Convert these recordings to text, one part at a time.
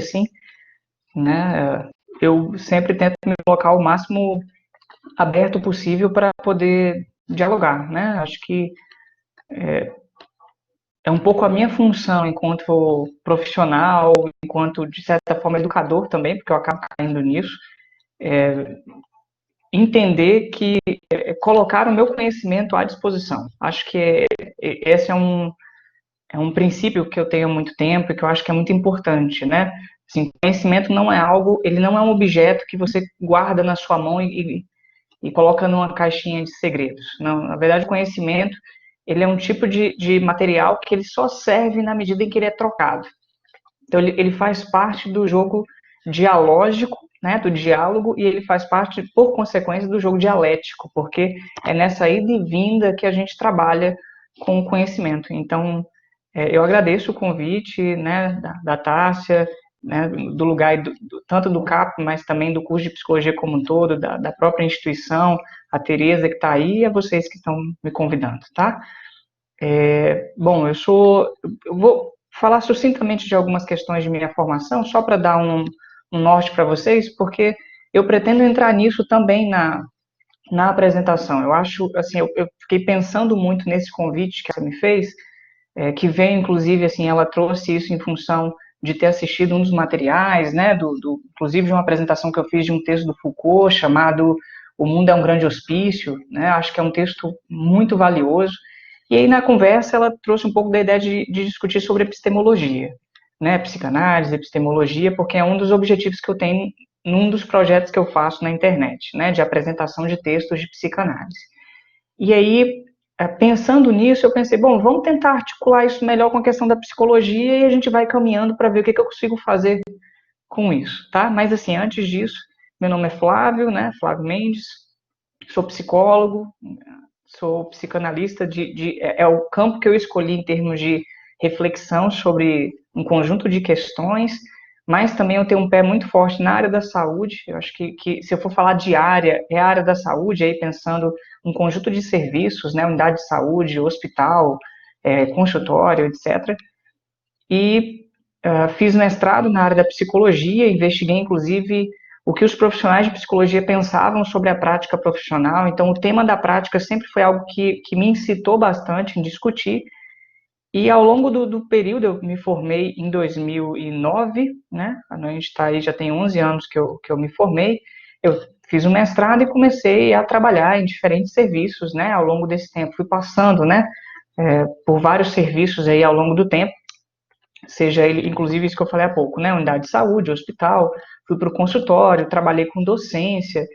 assim, né? Eu sempre tento me colocar o máximo aberto possível para poder dialogar, né? Acho que é um pouco a minha função enquanto profissional, enquanto, de certa forma, educador também, porque eu acabo caindo nisso, entender que colocar o meu conhecimento à disposição. Acho que esse é um princípio que eu tenho há muito tempo e que eu acho que é muito importante, né? Assim, conhecimento não é algo, ele não é um objeto que você guarda na sua mão e coloca numa caixinha de segredos. Não, na verdade, o conhecimento, ele é um tipo de material que ele só serve na medida em que ele é trocado. Então, ele faz parte do jogo dialógico, né, do diálogo, e ele faz parte, por consequência, do jogo dialético, porque é nessa ida e vinda que a gente trabalha com o conhecimento. Então, eu agradeço o convite, né, da Tássia, né, do lugar, tanto do CAP, mas também do curso de psicologia como um todo, da própria instituição, a Tereza que está aí, e a vocês que estão me convidando, tá? Bom, eu vou falar sucintamente de algumas questões de minha formação, só para dar um norte para vocês, porque eu pretendo entrar nisso também na apresentação. Eu acho, assim, eu fiquei pensando muito nesse convite que ela me fez, que veio, inclusive, assim, ela trouxe isso em função de ter assistido um dos materiais, né, inclusive de uma apresentação que eu fiz de um texto do Foucault, chamado O Mundo é um Grande Hospício, né, acho que é um texto muito valioso, e aí na conversa ela trouxe um pouco da ideia de discutir sobre epistemologia, né, psicanálise, epistemologia, porque é um dos objetivos que eu tenho num dos projetos que eu faço na internet, né, de apresentação de textos de psicanálise. E aí, pensando nisso, eu pensei, bom, vamos tentar articular isso melhor com a questão da psicologia e a gente vai caminhando para ver o que eu consigo fazer com isso, tá? Mas assim, antes disso, meu nome é Flávio, né? Flávio Mendes, sou psicólogo, sou psicanalista, é o campo que eu escolhi em termos de reflexão sobre um conjunto de questões, mas também eu tenho um pé muito forte na área da saúde. Eu acho que se eu for falar de área, é a área da saúde, aí pensando um conjunto de serviços, né, unidade de saúde, hospital, consultório, etc. E fiz mestrado na área da psicologia, investiguei inclusive o que os profissionais de psicologia pensavam sobre a prática profissional. Então, o tema da prática sempre foi algo que me incitou bastante em discutir. E ao longo do período, eu me formei em 2009, né? A gente está aí, já tem 11 anos que eu me formei. Eu fiz o mestrado e comecei a trabalhar em diferentes serviços, né? Ao longo desse tempo, fui passando, né? Por vários serviços aí ao longo do tempo, seja ele, inclusive isso que eu falei há pouco, né? Unidade de saúde, hospital, fui para o consultório, trabalhei com docência,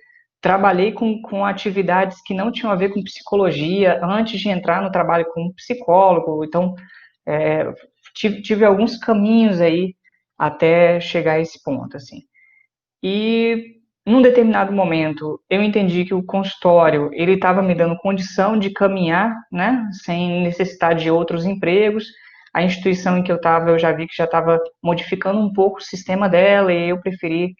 trabalhei com atividades que não tinham a ver com psicologia antes de entrar no trabalho como psicólogo. Então, tive alguns caminhos aí até chegar a esse ponto, assim. E num determinado momento eu entendi que o consultório ele estava me dando condição de caminhar, né, sem necessidade de outros empregos. A instituição em que eu estava, eu já vi que já estava modificando um pouco o sistema dela e eu preferi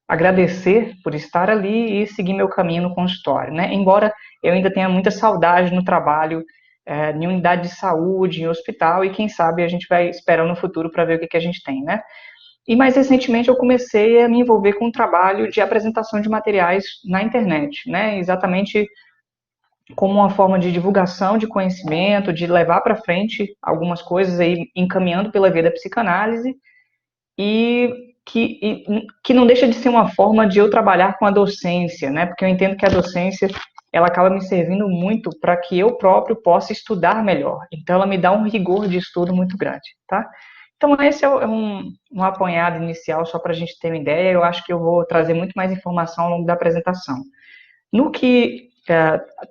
agradecer por estar ali e seguir meu caminho no consultório, né? Embora eu ainda tenha muita saudade no trabalho, em unidade de saúde, em hospital, e quem sabe a gente vai esperar no futuro para ver o que a gente tem, né? E mais recentemente eu comecei a me envolver com o trabalho de apresentação de materiais na internet, né? Exatamente como uma forma de divulgação de conhecimento, de levar para frente algumas coisas aí, encaminhando pela via da psicanálise, que não deixa de ser uma forma de eu trabalhar com a docência, né? Porque eu entendo que a docência ela acaba me servindo muito para que eu próprio possa estudar melhor. Então, ela me dá um rigor de estudo muito grande, tá? Então, esse é um apanhado inicial, só para a gente ter uma ideia. Eu acho que eu vou trazer muito mais informação ao longo da apresentação. No que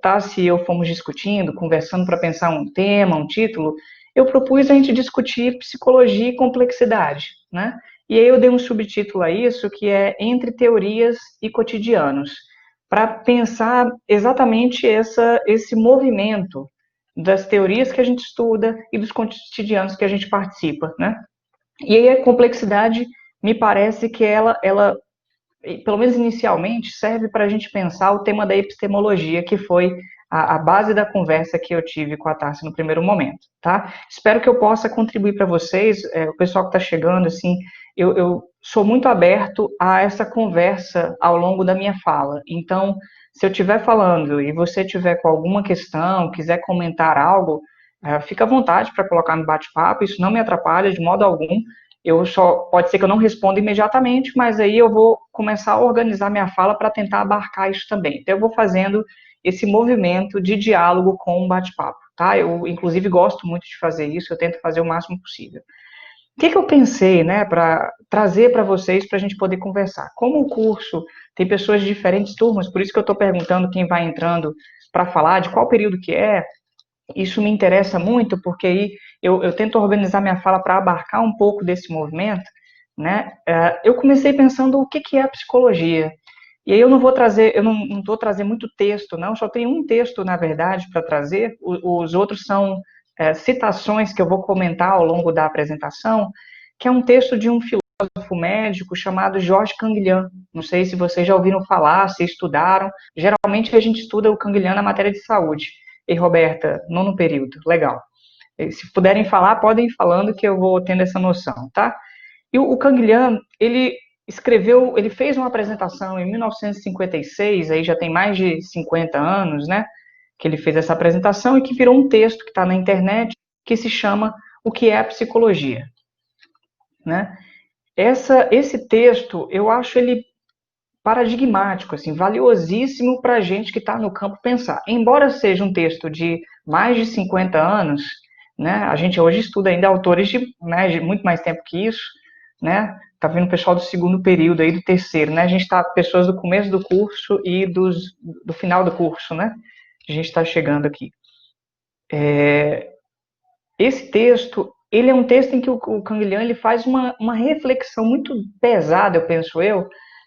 Tassi e eu fomos discutindo, conversando para pensar um tema, um título, eu propus a gente discutir psicologia e complexidade, né? E aí eu dei um subtítulo a isso, que é Entre Teorias e Cotidianos, para pensar exatamente esse movimento das teorias que a gente estuda e dos cotidianos que a gente participa, né? E aí a complexidade me parece que ela pelo menos inicialmente, serve para a gente pensar o tema da epistemologia, que foi a base da conversa que eu tive com a Tássia no primeiro momento, tá? Espero que eu possa contribuir para vocês, o pessoal que está chegando, assim, eu sou muito aberto a essa conversa ao longo da minha fala. Então, se eu estiver falando e você tiver com alguma questão, quiser comentar algo, fica à vontade para colocar no bate-papo, isso não me atrapalha de modo algum. Pode ser que eu não responda imediatamente, mas aí eu vou começar a organizar minha fala para tentar abarcar isso também. Então, eu vou fazendo esse movimento de diálogo com o bate-papo, tá? Eu, inclusive, gosto muito de fazer isso, eu tento fazer o máximo possível. O que eu pensei, né, para trazer para vocês, para a gente poder conversar? Como o curso tem pessoas de diferentes turmas, por isso que eu estou perguntando quem vai entrando para falar, de qual período que é, isso me interessa muito, porque aí eu tento organizar minha fala para abarcar um pouco desse movimento, né? Eu comecei pensando o que é a psicologia. E aí eu não vou trazer, eu não vou trazer muito texto, não, só tem um texto, na verdade, para trazer, os outros são citações que eu vou comentar ao longo da apresentação, que é um texto de um filósofo médico chamado Georges Canguilhem. Não sei se vocês já ouviram falar, se estudaram. Geralmente a gente estuda o Canguilhem na matéria de saúde. E Roberta, nono período, legal. Se puderem falar, podem ir falando que eu vou tendo essa noção, tá? E o Canguilhem, ele fez uma apresentação em 1956, aí já tem mais de 50 anos, né, que ele fez essa apresentação e que virou um texto que está na internet, que se chama O que é a Psicologia, né? Esse texto, eu acho ele paradigmático, assim, valiosíssimo para a gente que está no campo pensar. Embora seja um texto de mais de 50 anos, né, a gente hoje estuda ainda autores de muito mais tempo que isso, né, tá vendo o pessoal do segundo período aí, do terceiro, né, a gente tá pessoas do começo do curso e do final do curso, né, a gente está chegando aqui. Esse texto, ele é um texto em que o Canguilhem ele faz uma reflexão muito pesada, eu penso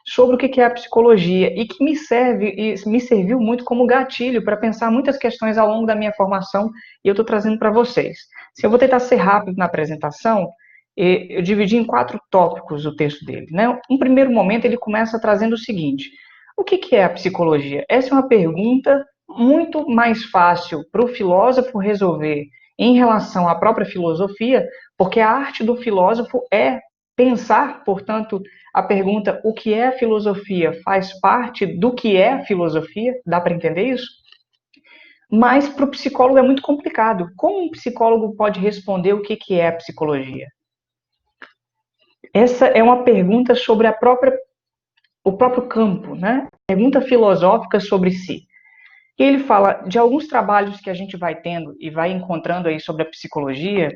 sobre o que é a psicologia e que me serviu muito como gatilho para pensar muitas questões ao longo da minha formação e eu estou trazendo para vocês. Se eu vou tentar ser rápido na apresentação, eu dividi em 4 tópicos o texto dele, né? Um primeiro momento ele começa trazendo o seguinte: o que é a psicologia? Essa é uma pergunta muito mais fácil para o filósofo resolver em relação à própria filosofia, porque a arte do filósofo é pensar, portanto, a pergunta o que é filosofia faz parte do que é filosofia, dá para entender isso? Mas para o psicólogo é muito complicado. Como um psicólogo pode responder o que é a psicologia? Essa é uma pergunta sobre o próprio campo, né? Pergunta filosófica sobre si. E ele fala de alguns trabalhos que a gente vai tendo e vai encontrando aí sobre a psicologia,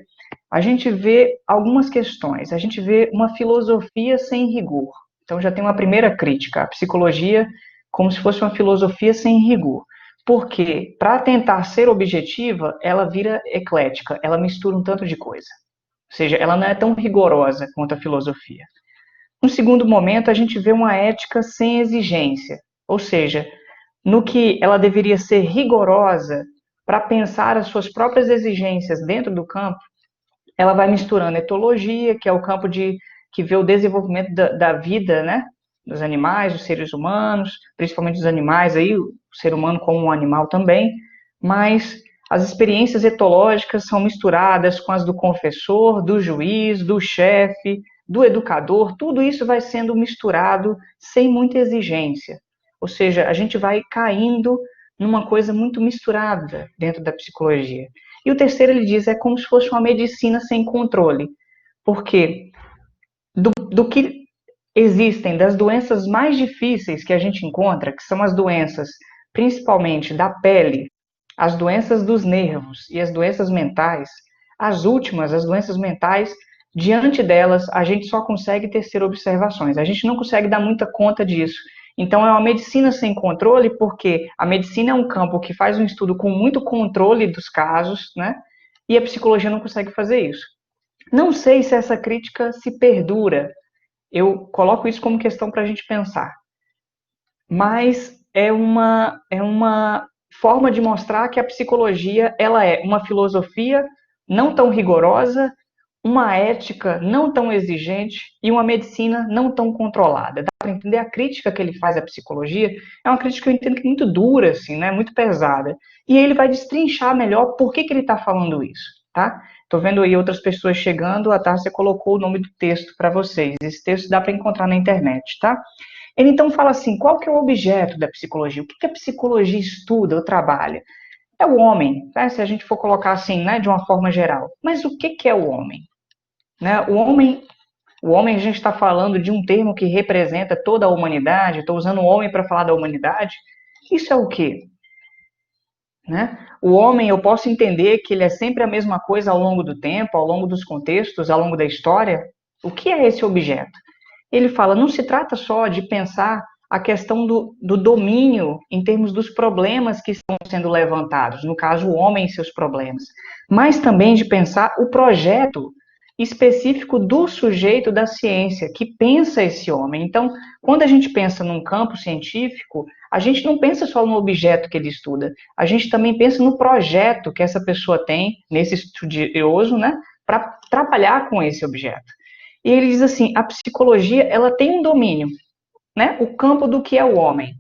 a gente vê algumas questões, a gente vê uma filosofia sem rigor. Então já tem uma primeira crítica, a psicologia como se fosse uma filosofia sem rigor. Porque, para tentar ser objetiva, ela vira eclética, ela mistura um tanto de coisa. Ou seja, ela não é tão rigorosa quanto a filosofia. No segundo momento, a gente vê uma ética sem exigência, ou seja, no que ela deveria ser rigorosa para pensar as suas próprias exigências dentro do campo, ela vai misturando etologia, que é o campo que vê o desenvolvimento da vida, né, dos animais, dos seres humanos, principalmente dos animais, aí, o ser humano como um animal também, mas as experiências etológicas são misturadas com as do confessor, do juiz, do chefe, do educador, tudo isso vai sendo misturado sem muita exigência. Ou seja, a gente vai caindo numa coisa muito misturada dentro da psicologia. E o terceiro, ele diz, é como se fosse uma medicina sem controle. Porque do que existem, das doenças mais difíceis que a gente encontra, que são as doenças principalmente da pele, as doenças dos nervos e as doenças mentais, as últimas, as doenças mentais, diante delas, a gente só consegue tecer observações. A gente não consegue dar muita conta disso. Então, é uma medicina sem controle, porque a medicina é um campo que faz um estudo com muito controle dos casos, né? E a psicologia não consegue fazer isso. Não sei se essa crítica se perdura. Eu coloco isso como questão para a gente pensar. Mas é uma forma de mostrar que a psicologia ela é uma filosofia não tão rigorosa, uma ética não tão exigente e uma medicina não tão controlada. Dá para entender a crítica que ele faz à psicologia? É uma crítica que eu entendo que é muito dura, assim, né? Muito pesada. E ele vai destrinchar melhor por que ele está falando isso, tá? Estou vendo aí outras pessoas chegando, a Tássia colocou o nome do texto para vocês. Esse texto dá para encontrar na internet, tá? Ele então fala assim, qual que é o objeto da psicologia? O que a psicologia estuda ou trabalha? É o homem, né? Se a gente for colocar assim, né, de uma forma geral. Mas o que é o homem? Né? O homem, a gente está falando de um termo que representa toda a humanidade, estou usando o homem para falar da humanidade. Isso é o quê? Né? O homem, eu posso entender que ele é sempre a mesma coisa ao longo do tempo, ao longo dos contextos, ao longo da história. O que é esse objeto? Ele fala, não se trata só de pensar a questão do domínio em termos dos problemas que estão sendo levantados, no caso, o homem e seus problemas, mas também de pensar o projeto específico do sujeito da ciência, que pensa esse homem. Então, quando a gente pensa num campo científico, a gente não pensa só no objeto que ele estuda, a gente também pensa no projeto que essa pessoa tem, nesse estudioso, né, para trabalhar com esse objeto. E ele diz assim, a psicologia, ela tem um domínio, né, o campo do que é o homem.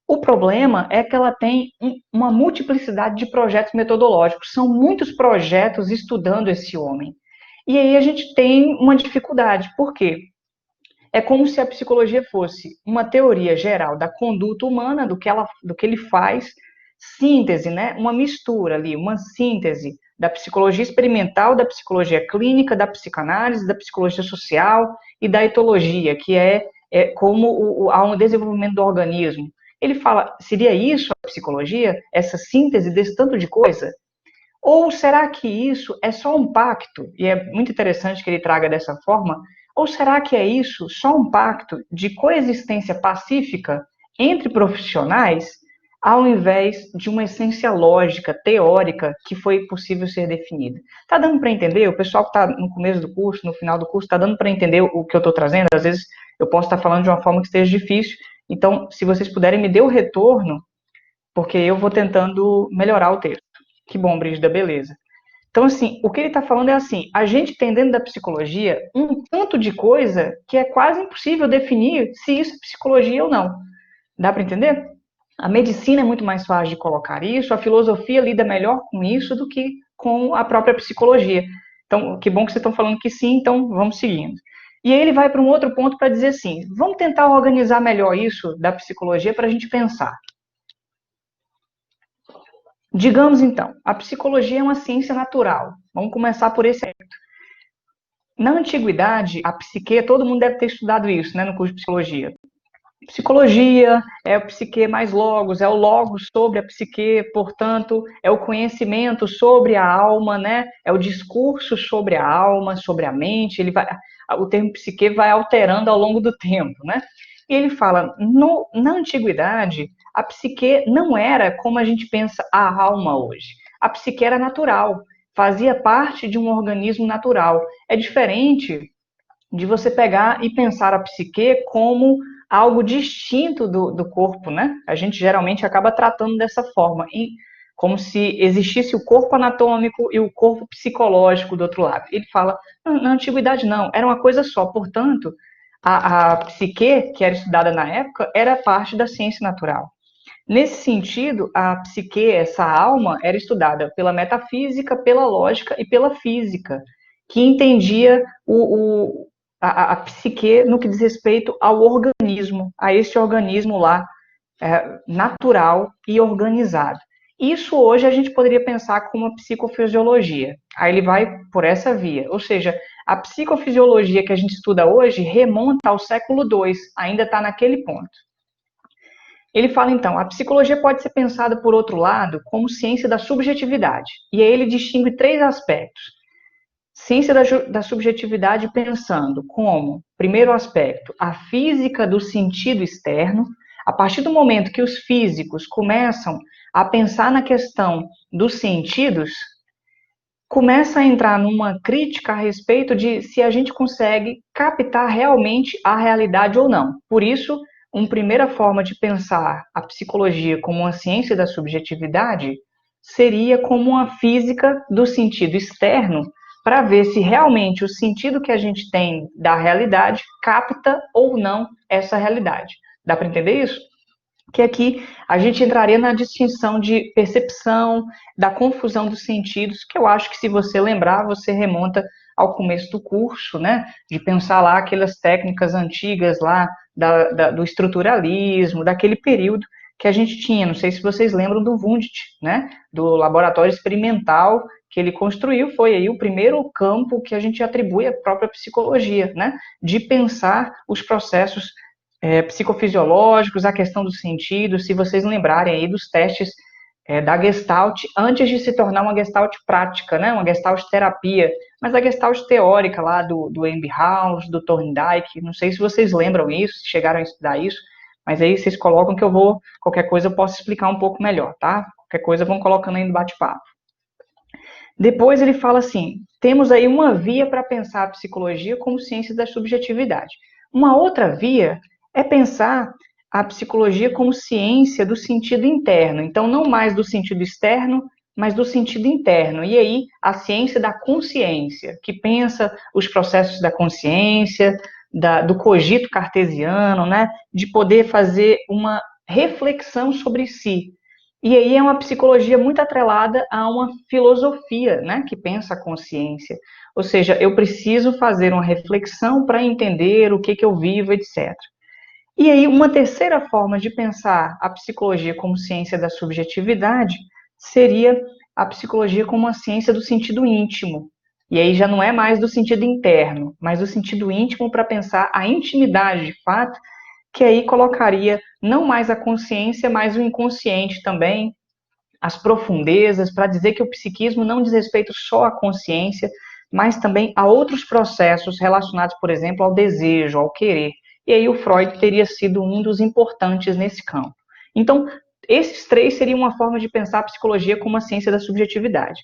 O problema é que ela tem uma multiplicidade de projetos metodológicos, são muitos projetos estudando esse homem. E aí a gente tem uma dificuldade, por quê? É como se a psicologia fosse uma teoria geral da conduta humana, do que ele faz, síntese, né? Uma mistura ali, uma síntese da psicologia experimental, da psicologia clínica, da psicanálise, da psicologia social e da etologia, que é como há um desenvolvimento do organismo. Ele fala, seria isso a psicologia? Essa síntese desse tanto de coisa? Ou será que isso é só um pacto? E é muito interessante que ele traga dessa forma. Ou será que é isso só um pacto de coexistência pacífica entre profissionais, ao invés de uma essência lógica, teórica, que foi possível ser definida? Tá dando para entender? O pessoal que está no começo do curso, no final do curso, está dando para entender o que eu estou trazendo? Às vezes eu posso estar falando de uma forma que esteja difícil. Então, se vocês puderem, me dê o retorno, porque eu vou tentando melhorar o texto. Que bom, Brígida, beleza. Então, assim, o que ele está falando é assim, a gente tem dentro da psicologia um tanto de coisa que é quase impossível definir se isso é psicologia ou não. Dá para entender? A medicina é muito mais fácil de colocar isso, a filosofia lida melhor com isso do que com a própria psicologia. Então, que bom que vocês estão falando que sim, então vamos seguindo. E aí ele vai para um outro ponto para dizer assim, vamos tentar organizar melhor isso da psicologia para a gente pensar. Digamos então, a psicologia é uma ciência natural. Vamos começar por esse aspecto. Na antiguidade, a psique, todo mundo deve ter estudado isso, né, no curso de psicologia. Psicologia é o psique mais logos, é o logos sobre a psique, portanto, é o conhecimento sobre a alma, né? É o discurso sobre a alma, sobre a mente. O termo psique vai alterando ao longo do tempo, né? E ele fala, na antiguidade, a psique não era como a gente pensa a alma hoje. A psique era natural, fazia parte de um organismo natural. É diferente de você pegar e pensar a psique como algo distinto do corpo, né? A gente geralmente acaba tratando dessa forma, como se existisse o corpo anatômico e o corpo psicológico do outro lado. Ele fala, na antiguidade não, era uma coisa só, portanto, a psique, que era estudada na época, era parte da ciência natural. Nesse sentido, a psique, essa alma, era estudada pela metafísica, pela lógica e pela física, que entendia a psique no que diz respeito ao organismo, a este organismo lá, natural e organizado. Isso hoje a gente poderia pensar como a psicofisiologia. Aí ele vai por essa via, ou seja, a psicofisiologia que a gente estuda hoje remonta ao século II, ainda está naquele ponto. Ele fala então, a psicologia pode ser pensada por outro lado como ciência da subjetividade. E aí ele distingue três aspectos. Ciência da subjetividade pensando como, primeiro aspecto, a física do sentido externo. A partir do momento que os físicos começam a pensar na questão dos sentidos, começa a entrar numa crítica a respeito de se a gente consegue captar realmente a realidade ou não. Por isso, uma primeira forma de pensar a psicologia como uma ciência da subjetividade seria como uma física do sentido externo, para ver se realmente o sentido que a gente tem da realidade capta ou não essa realidade. Dá para entender isso? Que aqui a gente entraria na distinção de percepção, da confusão dos sentidos, que eu acho que, se você lembrar, você remonta ao começo do curso, né? De pensar lá aquelas técnicas antigas lá do estruturalismo, daquele período que a gente tinha. Não sei se vocês lembram do Wundt, né? Do laboratório experimental que ele construiu, foi aí o primeiro campo que a gente atribui à própria psicologia, né? De pensar os processos psicofisiológicos, a questão dos sentidos, se vocês lembrarem aí dos testes da Gestalt, antes de se tornar uma Gestalt prática, né, uma Gestalt terapia, mas a Gestalt teórica lá do Ebbinghaus, do Thorndike, não sei se vocês lembram isso, se chegaram a estudar isso, mas aí vocês colocam que eu vou, qualquer coisa eu posso explicar um pouco melhor, tá? Qualquer coisa vão colocando aí no bate-papo. Depois ele fala assim, temos aí uma via para pensar a psicologia como ciência da subjetividade. Uma outra via é pensar a psicologia como ciência do sentido interno. Então, não mais do sentido externo, mas do sentido interno. E aí, a ciência da consciência, que pensa os processos da consciência, do cogito cartesiano, né? De poder fazer uma reflexão sobre si. E aí é uma psicologia muito atrelada a uma filosofia, né? Que pensa a consciência. Ou seja, eu preciso fazer uma reflexão para entender o que eu vivo, etc. E aí, uma terceira forma de pensar a psicologia como ciência da subjetividade seria a psicologia como uma ciência do sentido íntimo. E aí já não é mais do sentido interno, mas do sentido íntimo para pensar a intimidade de fato, que aí colocaria não mais a consciência, mas o inconsciente também, as profundezas, para dizer que o psiquismo não diz respeito só à consciência, mas também a outros processos relacionados, por exemplo, ao desejo, ao querer. E aí o Freud teria sido um dos importantes nesse campo. Então, esses três seriam uma forma de pensar a psicologia como uma ciência da subjetividade.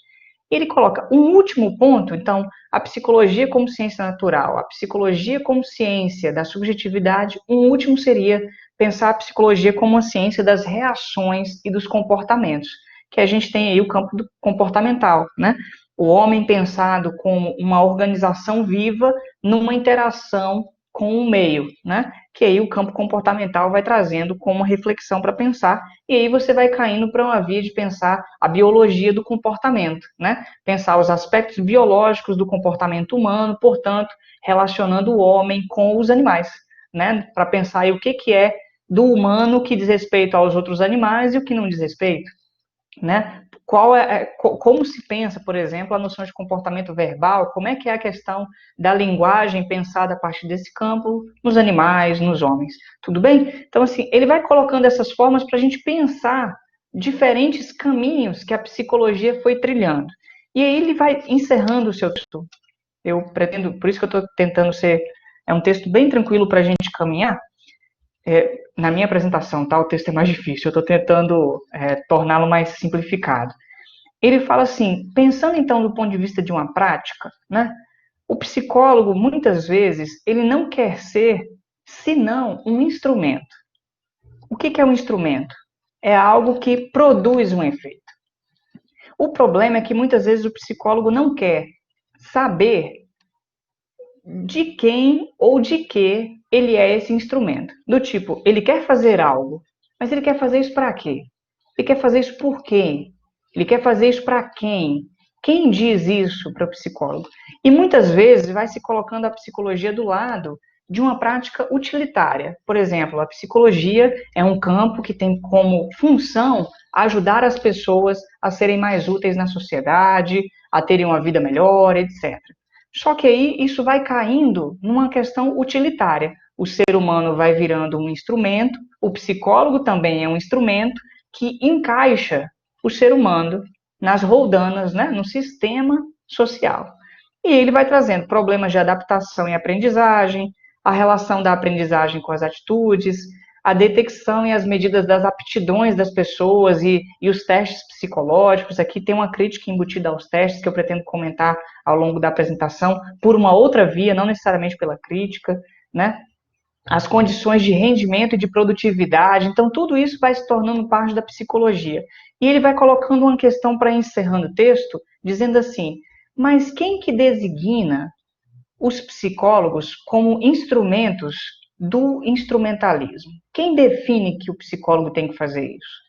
Ele coloca um último ponto, então, a psicologia como ciência natural, a psicologia como ciência da subjetividade, um último seria pensar a psicologia como uma ciência das reações e dos comportamentos, que a gente tem aí o campo do comportamental, né? O homem pensado como uma organização viva numa interação com o meio, né? Que aí o campo comportamental vai trazendo como reflexão para pensar, e aí você vai caindo para uma via de pensar a biologia do comportamento, né? Pensar os aspectos biológicos do comportamento humano, portanto, relacionando o homem com os animais, né? Para pensar aí o que é do humano que diz respeito aos outros animais e o que não diz respeito, né? Como se pensa, por exemplo, a noção de comportamento verbal, como é que é a questão da linguagem pensada a partir desse campo nos animais, nos homens, tudo bem? Então, assim, ele vai colocando essas formas para a gente pensar diferentes caminhos que a psicologia foi trilhando. E aí ele vai encerrando o seu texto. Eu pretendo, por isso que eu estou tentando ser, é um texto bem tranquilo para a gente caminhar, na minha apresentação, tá? O texto é mais difícil, eu estou tentando torná-lo mais simplificado. Ele fala assim, pensando então do ponto de vista de uma prática, né? O psicólogo, muitas vezes, ele não quer ser, senão, um instrumento. O que é um instrumento? É algo que produz um efeito. O problema é que, muitas vezes, o psicólogo não quer saber de quem ou de que ele é esse instrumento. Do tipo, ele quer fazer algo, mas ele quer fazer isso para quê? Ele quer fazer isso por quê? Ele quer fazer isso para quem? Quem diz isso para o psicólogo? E muitas vezes vai se colocando a psicologia do lado de uma prática utilitária. Por exemplo, a psicologia é um campo que tem como função ajudar as pessoas a serem mais úteis na sociedade, a terem uma vida melhor, etc. Só que aí isso vai caindo numa questão utilitária. O ser humano vai virando um instrumento, o psicólogo também é um instrumento que encaixa o ser humano nas roldanas, né, no sistema social. E ele vai trazendo problemas de adaptação e aprendizagem, a relação da aprendizagem com as atitudes, a detecção e as medidas das aptidões das pessoas e os testes psicológicos. Aqui tem uma crítica embutida aos testes que eu pretendo comentar ao longo da apresentação, por uma outra via, não necessariamente pela crítica, né? As condições de rendimento e de produtividade. Então, tudo isso vai se tornando parte da psicologia. E ele vai colocando uma questão para encerrando o texto, dizendo assim, Mas quem que designa os psicólogos como instrumentos do instrumentalismo? Quem define que o psicólogo tem que fazer isso?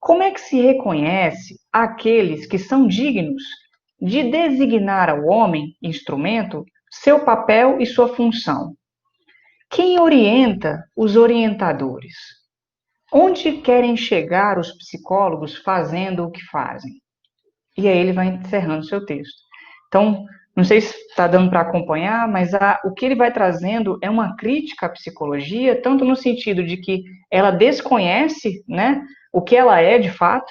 Como é que se reconhece aqueles que são dignos de designar ao homem, instrumento, seu papel e sua função? Quem orienta os orientadores? Onde querem chegar os psicólogos fazendo o que fazem? E aí ele vai encerrando seu texto. Então, não sei se está dando para acompanhar, mas o que ele vai trazendo é uma crítica à psicologia, tanto no sentido de que ela desconhece, né, o que ela é de fato,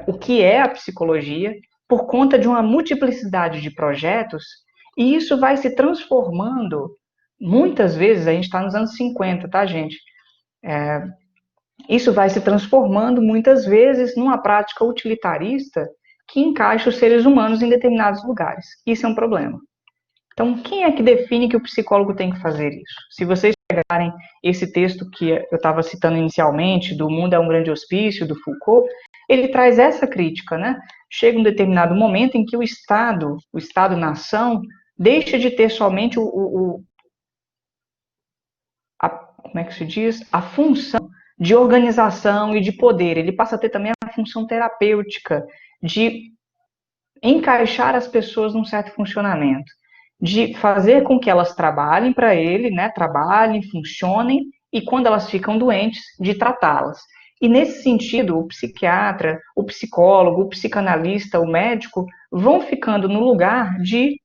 o que é a psicologia, por conta de uma multiplicidade de projetos, e isso vai se transformando, muitas vezes, a gente está nos anos 50, tá, gente? Isso vai se transformando, muitas vezes, numa prática utilitarista que encaixa os seres humanos em determinados lugares. Isso é um problema. Então, quem é que define que o psicólogo tem que fazer isso? Se vocês pegarem esse texto que eu estava citando inicialmente, do Mundo é um Grande Hospício, do Foucault, ele traz essa crítica, né? Chega um determinado momento em que o Estado-nação, deixa de ter somente como é que se diz? A função de organização e de poder. Ele passa a ter também a função terapêutica, de encaixar as pessoas num certo funcionamento, de fazer com que elas trabalhem para ele, né, trabalhem, funcionem, e quando elas ficam doentes, de tratá-las. E nesse sentido, o psiquiatra, o psicólogo, o psicanalista, o médico vão ficando no lugar de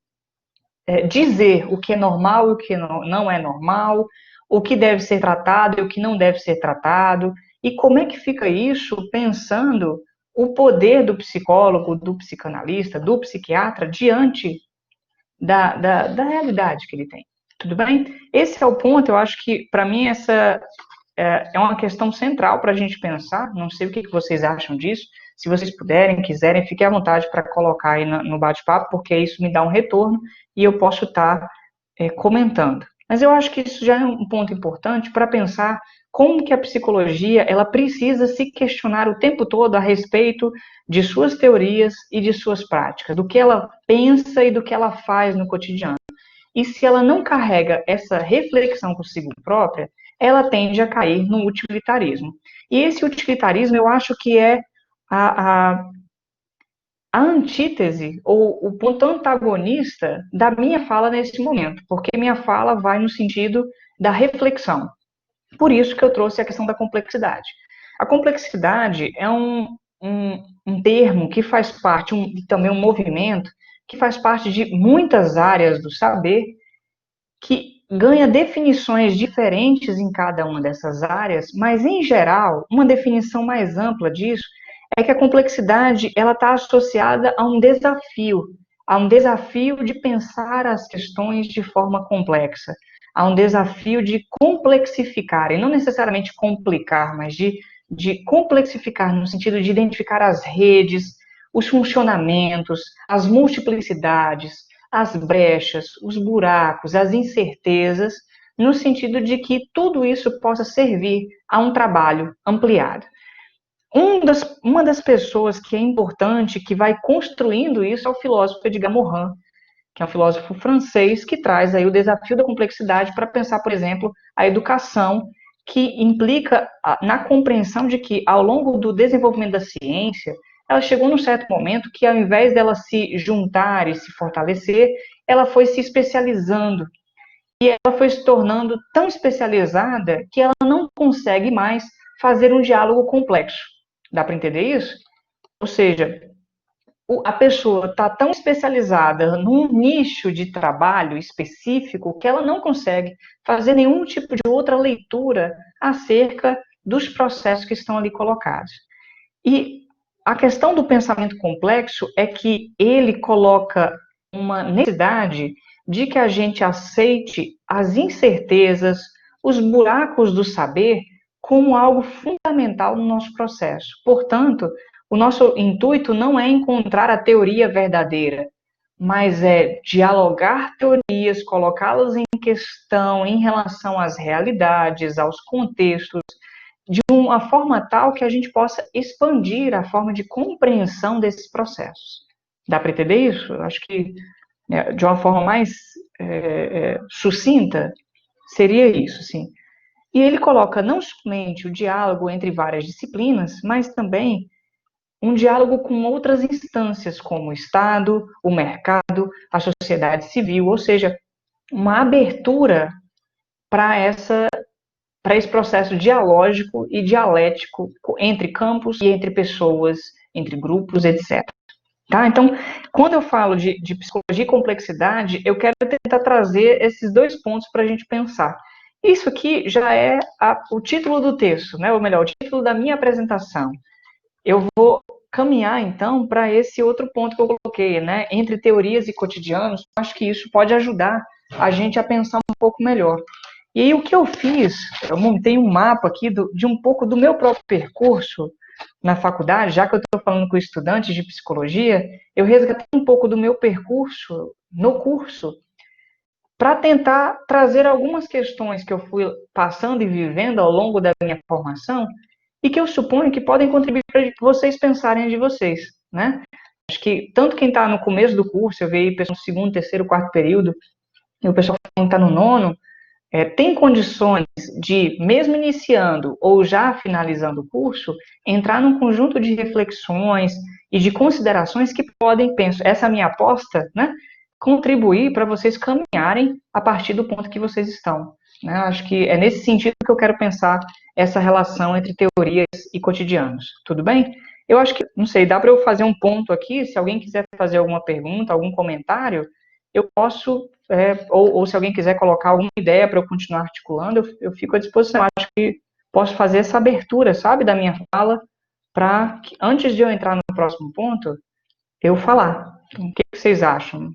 dizer o que é normal e o que não é normal, o que deve ser tratado e o que não deve ser tratado, e como é que fica isso pensando o poder do psicólogo, do psicanalista, do psiquiatra diante da realidade que ele tem. Tudo bem? Esse é o ponto, eu acho que, para mim, essa é uma questão central para a gente pensar. Não sei o que vocês acham disso. Se vocês puderem, quiserem, fiquem à vontade para colocar aí no bate-papo, porque isso me dá um retorno e eu posso estar comentando. Mas eu acho que isso já é um ponto importante para pensar como que a psicologia ela precisa se questionar o tempo todo a respeito de suas teorias e de suas práticas, do que ela pensa e do que ela faz no cotidiano. E se ela não carrega essa reflexão consigo própria, ela tende a cair no utilitarismo. E esse utilitarismo eu acho que é a, a, a antítese ou o ponto antagonista da minha fala nesse momento, porque minha fala vai no sentido da reflexão. Por isso que eu trouxe a questão da complexidade. A complexidade é um termo que faz parte, também um movimento, que faz parte de muitas áreas do saber, que ganha definições diferentes em cada uma dessas áreas, mas, em geral, uma definição mais ampla disso é que a complexidade ela está associada a um desafio de pensar as questões de forma complexa, a um desafio de complexificar, e não necessariamente complicar, mas de complexificar no sentido de identificar as redes, os funcionamentos, as multiplicidades, as brechas, os buracos, as incertezas, no sentido de que tudo isso possa servir a um trabalho ampliado. Uma das pessoas que é importante, que vai construindo isso, é o filósofo Edgar Morin, que é um filósofo francês que traz aí o desafio da complexidade para pensar, por exemplo, a educação, que implica na compreensão de que, ao longo do desenvolvimento da ciência, ela chegou num certo momento que, ao invés dela se juntar e se fortalecer, ela foi se especializando. E ela foi se tornando tão especializada que ela não consegue mais fazer um diálogo complexo. Dá para entender isso? Ou seja, a pessoa está tão especializada num nicho de trabalho específico que ela não consegue fazer nenhum tipo de outra leitura acerca dos processos que estão ali colocados. E a questão do pensamento complexo é que ele coloca uma necessidade de que a gente aceite as incertezas, os buracos do saber como algo fundamental no nosso processo. Portanto, o nosso intuito não é encontrar a teoria verdadeira, mas é dialogar teorias, colocá-las em questão em relação às realidades, aos contextos, de uma forma tal que a gente possa expandir a forma de compreensão desses processos. Dá para entender isso? Acho que de uma forma mais sucinta, seria isso, sim. E ele coloca não somente o diálogo entre várias disciplinas, mas também um diálogo com outras instâncias, como o Estado, o mercado, a sociedade civil, ou seja, uma abertura para esse processo dialógico e dialético entre campos e entre pessoas, entre grupos, etc. Tá? Então, quando eu falo de psicologia e complexidade, eu quero tentar trazer esses dois pontos para a gente pensar. Isso aqui já é o título do texto, né? Ou melhor, o título da minha apresentação. Eu vou caminhar, então, para esse outro ponto que eu coloquei, né? Entre teorias e cotidianos, acho que isso pode ajudar a gente a pensar um pouco melhor. E aí, o que eu fiz, eu montei um mapa aqui de um pouco do meu próprio percurso na faculdade, já que eu estou falando com estudantes de psicologia, eu resgatei um pouco do meu percurso no curso para tentar trazer algumas questões que eu fui passando e vivendo ao longo da minha formação e que eu suponho que podem contribuir para vocês pensarem de vocês, né? Acho que tanto quem está no começo do curso, eu vejo pessoal no segundo, terceiro, quarto período, e o pessoal que está no nono, tem condições de, mesmo iniciando ou já finalizando o curso, entrar num conjunto de reflexões e de considerações que podem, penso, essa é a minha aposta, né, contribuir para vocês caminharem a partir do ponto que vocês estão. Né? Acho que é nesse sentido que eu quero pensar essa relação entre teorias e cotidianos. Tudo bem? Eu acho que, não sei, dá para eu fazer um ponto aqui, se alguém quiser fazer alguma pergunta, algum comentário, eu posso, ou se alguém quiser colocar alguma ideia para eu continuar articulando, eu fico à disposição. Acho que posso fazer essa abertura, sabe, da minha fala, para que antes de eu entrar no próximo ponto, eu falar. Então, o que vocês acham?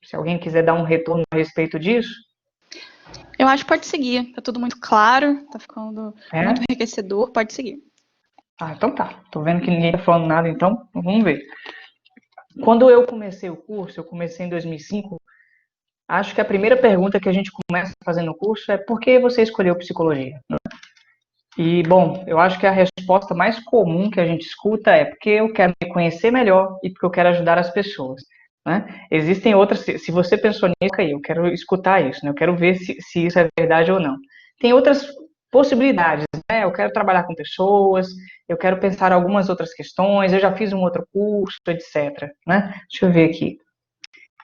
Se alguém quiser dar um retorno a respeito disso. Eu acho que pode seguir, tá tudo muito claro, tá ficando muito enriquecedor, pode seguir. Ah, então tá. Tô vendo que ninguém tá falando nada, então vamos ver. Quando eu comecei o curso, eu comecei em 2005, acho que a primeira pergunta que a gente começa fazendo no curso é por que você escolheu psicologia? E, bom, eu acho que a resposta mais comum que a gente escuta é porque eu quero me conhecer melhor e porque eu quero ajudar as pessoas. Né? Existem outras, se você pensou nisso, aí, eu quero escutar isso, né? Eu quero ver se isso é verdade ou não. Tem outras possibilidades, né? Eu quero trabalhar com pessoas, eu quero pensar algumas outras questões, eu já fiz um outro curso, etc. Né? Deixa eu ver aqui.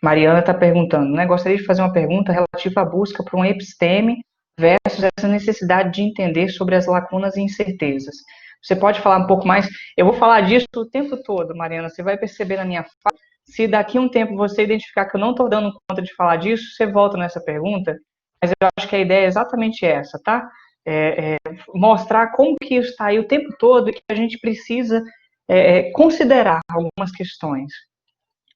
Mariana está perguntando, né? Gostaria de fazer uma pergunta relativa à busca por um episteme versus essa necessidade de entender sobre as lacunas e incertezas. Você pode falar um pouco mais? Eu vou falar disso o tempo todo, Mariana. Você vai perceber na minha fala. Se daqui a um tempo você identificar que eu não estou dando conta de falar disso, você volta nessa pergunta. Mas eu acho que a ideia é exatamente essa, tá? Mostrar como que isso está aí o tempo todo e que a gente precisa considerar algumas questões.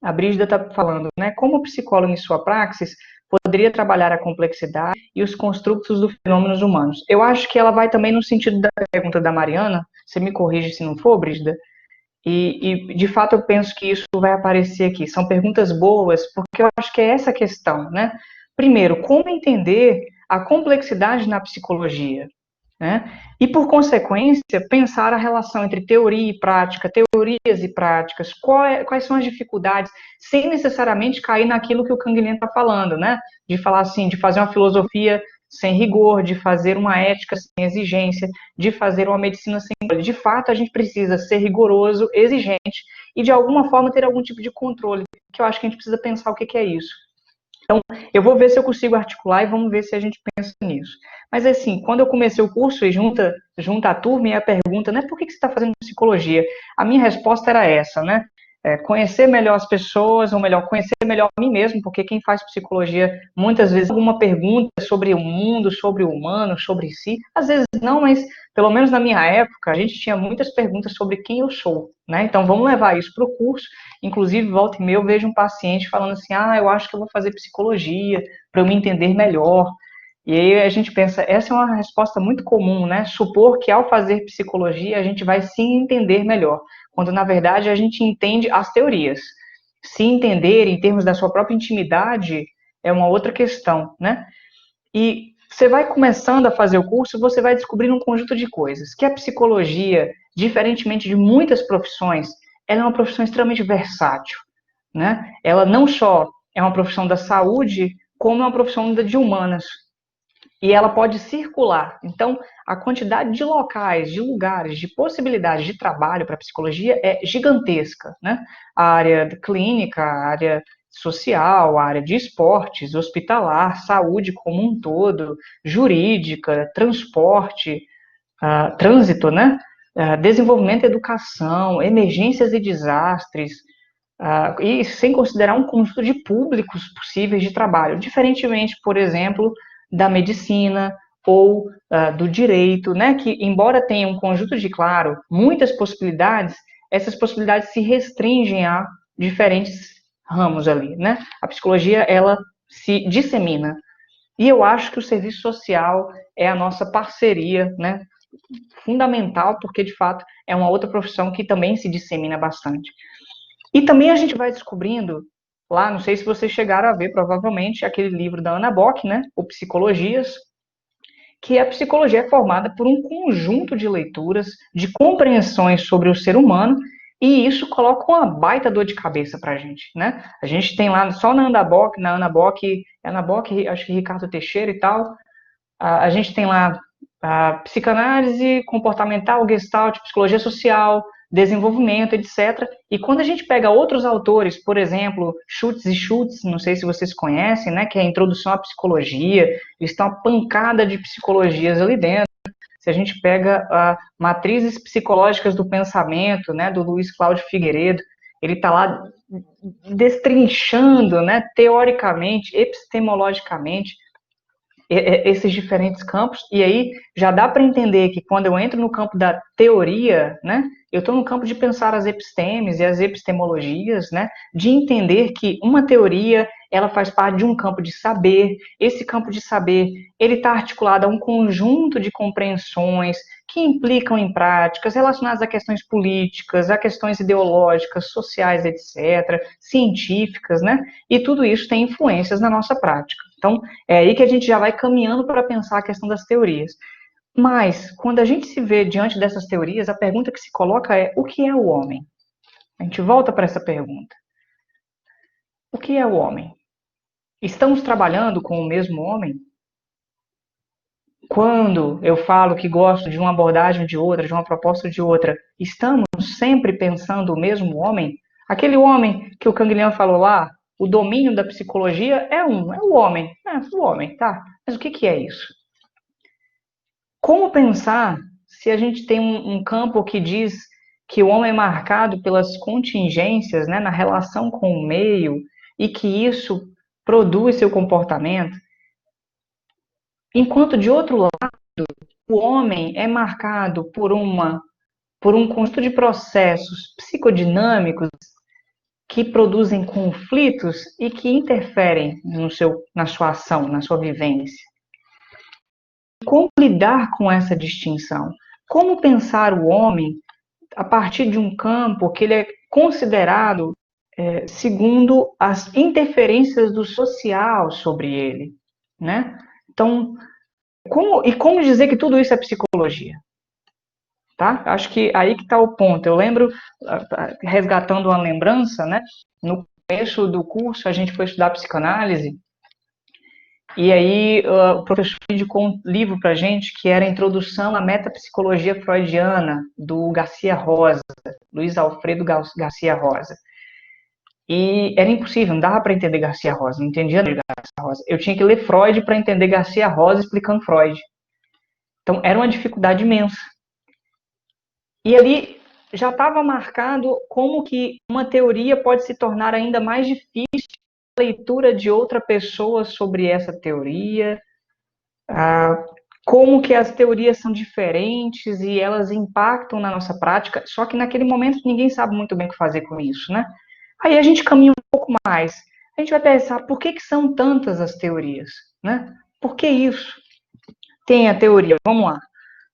A Brígida está falando, né? Como psicólogo em sua praxis poderia trabalhar a complexidade e os construtos dos fenômenos humanos? Eu acho que ela vai também no sentido da pergunta da Mariana, você me corrige se não for, Brígida, e de fato eu penso que isso vai aparecer aqui. São perguntas boas, porque eu acho que é essa a questão, né? Primeiro, como entender a complexidade na psicologia? Né? E, por consequência, pensar a relação entre teoria e prática, teorias e práticas, quais são as dificuldades, sem necessariamente cair naquilo que o Canguilhem está falando, né? De falar assim, de fazer uma filosofia sem rigor, de fazer uma ética sem exigência, de fazer uma medicina sem controle. De fato, a gente precisa ser rigoroso, exigente e, de alguma forma, ter algum tipo de controle, que eu acho que a gente precisa pensar o que é isso. Então, eu vou ver se eu consigo articular e vamos ver se a gente pensa nisso. Mas, assim, quando eu comecei o curso e junta a turma e a pergunta, né, por que você está fazendo psicologia? A minha resposta era essa, né? Conhecer melhor as pessoas, ou melhor, conhecer melhor a mim mesmo, porque quem faz psicologia, muitas vezes, alguma pergunta sobre o mundo, sobre o humano, sobre si, às vezes não, mas, pelo menos na minha época, a gente tinha muitas perguntas sobre quem eu sou, né? Então, vamos levar isso para o curso. Inclusive, volta e meia, eu vejo um paciente falando assim, eu acho que eu vou fazer psicologia para eu me entender melhor. E aí a gente pensa, essa é uma resposta muito comum, né? Supor que ao fazer psicologia a gente vai se entender melhor, quando na verdade a gente entende as teorias. Se entender em termos da sua própria intimidade é uma outra questão, né? E você vai começando a fazer o curso, você vai descobrindo um conjunto de coisas, que a psicologia, diferentemente de muitas profissões, ela é uma profissão extremamente versátil. né? Ela não só é uma profissão da saúde, como é uma profissão de humanas. E ela pode circular. Então, a quantidade de locais, de lugares, de possibilidades de trabalho para a psicologia é gigantesca, né? A área clínica, a área social, a área de esportes, hospitalar, saúde como um todo, jurídica, transporte, trânsito, né? Desenvolvimento e educação, emergências e desastres, e sem considerar um conjunto de públicos possíveis de trabalho, diferentemente, por exemplo, da medicina ou do direito, né, que embora tenha um conjunto de, claro, muitas possibilidades, essas possibilidades se restringem a diferentes ramos ali, né? A psicologia, ela se dissemina. E eu acho que o serviço social é a nossa parceria, né, fundamental, porque, de fato, é uma outra profissão que também se dissemina bastante. E também a gente vai descobrindo, lá, não sei se vocês chegaram a ver, provavelmente, aquele livro da Ana Bock, né, o Psicologias, que a psicologia é formada por um conjunto de leituras, de compreensões sobre o ser humano, e isso coloca uma baita dor de cabeça para a gente, né? A gente tem lá, só na Ana Bock, acho que Ricardo Teixeira e tal, a gente tem lá a psicanálise comportamental, gestalt, psicologia social, desenvolvimento, etc. E quando a gente pega outros autores, por exemplo, Schutz e Schultz, não sei se vocês conhecem, né, que é a introdução à psicologia, eles estão uma pancada de psicologias ali dentro. Se a gente pega matrizes psicológicas do pensamento, né, do Luiz Cláudio Figueiredo, ele está lá destrinchando, né, teoricamente, epistemologicamente, esses diferentes campos, e aí já dá para entender que quando eu entro no campo da teoria, né, eu estou no campo de pensar as epistemes e as epistemologias, né, de entender que uma teoria, ela faz parte de um campo de saber, esse campo de saber, ele está articulado a um conjunto de compreensões que implicam em práticas relacionadas a questões políticas, a questões ideológicas, sociais, etc., científicas, né, e tudo isso tem influências na nossa prática. Então, é aí que a gente já vai caminhando para pensar a questão das teorias. Mas, quando a gente se vê diante dessas teorias, a pergunta que se coloca é: o que é o homem? A gente volta para essa pergunta. O que é o homem? Estamos trabalhando com o mesmo homem? Quando eu falo que gosto de uma abordagem ou de outra, de uma proposta ou de outra, estamos sempre pensando o mesmo homem? Aquele homem que o Canguilhão falou lá, o domínio da psicologia é o homem, tá? Mas o que é isso? Como pensar se a gente tem um campo que diz que o homem é marcado pelas contingências, né, na relação com o meio, e que isso produz seu comportamento, enquanto de outro lado, o homem é marcado por um conjunto de processos psicodinâmicos que produzem conflitos e que interferem na sua ação, na sua vivência. Como lidar com essa distinção? Como pensar o homem a partir de um campo que ele é considerado segundo as interferências do social sobre ele, né? Então, como dizer que tudo isso é psicologia? Tá? Acho que aí que está o ponto. Eu lembro, resgatando uma lembrança, né? No começo do curso, a gente foi estudar psicanálise, e aí o professor indicou um livro para a gente, que era a Introdução à Metapsicologia Freudiana, do Garcia Rosa, Luiz Alfredo Garcia Rosa. E era impossível, não dava para entender Garcia Rosa, não entendia nada de Garcia Rosa. Eu tinha que ler Freud para entender Garcia Rosa explicando Freud. Então, era uma dificuldade imensa. E ali já estava marcado como que uma teoria pode se tornar ainda mais difícil a leitura de outra pessoa sobre essa teoria, como que as teorias são diferentes e elas impactam na nossa prática, só que naquele momento ninguém sabe muito bem o que fazer com isso, né? Aí a gente caminha um pouco mais, a gente vai pensar por que são tantas as teorias, né? Por que isso? Tem a teoria, vamos lá.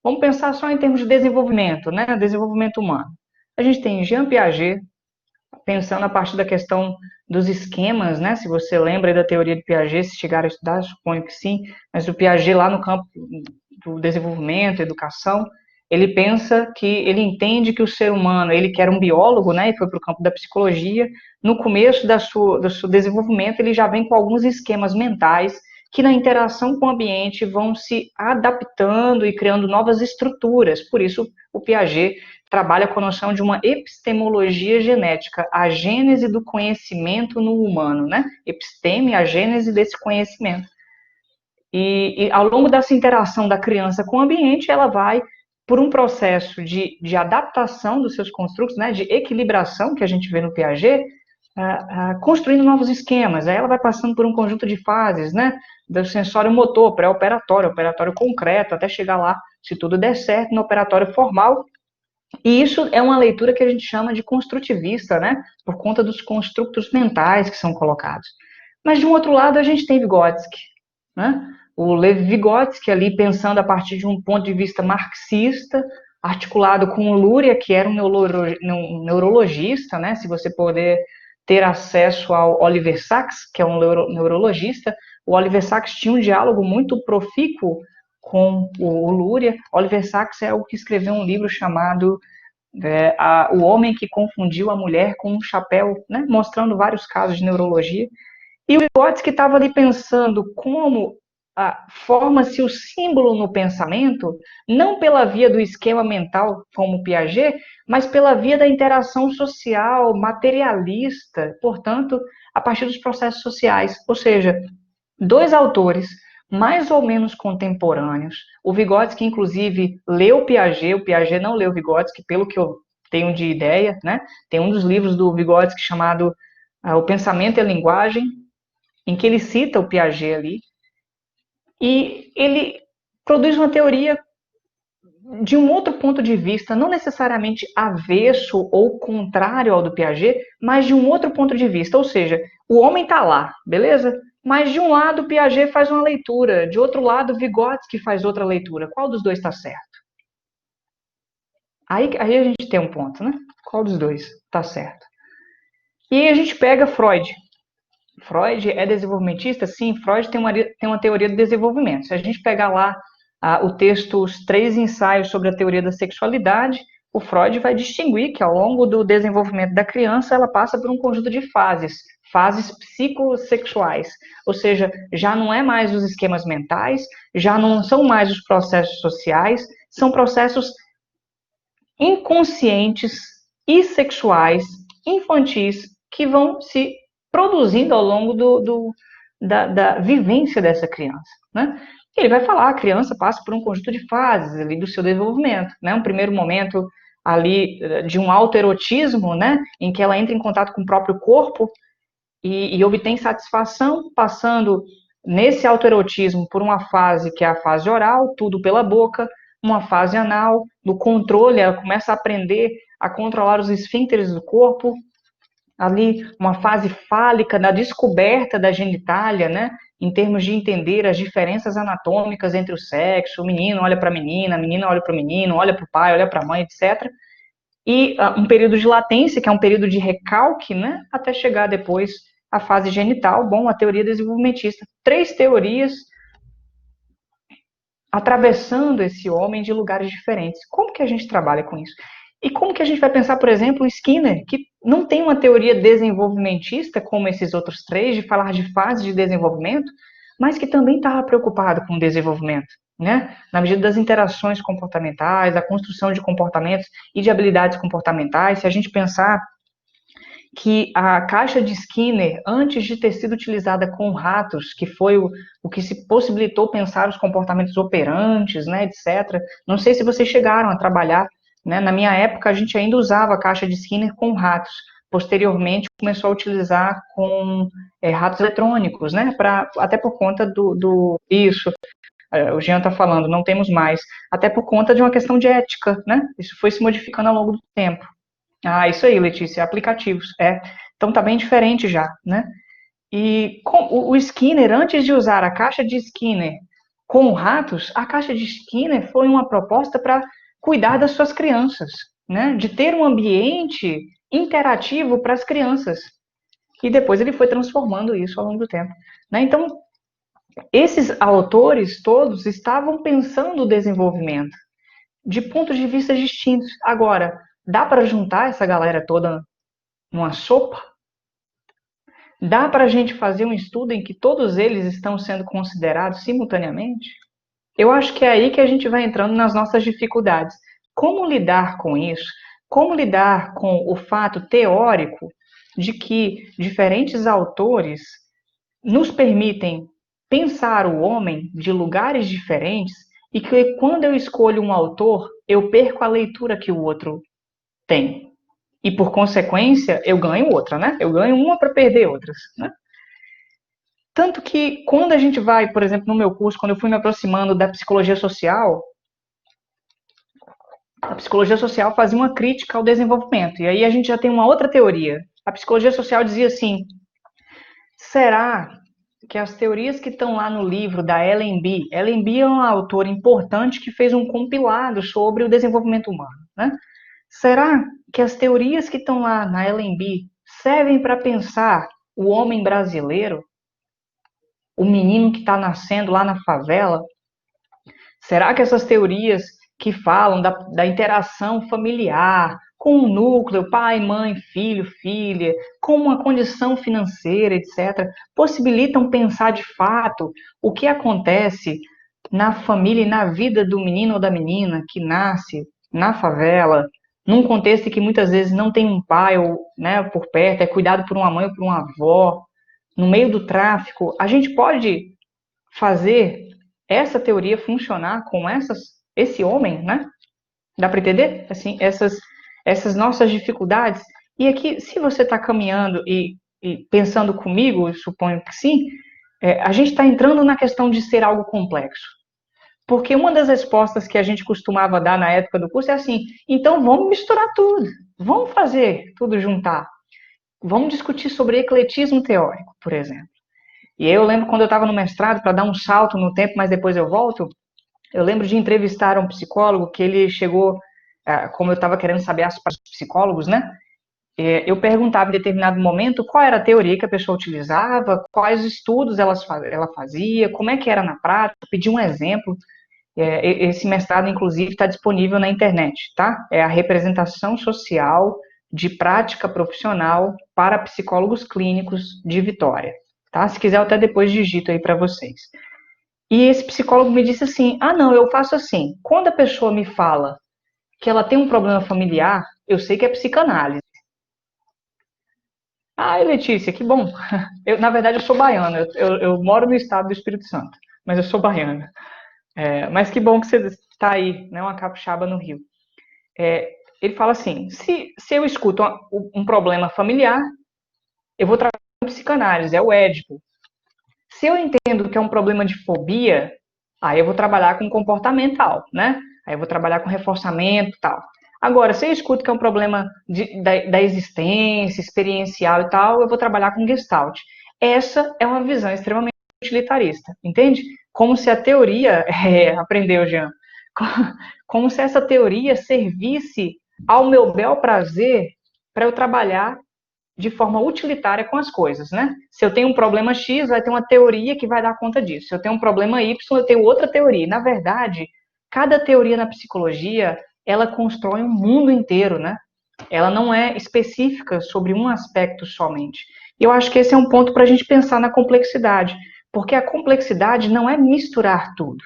Vamos pensar só em termos de desenvolvimento, né? Desenvolvimento humano. A gente tem Jean Piaget, pensando a partir da questão dos esquemas, né? Se você lembra da teoria de Piaget, se chegar a estudar, suponho que sim, mas o Piaget lá no campo do desenvolvimento, educação, ele pensa que, ele entende que o ser humano, ele que era um biólogo, né, e foi para o campo da psicologia, no começo do seu desenvolvimento, ele já vem com alguns esquemas mentais que na interação com o ambiente vão se adaptando e criando novas estruturas. Por isso, o Piaget trabalha com a noção de uma epistemologia genética, a gênese do conhecimento no humano, né? Episteme, a gênese desse conhecimento. E ao longo dessa interação da criança com o ambiente, ela vai por um processo de adaptação dos seus construtos, né, de equilibração, que a gente vê no Piaget, construindo novos esquemas. Aí ela vai passando por um conjunto de fases, né, do sensório motor, pré-operatório, operatório concreto, até chegar lá, se tudo der certo, no operatório formal. E isso é uma leitura que a gente chama de construtivista, né, por conta dos construtos mentais que são colocados. Mas, de um outro lado, a gente tem Vygotsky, né? O Lev Vygotsky ali pensando a partir de um ponto de vista marxista, articulado com o Luria, que era um neurologista, né? Se você puder ter acesso ao Oliver Sacks, que é um neurologista, o Oliver Sacks tinha um diálogo muito profícuo com o Luria. Oliver Sacks é o que escreveu um livro chamado O Homem que Confundiu a Mulher com um Chapéu, né? Mostrando vários casos de neurologia. E o Vygotsky estava ali pensando como forma-se o símbolo no pensamento, não pela via do esquema mental, como Piaget, mas pela via da interação social, materialista, portanto, a partir dos processos sociais. Ou seja, dois autores mais ou menos contemporâneos. O Vygotsky, inclusive, leu Piaget, o Piaget não leu Vygotsky, pelo que eu tenho de ideia, né? Tem um dos livros do Vygotsky chamado O Pensamento e a Linguagem, em que ele cita o Piaget ali, e ele produz uma teoria de um outro ponto de vista, não necessariamente avesso ou contrário ao do Piaget, mas de um outro ponto de vista, ou seja, o homem está lá, beleza? Mas de um lado Piaget faz uma leitura, de outro lado Vygotsky faz outra leitura. Qual dos dois está certo? Aí a gente tem um ponto, né? Qual dos dois está certo? E aí a gente pega Freud. Freud é desenvolvimentista? Sim, Freud tem uma teoria do desenvolvimento. Se a gente pegar lá o texto Os Três Ensaios sobre a Teoria da Sexualidade, o Freud vai distinguir que ao longo do desenvolvimento da criança ela passa por um conjunto de fases psicossexuais, ou seja, já não é mais os esquemas mentais, já não são mais os processos sociais, são processos inconscientes e sexuais, infantis, que vão se produzindo ao longo da vivência dessa criança, né? Ele vai falar, a criança passa por um conjunto de fases ali do seu desenvolvimento, né? Um primeiro momento ali de um autoerotismo, né? Em que ela entra em contato com o próprio corpo e obtém satisfação, passando nesse autoerotismo por uma fase que é a fase oral, tudo pela boca, uma fase anal, do controle, ela começa a aprender a controlar os esfíncteres do corpo, ali uma fase fálica da descoberta da genitália, né, em termos de entender as diferenças anatômicas entre o sexo, o menino olha para a menina olha para o menino, olha para o pai, olha para a mãe, etc. E um período de latência, que é um período de recalque, né, até chegar depois à fase genital. Bom, a teoria desenvolvimentista. 3 teorias atravessando esse homem de lugares diferentes. Como que a gente trabalha com isso? E como que a gente vai pensar, por exemplo, o Skinner, que não tem uma teoria desenvolvimentista, como esses outros 3, de falar de fases de desenvolvimento, mas que também estava preocupado com o desenvolvimento, né? Na medida das interações comportamentais, da construção de comportamentos e de habilidades comportamentais. Se a gente pensar que a caixa de Skinner, antes de ter sido utilizada com ratos, que foi o que se possibilitou pensar os comportamentos operantes, né, etc. Não sei se vocês chegaram a trabalhar, né? Na minha época, a gente ainda usava a caixa de Skinner com ratos. Posteriormente, começou a utilizar com ratos eletrônicos, né? Até por conta isso. O Jean está falando, não temos mais. Até por conta de uma questão de ética, né? Isso foi se modificando ao longo do tempo. Ah, isso aí, Letícia, aplicativos. Então tá bem diferente já, né? E o Skinner, antes de usar a caixa de Skinner com ratos, a caixa de Skinner foi uma proposta para cuidar das suas crianças, né? De ter um ambiente interativo para as crianças. E depois ele foi transformando isso ao longo do tempo, né? Então, esses autores todos estavam pensando o desenvolvimento. de pontos de vista distintos. Agora, dá para juntar essa galera toda numa sopa? Dá para a gente fazer um estudo em que todos eles estão sendo considerados simultaneamente? Eu acho que é aí que a gente vai entrando nas nossas dificuldades. Como lidar com isso? Como lidar com o fato teórico de que diferentes autores nos permitem pensar o homem de lugares diferentes e que quando eu escolho um autor, eu perco a leitura que o outro tem. E por consequência, eu ganho outra, né? Eu ganho uma para perder outras, né? Tanto que quando a gente vai, por exemplo, no meu curso, quando eu fui me aproximando da psicologia social, a psicologia social fazia uma crítica ao desenvolvimento. E aí a gente já tem uma outra teoria. A psicologia social dizia assim: será que as teorias que estão lá no livro da Ellen B é uma autora importante que fez um compilado sobre o desenvolvimento humano, né? Será que as teorias que estão lá na Ellen B servem para pensar o homem brasileiro, o menino que está nascendo lá na favela? Será que essas teorias que falam da interação familiar, com o núcleo, pai, mãe, filho, filha, com uma condição financeira, etc., possibilitam pensar de fato o que acontece na família e na vida do menino ou da menina que nasce na favela, num contexto em que muitas vezes não tem um pai ou, né, por perto, é cuidado por uma mãe ou por uma avó, no meio do tráfico? A gente pode fazer essa teoria funcionar com esse homem, né? Dá para entender? Assim, essas nossas dificuldades. E aqui, se você está caminhando e pensando comigo, eu suponho que sim, a gente está entrando na questão de ser algo complexo. Porque uma das respostas que a gente costumava dar na época do curso é assim: então vamos misturar tudo, vamos fazer tudo juntar, vamos discutir sobre ecletismo teórico, por exemplo. E eu lembro quando eu estava no mestrado, para dar um salto no tempo, mas depois eu volto, eu lembro de entrevistar um psicólogo que ele chegou, como eu estava querendo saber as psicólogos, né? Eu perguntava em determinado momento qual era a teoria que a pessoa utilizava, quais estudos ela fazia, como é que era na prática, pedi um exemplo. Esse mestrado, inclusive, está disponível na internet, tá? É a representação social de prática profissional para psicólogos clínicos de Vitória, tá? Se quiser, eu até depois digito aí para vocês. E esse psicólogo me disse assim: ah, não, eu faço assim. Quando a pessoa me fala que ela tem um problema familiar, eu sei que é psicanálise. Ah, Letícia, que bom. Na verdade, eu sou baiana. Eu moro no estado do Espírito Santo, mas eu sou baiana. Mas que bom que você está aí, né, uma capixaba no Rio. Ele fala assim: se eu escuto um problema familiar, eu vou trabalhar com psicanálise, é o Édipo. Se eu entendo que é um problema de fobia, aí eu vou trabalhar com comportamental, né? Aí eu vou trabalhar com reforçamento e tal. Agora, se eu escuto que é um problema da existência, experiencial e tal, eu vou trabalhar com Gestalt. Essa é uma visão extremamente utilitarista, entende? Como se a teoria, aprendeu, Jean, como se essa teoria servisse ao meu bel prazer para eu trabalhar de forma utilitária com as coisas, né? Se eu tenho um problema X, vai ter uma teoria que vai dar conta disso. Se eu tenho um problema Y, eu tenho outra teoria. Na verdade, cada teoria na psicologia, ela constrói um mundo inteiro, né? Ela não é específica sobre um aspecto somente. E eu acho que esse é um ponto para a gente pensar na complexidade, porque a complexidade não é misturar tudo.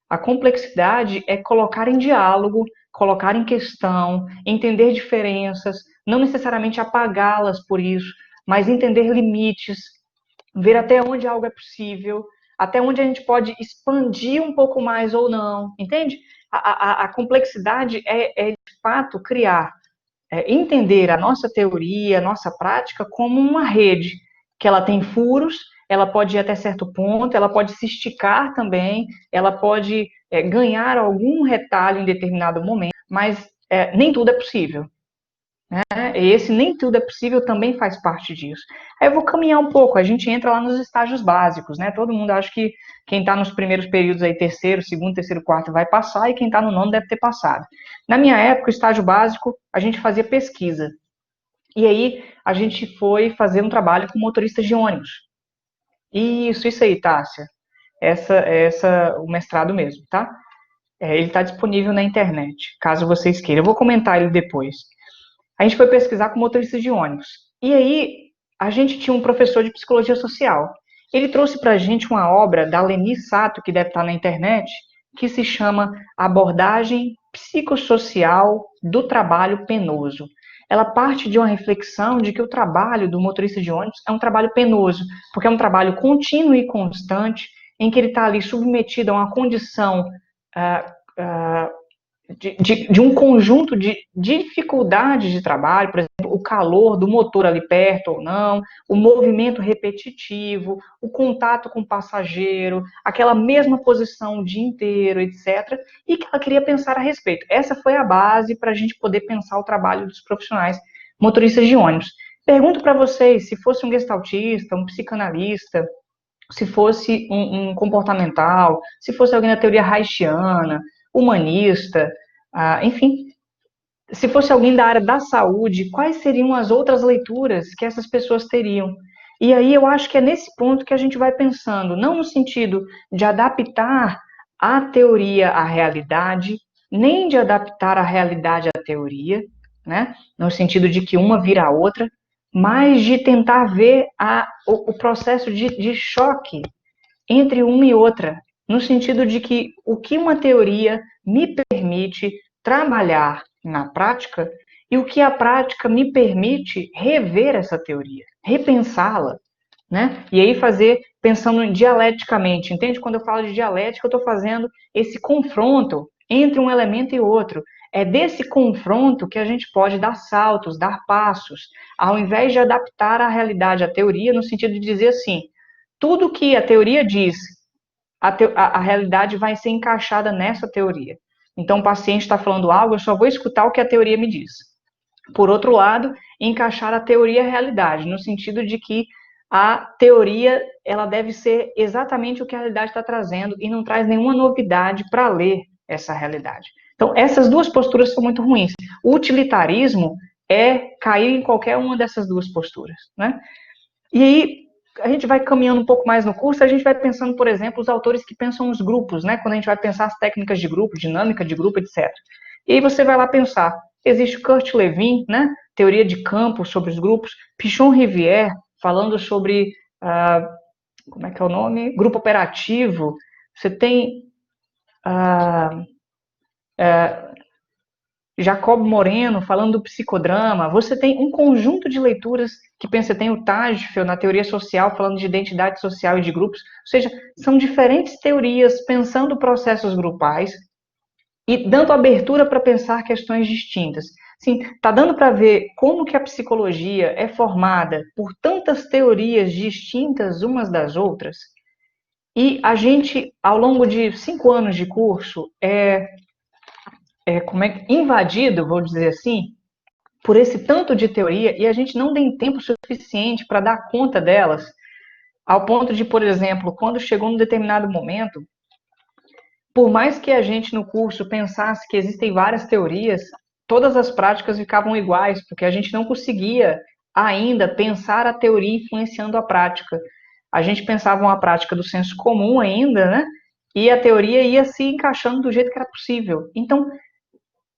A complexidade é colocar em diálogo, colocar em questão, entender diferenças, não necessariamente apagá-las por isso, mas entender limites, ver até onde algo é possível, até onde a gente pode expandir um pouco mais ou não, entende? A complexidade é, de fato, criar, entender a nossa teoria, a nossa prática como uma rede, que ela tem furos, ela pode ir até certo ponto, ela pode se esticar também, ela pode ganhar algum retalho em determinado momento, mas nem tudo é possível. Né? Esse nem tudo é possível também faz parte disso. Aí eu vou caminhar um pouco, a gente entra lá nos estágios básicos, né? Todo mundo acha que quem está nos primeiros períodos aí, terceiro, segundo, terceiro, quarto, vai passar, e quem está no nono deve ter passado. Na minha época, o estágio básico, a gente fazia pesquisa. E aí, a gente foi fazer um trabalho com motoristas de ônibus. Isso aí, Tássia. O mestrado mesmo, tá? Ele está disponível na internet, caso vocês queiram. Eu vou comentar ele depois. A gente foi pesquisar com motoristas de ônibus. E aí, a gente tinha um professor de psicologia social. Ele trouxe para a gente uma obra da Leni Sato, que deve estar na internet, que se chama Abordagem Psicossocial do Trabalho Penoso. Ela parte de uma reflexão de que o trabalho do motorista de ônibus é um trabalho penoso, porque é um trabalho contínuo e constante, em que ele está ali submetido a uma condição de um conjunto de dificuldades de trabalho, por exemplo, o calor do motor ali perto ou não, o movimento repetitivo, o contato com o passageiro, aquela mesma posição o dia inteiro, etc. E que ela queria pensar a respeito. Essa foi a base para a gente poder pensar o trabalho dos profissionais motoristas de ônibus. Pergunto para vocês, se fosse um gestaltista, um psicanalista, se fosse um comportamental, se fosse alguém da teoria haitiana, humanista, enfim, se fosse alguém da área da saúde, quais seriam as outras leituras que essas pessoas teriam? E aí eu acho que é nesse ponto que a gente vai pensando, não no sentido de adaptar a teoria à realidade, nem de adaptar a realidade à teoria, né? No sentido de que uma vira a outra, mas de tentar ver o processo de choque entre uma e outra, no sentido de que o que uma teoria me permite trabalhar na prática e o que a prática me permite rever essa teoria, repensá-la, né? E aí fazer, pensando dialeticamente, entende? Quando eu falo de dialética, eu estou fazendo esse confronto entre um elemento e outro. É desse confronto que a gente pode dar saltos, dar passos, ao invés de adaptar a realidade à teoria, no sentido de dizer assim, tudo que a teoria diz, a realidade vai ser encaixada nessa teoria. Então, o paciente está falando algo, eu só vou escutar o que a teoria me diz. Por outro lado, encaixar a teoria à realidade, no sentido de que a teoria ela deve ser exatamente o que a realidade está trazendo e não traz nenhuma novidade para ler essa realidade. Então, essas duas posturas são muito ruins. O utilitarismo é cair em qualquer uma dessas duas posturas, né? E aí, a gente vai caminhando um pouco mais no curso, a gente vai pensando, por exemplo, os autores que pensam os grupos, né? Quando a gente vai pensar as técnicas de grupo, dinâmica de grupo, etc. E aí você vai lá pensar, existe Kurt Lewin, né? Teoria de campo sobre os grupos, Pichon Rivière, falando sobre, como é que é o nome? Grupo operativo. Você tem Jacob Moreno falando do psicodrama. Você tem um conjunto de leituras que pensa, tem o Tajfel na teoria social falando de identidade social e de grupos. Ou seja, são diferentes teorias pensando processos grupais e dando abertura para pensar questões distintas. Sim, está dando para ver como que a psicologia é formada por tantas teorias distintas umas das outras. E a gente, ao longo de 5 anos de curso, invadido, vou dizer assim, por esse tanto de teoria e a gente não tem tempo suficiente para dar conta delas, ao ponto de, por exemplo, quando chegou num determinado momento, por mais que a gente no curso pensasse que existem várias teorias, todas as práticas ficavam iguais, porque a gente não conseguia ainda pensar a teoria influenciando a prática. A gente pensava uma prática do senso comum ainda, né? E a teoria ia se encaixando do jeito que era possível. Então,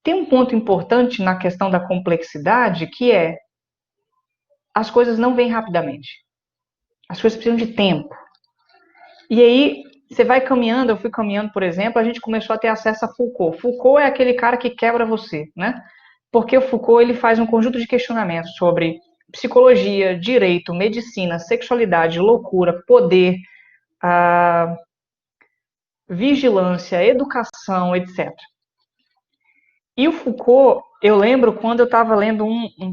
tem um ponto importante na questão da complexidade, que é as coisas não vêm rapidamente. As coisas precisam de tempo. E aí, você vai caminhando, eu fui caminhando, por exemplo, a gente começou a ter acesso a Foucault. Foucault é aquele cara que quebra você, né? Porque o Foucault ele faz um conjunto de questionamentos sobre psicologia, direito, medicina, sexualidade, loucura, poder, vigilância, educação, etc. E o Foucault, eu lembro quando eu estava lendo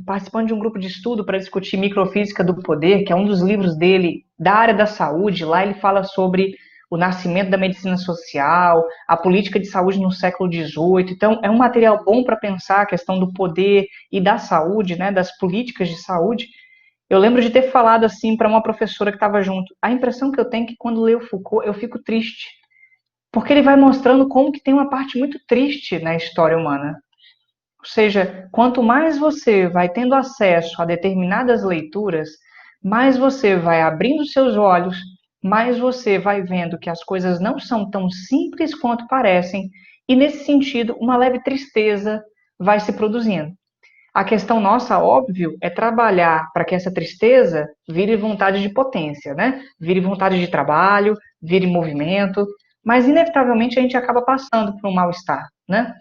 participando de um grupo de estudo para discutir microfísica do poder, que é um dos livros dele da área da saúde. Lá ele fala sobre o nascimento da medicina social, a política de saúde no século XVIII. Então, é um material bom para pensar a questão do poder e da saúde, né, das políticas de saúde. Eu lembro de ter falado assim para uma professora que estava junto. A impressão que eu tenho é que quando leio Foucault, eu fico triste. Porque ele vai mostrando como que tem uma parte muito triste na história humana. Ou seja, quanto mais você vai tendo acesso a determinadas leituras, mais você vai abrindo seus olhos, mais você vai vendo que as coisas não são tão simples quanto parecem e nesse sentido, uma leve tristeza vai se produzindo. A questão nossa, óbvio, é trabalhar para que essa tristeza vire vontade de potência, né? Vire vontade de trabalho, vire movimento, mas inevitavelmente a gente acaba passando por um mal-estar, né?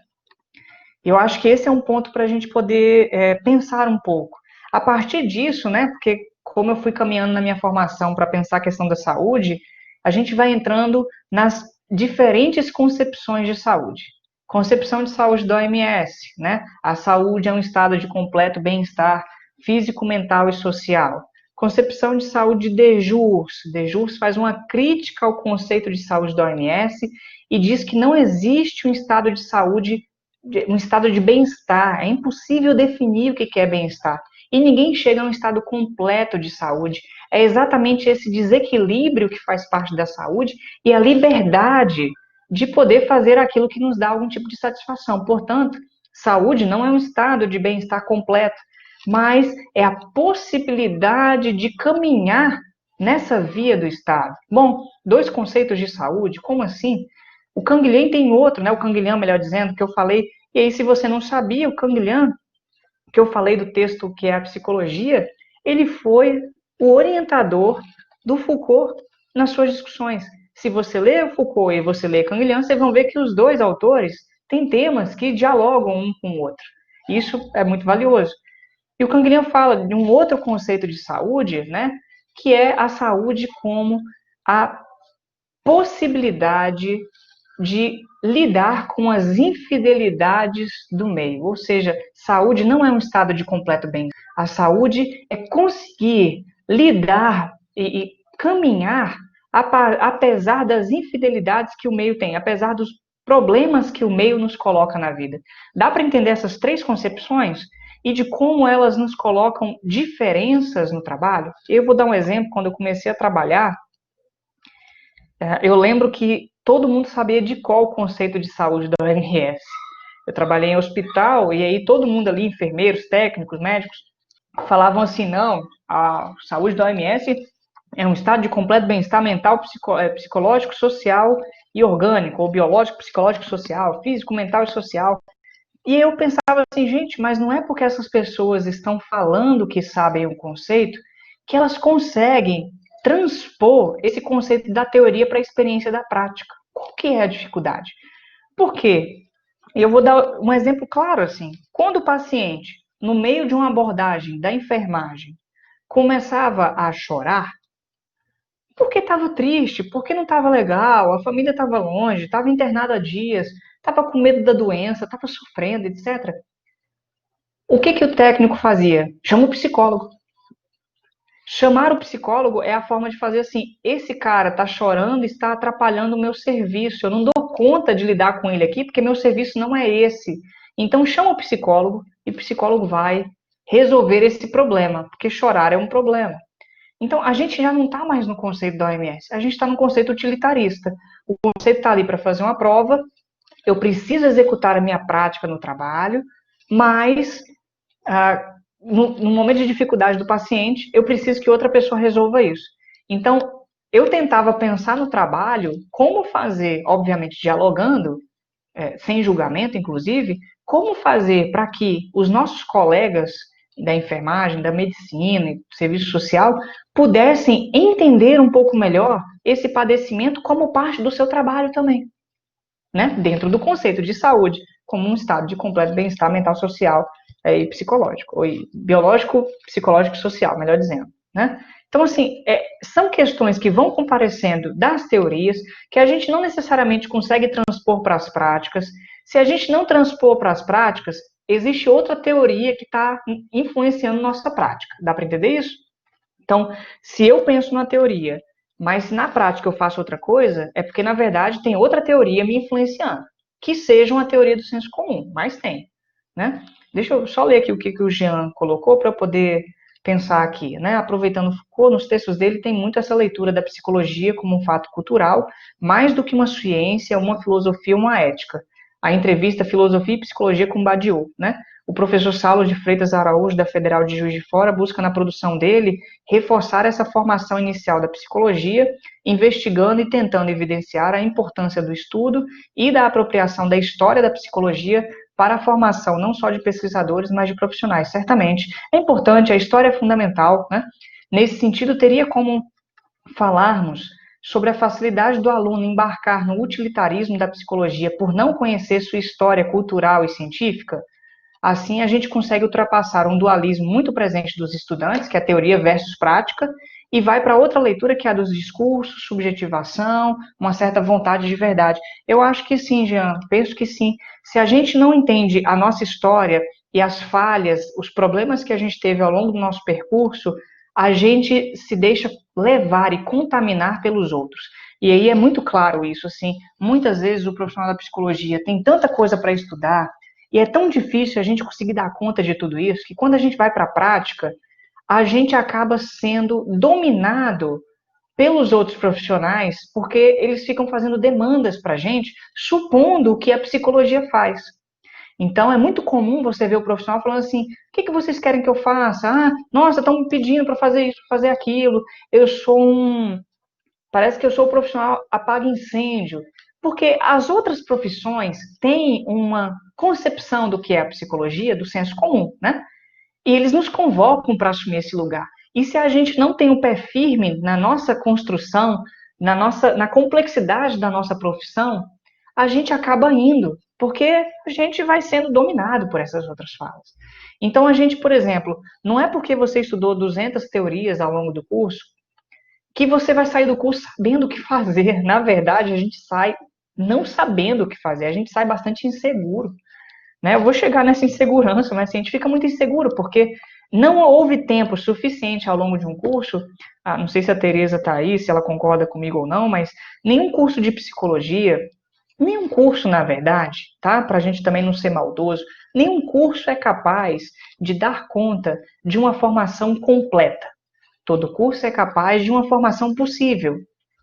Eu acho que esse é um ponto para a gente poder pensar um pouco. A partir disso, né? Porque como eu fui caminhando na minha formação para pensar a questão da saúde, a gente vai entrando nas diferentes concepções de saúde. Concepção de saúde da OMS, né? A saúde é um estado de completo bem-estar físico, mental e social. Concepção de saúde de DeJurs. DeJurs faz uma crítica ao conceito de saúde da OMS e diz que não existe um estado de saúde, um estado de bem-estar. É impossível definir o que é bem-estar. E ninguém chega a um estado completo de saúde. É exatamente esse desequilíbrio que faz parte da saúde e a liberdade de poder fazer aquilo que nos dá algum tipo de satisfação. Portanto, saúde não é um estado de bem-estar completo, mas é a possibilidade de caminhar nessa via do estado. Bom, dois conceitos de saúde, como assim? O Canguilhem tem outro, né? O Canguilhem, melhor dizendo, que eu falei. E aí, se você não sabia, o Canguilhem, que eu falei do texto que é a psicologia, ele foi o orientador do Foucault nas suas discussões. Se você lê o Foucault e você lê Canguilhem, vocês vão ver que os dois autores têm temas que dialogam um com o outro. Isso é muito valioso. E o Canguilhem fala de um outro conceito de saúde, né, que é a saúde como a possibilidade de lidar com as infidelidades do meio. Ou seja, saúde não é um estado de completo bem. A saúde é conseguir lidar e caminhar apesar das infidelidades que o meio tem, apesar dos problemas que o meio nos coloca na vida. Dá para entender essas três concepções e de como elas nos colocam diferenças no trabalho? Eu vou dar um exemplo. Quando eu comecei a trabalhar, eu lembro que todo mundo sabia de qual o conceito de saúde da OMS. Eu trabalhei em hospital e aí todo mundo ali, enfermeiros, técnicos, médicos, falavam assim, não, a saúde da OMS é um estado de completo bem-estar mental, psicológico, social e orgânico, ou biológico, psicológico, social, físico, mental e social. E eu pensava assim, gente, mas não é porque essas pessoas estão falando que sabem o conceito que elas conseguem transpor esse conceito da teoria para a experiência da prática. Qual que é a dificuldade? Por quê? Eu vou dar um exemplo claro assim. Quando o paciente, no meio de uma abordagem da enfermagem, começava a chorar, porque estava triste, porque não estava legal, a família estava longe, estava internada há dias, estava com medo da doença, estava sofrendo, etc. O que o técnico fazia? Chama o psicólogo. Chamar o psicólogo é a forma de fazer assim, esse cara está chorando, está atrapalhando o meu serviço, eu não dou conta de lidar com ele aqui, porque meu serviço não é esse. Então chama o psicólogo e o psicólogo vai resolver esse problema, porque chorar é um problema. Então a gente já não está mais no conceito da OMS, a gente está no conceito utilitarista. O conceito está ali para fazer uma prova, eu preciso executar a minha prática no trabalho, mas no momento de dificuldade do paciente, eu preciso que outra pessoa resolva isso. Então, eu tentava pensar no trabalho como fazer, obviamente dialogando, sem julgamento, inclusive, como fazer para que os nossos colegas da enfermagem, da medicina, do serviço social, pudessem entender um pouco melhor esse padecimento como parte do seu trabalho também, né? Dentro do conceito de saúde, como um estado de completo bem-estar mental, social e psicológico, ou biológico, psicológico e social, melhor dizendo, né? Então, assim, são questões que vão comparecendo das teorias, que a gente não necessariamente consegue transpor para as práticas. Se a gente não transpor para as práticas, existe outra teoria que está influenciando nossa prática. Dá para entender isso? Então, se eu penso numa teoria, mas na prática eu faço outra coisa, é porque, na verdade, tem outra teoria me influenciando. Que seja uma teoria do senso comum, mas tem, né? Deixa eu só ler aqui o que o Jean colocou para eu poder pensar aqui, né? Aproveitando Foucault, nos textos dele tem muito essa leitura da psicologia como um fato cultural, mais do que uma ciência, uma filosofia, uma ética. a entrevista Filosofia e Psicologia com Badiou, né? O professor Saulo de Freitas Araújo, da Federal de Juiz de Fora, busca na produção dele reforçar essa formação inicial da psicologia, investigando e tentando evidenciar a importância do estudo e da apropriação da história da psicologia para a formação não só de pesquisadores, mas de profissionais. Certamente é importante, a história é fundamental, né? Nesse sentido, teria como falarmos sobre a facilidade do aluno embarcar no utilitarismo da psicologia por não conhecer sua história cultural e científica? Assim, a gente consegue ultrapassar um dualismo muito presente dos estudantes, que é a teoria versus prática, e vai para outra leitura, que é a dos discursos, subjetivação, uma certa vontade de verdade. Eu acho que sim, Jean, penso que sim. Se a gente não entende a nossa história e as falhas, os problemas que a gente teve ao longo do nosso percurso, a gente se deixa levar e contaminar pelos outros. E aí é muito claro isso, assim, muitas vezes o profissional da psicologia tem tanta coisa para estudar, e é tão difícil a gente conseguir dar conta de tudo isso, que quando a gente vai para a prática, a gente acaba sendo dominado pelos outros profissionais, porque eles ficam fazendo demandas para a gente, supondo o que a psicologia faz. Então, é muito comum você ver o profissional falando assim: o que vocês querem que eu faça? Ah, nossa, estão me pedindo para fazer isso, para fazer aquilo. Eu sou um. Parece que eu sou o profissional apaga-incêndio. Porque as outras profissões têm uma concepção do que é a psicologia, do senso comum, né? E eles nos convocam para assumir esse lugar. E se a gente não tem o pé firme na nossa construção, na complexidade da nossa profissão, a gente acaba indo, porque a gente vai sendo dominado por essas outras falas. Então, a gente, por exemplo, não é porque você estudou 200 teorias ao longo do curso que você vai sair do curso sabendo o que fazer. Na verdade, a gente sai não sabendo o que fazer, a gente sai bastante inseguro. Né? Eu vou chegar nessa insegurança, mas assim, a gente fica muito inseguro, porque não houve tempo suficiente ao longo de um curso, não sei se a Tereza está aí, se ela concorda comigo ou não, mas nenhum curso de psicologia, nenhum curso, na verdade, tá? Para a gente também não ser maldoso, nenhum curso é capaz de dar conta de uma formação completa. Todo curso é capaz de uma formação possível.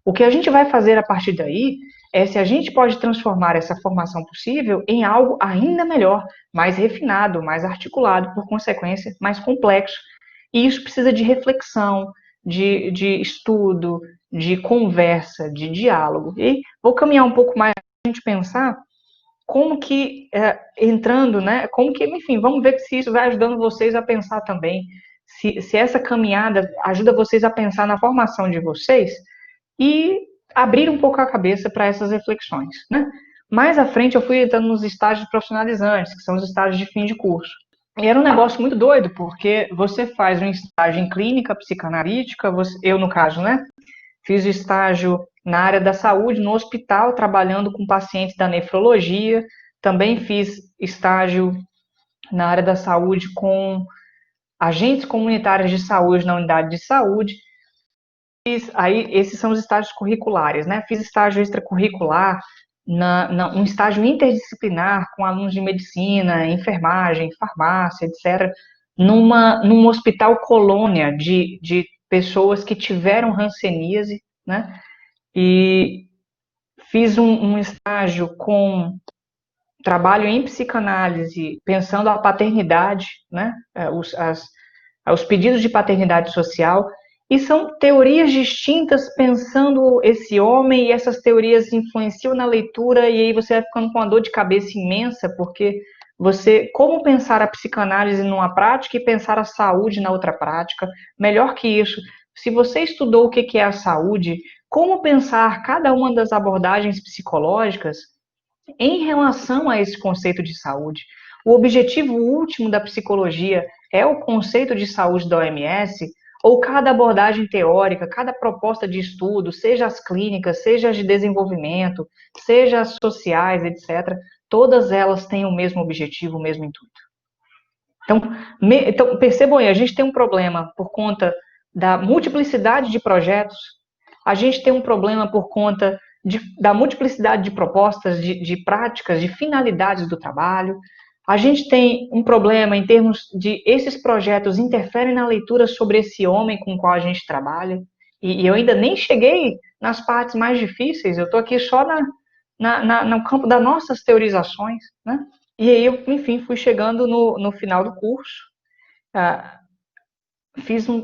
O que a gente vai fazer a partir daí é se a gente pode transformar essa formação possível em algo ainda melhor, mais refinado, mais articulado, por consequência, mais complexo. E isso precisa de reflexão, de estudo, de conversa, de diálogo. E vou caminhar um pouco mais para a gente pensar como que, entrando, né, como que, enfim, vamos ver se isso vai ajudando vocês a pensar também, se essa caminhada ajuda vocês a pensar na formação de vocês e abrir um pouco a cabeça para essas reflexões, né? Mais à frente eu fui entrando nos estágios profissionalizantes, que são os estágios de fim de curso. E era um negócio muito doido, porque você faz um estágio em clínica psicanalítica, eu no caso, né? Fiz o estágio na área da saúde, no hospital, trabalhando com pacientes da nefrologia. Também fiz estágio na área da saúde com agentes comunitários de saúde na unidade de saúde. Aí, esses são os estágios curriculares, né? Fiz estágio extracurricular, um estágio interdisciplinar com alunos de medicina, enfermagem, farmácia, etc., num hospital colônia de pessoas que tiveram hanseníase, né? E fiz um estágio com trabalho em psicanálise, pensando a paternidade, né? Os pedidos de paternidade social, e são teorias distintas pensando esse homem, e essas teorias influenciam na leitura, e aí você vai ficando com uma dor de cabeça imensa, porque como pensar a psicanálise numa prática e pensar a saúde na outra prática? Melhor que isso, se você estudou o que é a saúde, como pensar cada uma das abordagens psicológicas em relação a esse conceito de saúde? O objetivo último da psicologia é o conceito de saúde da OMS, ou cada abordagem teórica, cada proposta de estudo, seja as clínicas, seja as de desenvolvimento, seja as sociais, etc., todas elas têm o mesmo objetivo, o mesmo intuito. Então, percebam aí, a gente tem um problema por conta da multiplicidade de projetos, a gente tem um problema por conta da multiplicidade de propostas, de práticas, de finalidades do trabalho. A gente tem um problema em termos de esses projetos interferem na leitura sobre esse homem com o qual a gente trabalha. E eu ainda nem cheguei nas partes mais difíceis, eu estou aqui só no campo das nossas teorizações, né? E aí eu, enfim, fui chegando no final do curso, fiz o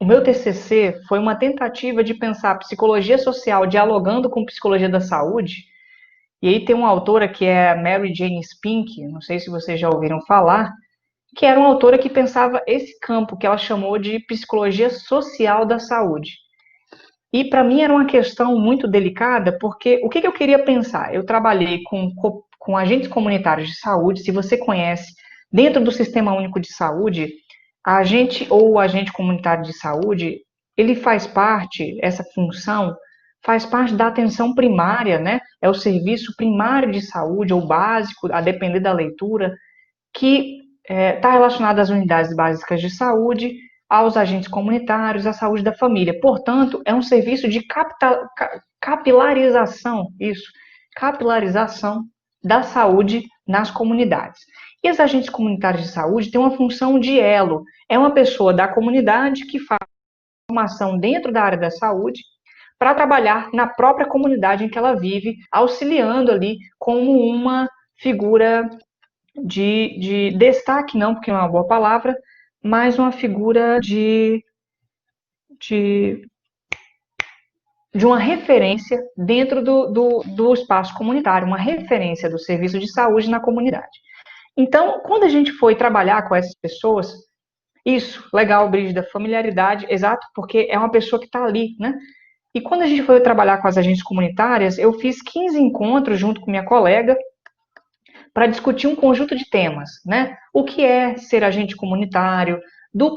meu TCC foi uma tentativa de pensar psicologia social dialogando com psicologia da saúde. E aí tem uma autora que é a Mary Jane Spink, não sei se vocês já ouviram falar, que era uma autora que pensava esse campo que ela chamou de psicologia social da saúde. E para mim era uma questão muito delicada, porque o que eu queria pensar? Eu trabalhei com agentes comunitários de saúde, se você conhece, dentro do Sistema Único de Saúde, a agente ou o agente comunitário de saúde, ele faz parte, essa função, faz parte da atenção primária, né? É o serviço primário de saúde, ou básico, a depender da leitura, que está relacionado às unidades básicas de saúde, aos agentes comunitários, à saúde da família. Portanto, é um serviço de capilarização, capilarização da saúde nas comunidades. E os agentes comunitários de saúde têm uma função de elo. É uma pessoa da comunidade que faz formação dentro da área da saúde para trabalhar na própria comunidade em que ela vive, auxiliando ali como uma figura de destaque, não, porque não é uma boa palavra, mas uma figura de uma referência dentro do espaço comunitário, uma referência do serviço de saúde na comunidade. Então, quando a gente foi trabalhar com essas pessoas, isso, legal, Brígida, familiaridade, exato, porque é uma pessoa que está ali, né? E quando a gente foi trabalhar com as agentes comunitárias, eu fiz 15 encontros junto com minha colega, para discutir um conjunto de temas, né? O que é ser agente comunitário?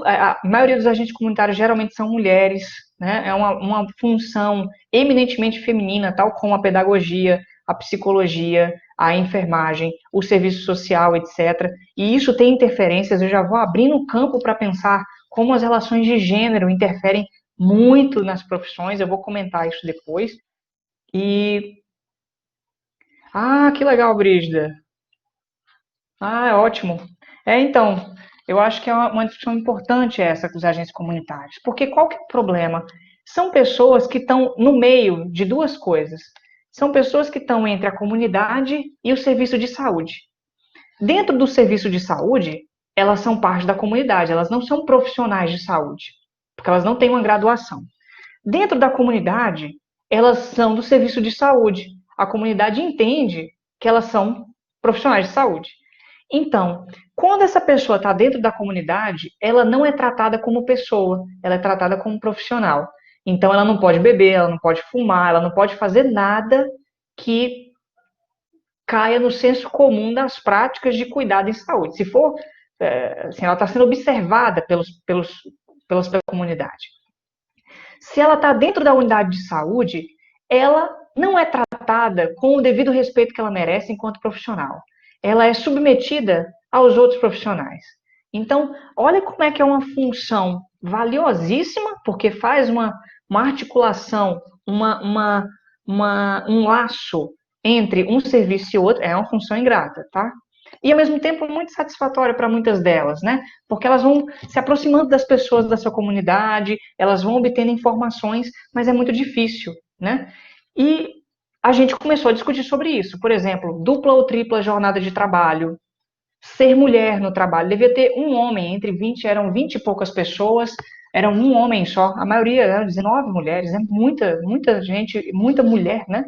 A maioria dos agentes comunitários geralmente são mulheres, né? É uma função eminentemente feminina, tal como a pedagogia, a psicologia, a enfermagem, o serviço social, etc. E isso tem interferências, eu já vou abrindo o campo para pensar como as relações de gênero interferem muito nas profissões, eu vou comentar isso depois. E... Ah, que legal, Brígida. Ah, é ótimo. Então, eu acho que é uma discussão importante essa com os agentes comunitários, porque qual que é o problema? São pessoas que estão no meio de duas coisas. São pessoas que estão entre a comunidade e o serviço de saúde. Dentro do serviço de saúde, elas são parte da comunidade, elas não são profissionais de saúde, porque elas não têm uma graduação. Dentro da comunidade, elas são do serviço de saúde. A comunidade entende que elas são profissionais de saúde. Então, quando essa pessoa está dentro da comunidade, ela não é tratada como pessoa, ela é tratada como profissional. Então, ela não pode beber, ela não pode fumar, ela não pode fazer nada que caia no senso comum das práticas de cuidado em saúde. Se for, assim, ela está sendo observada pela comunidade. Se ela está dentro da unidade de saúde, ela não é tratada com o devido respeito que ela merece enquanto profissional. Ela é submetida aos outros profissionais. Então, olha como é que é uma função valiosíssima, porque faz uma articulação, um laço entre um serviço e outro, é uma função ingrata, tá? E, ao mesmo tempo, muito satisfatória para muitas delas, né? Porque elas vão se aproximando das pessoas da sua comunidade, elas vão obtendo informações, mas é muito difícil, né? E a gente começou a discutir sobre isso. Por exemplo, dupla ou tripla jornada de trabalho, ser mulher no trabalho. Devia ter um homem, eram 20 e poucas pessoas, era um homem só. A maioria eram 19 mulheres, é muita gente, muita mulher, né?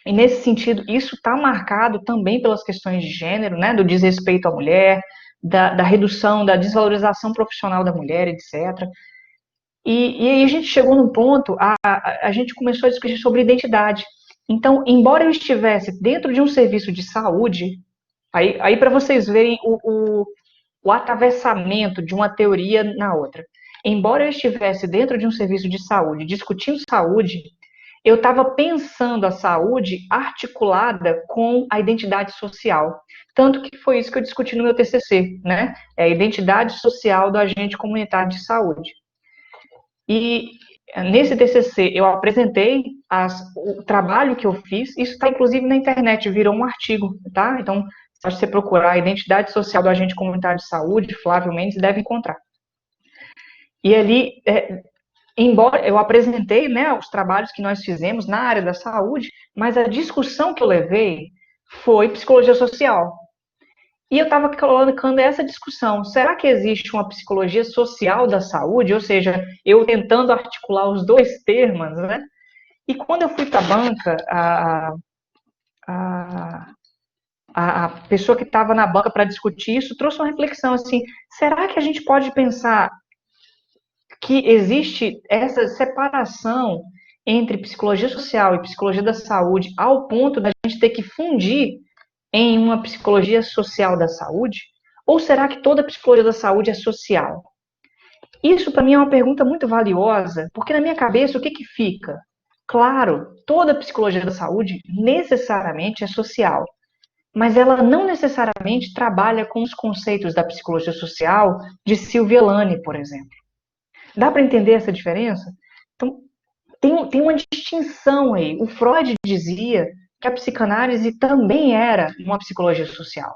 E nesse sentido, isso está marcado também pelas questões de gênero, né? Do desrespeito à mulher, da redução, da desvalorização profissional da mulher, etc. E aí a gente chegou num ponto, a gente começou a discutir sobre identidade. Então, embora eu estivesse dentro de um serviço de saúde, aí para vocês verem o atravessamento de uma teoria na outra. Embora eu estivesse dentro de um serviço de saúde, discutindo saúde, eu estava pensando a saúde articulada com a identidade social. Tanto que foi isso que eu discuti no meu TCC, né? É a identidade social do agente comunitário de saúde. E nesse TCC eu apresentei o trabalho que eu fiz, isso está inclusive na internet, virou um artigo, tá? Então, se você procurar a identidade social do agente comunitário de saúde, Flávio Mendes, deve encontrar. E ali, embora eu apresentei, né, os trabalhos que nós fizemos na área da saúde, mas a discussão que eu levei foi psicologia social. E eu estava colocando essa discussão: será que existe uma psicologia social da saúde? Ou seja, eu tentando articular os dois termos, né? E quando eu fui para a banca, a, a pessoa que estava na banca para discutir isso trouxe uma reflexão assim: será que a gente pode pensar que existe essa separação entre psicologia social e psicologia da saúde ao ponto da gente ter que fundir em uma psicologia social da saúde? Ou será que toda psicologia da saúde é social? Isso para mim é uma pergunta muito valiosa, porque na minha cabeça o que fica? Claro, toda psicologia da saúde necessariamente é social, mas ela não necessariamente trabalha com os conceitos da psicologia social de Silvia Lane, por exemplo. Dá para entender essa diferença? Então, tem uma distinção aí. O Freud dizia que a psicanálise também era uma psicologia social.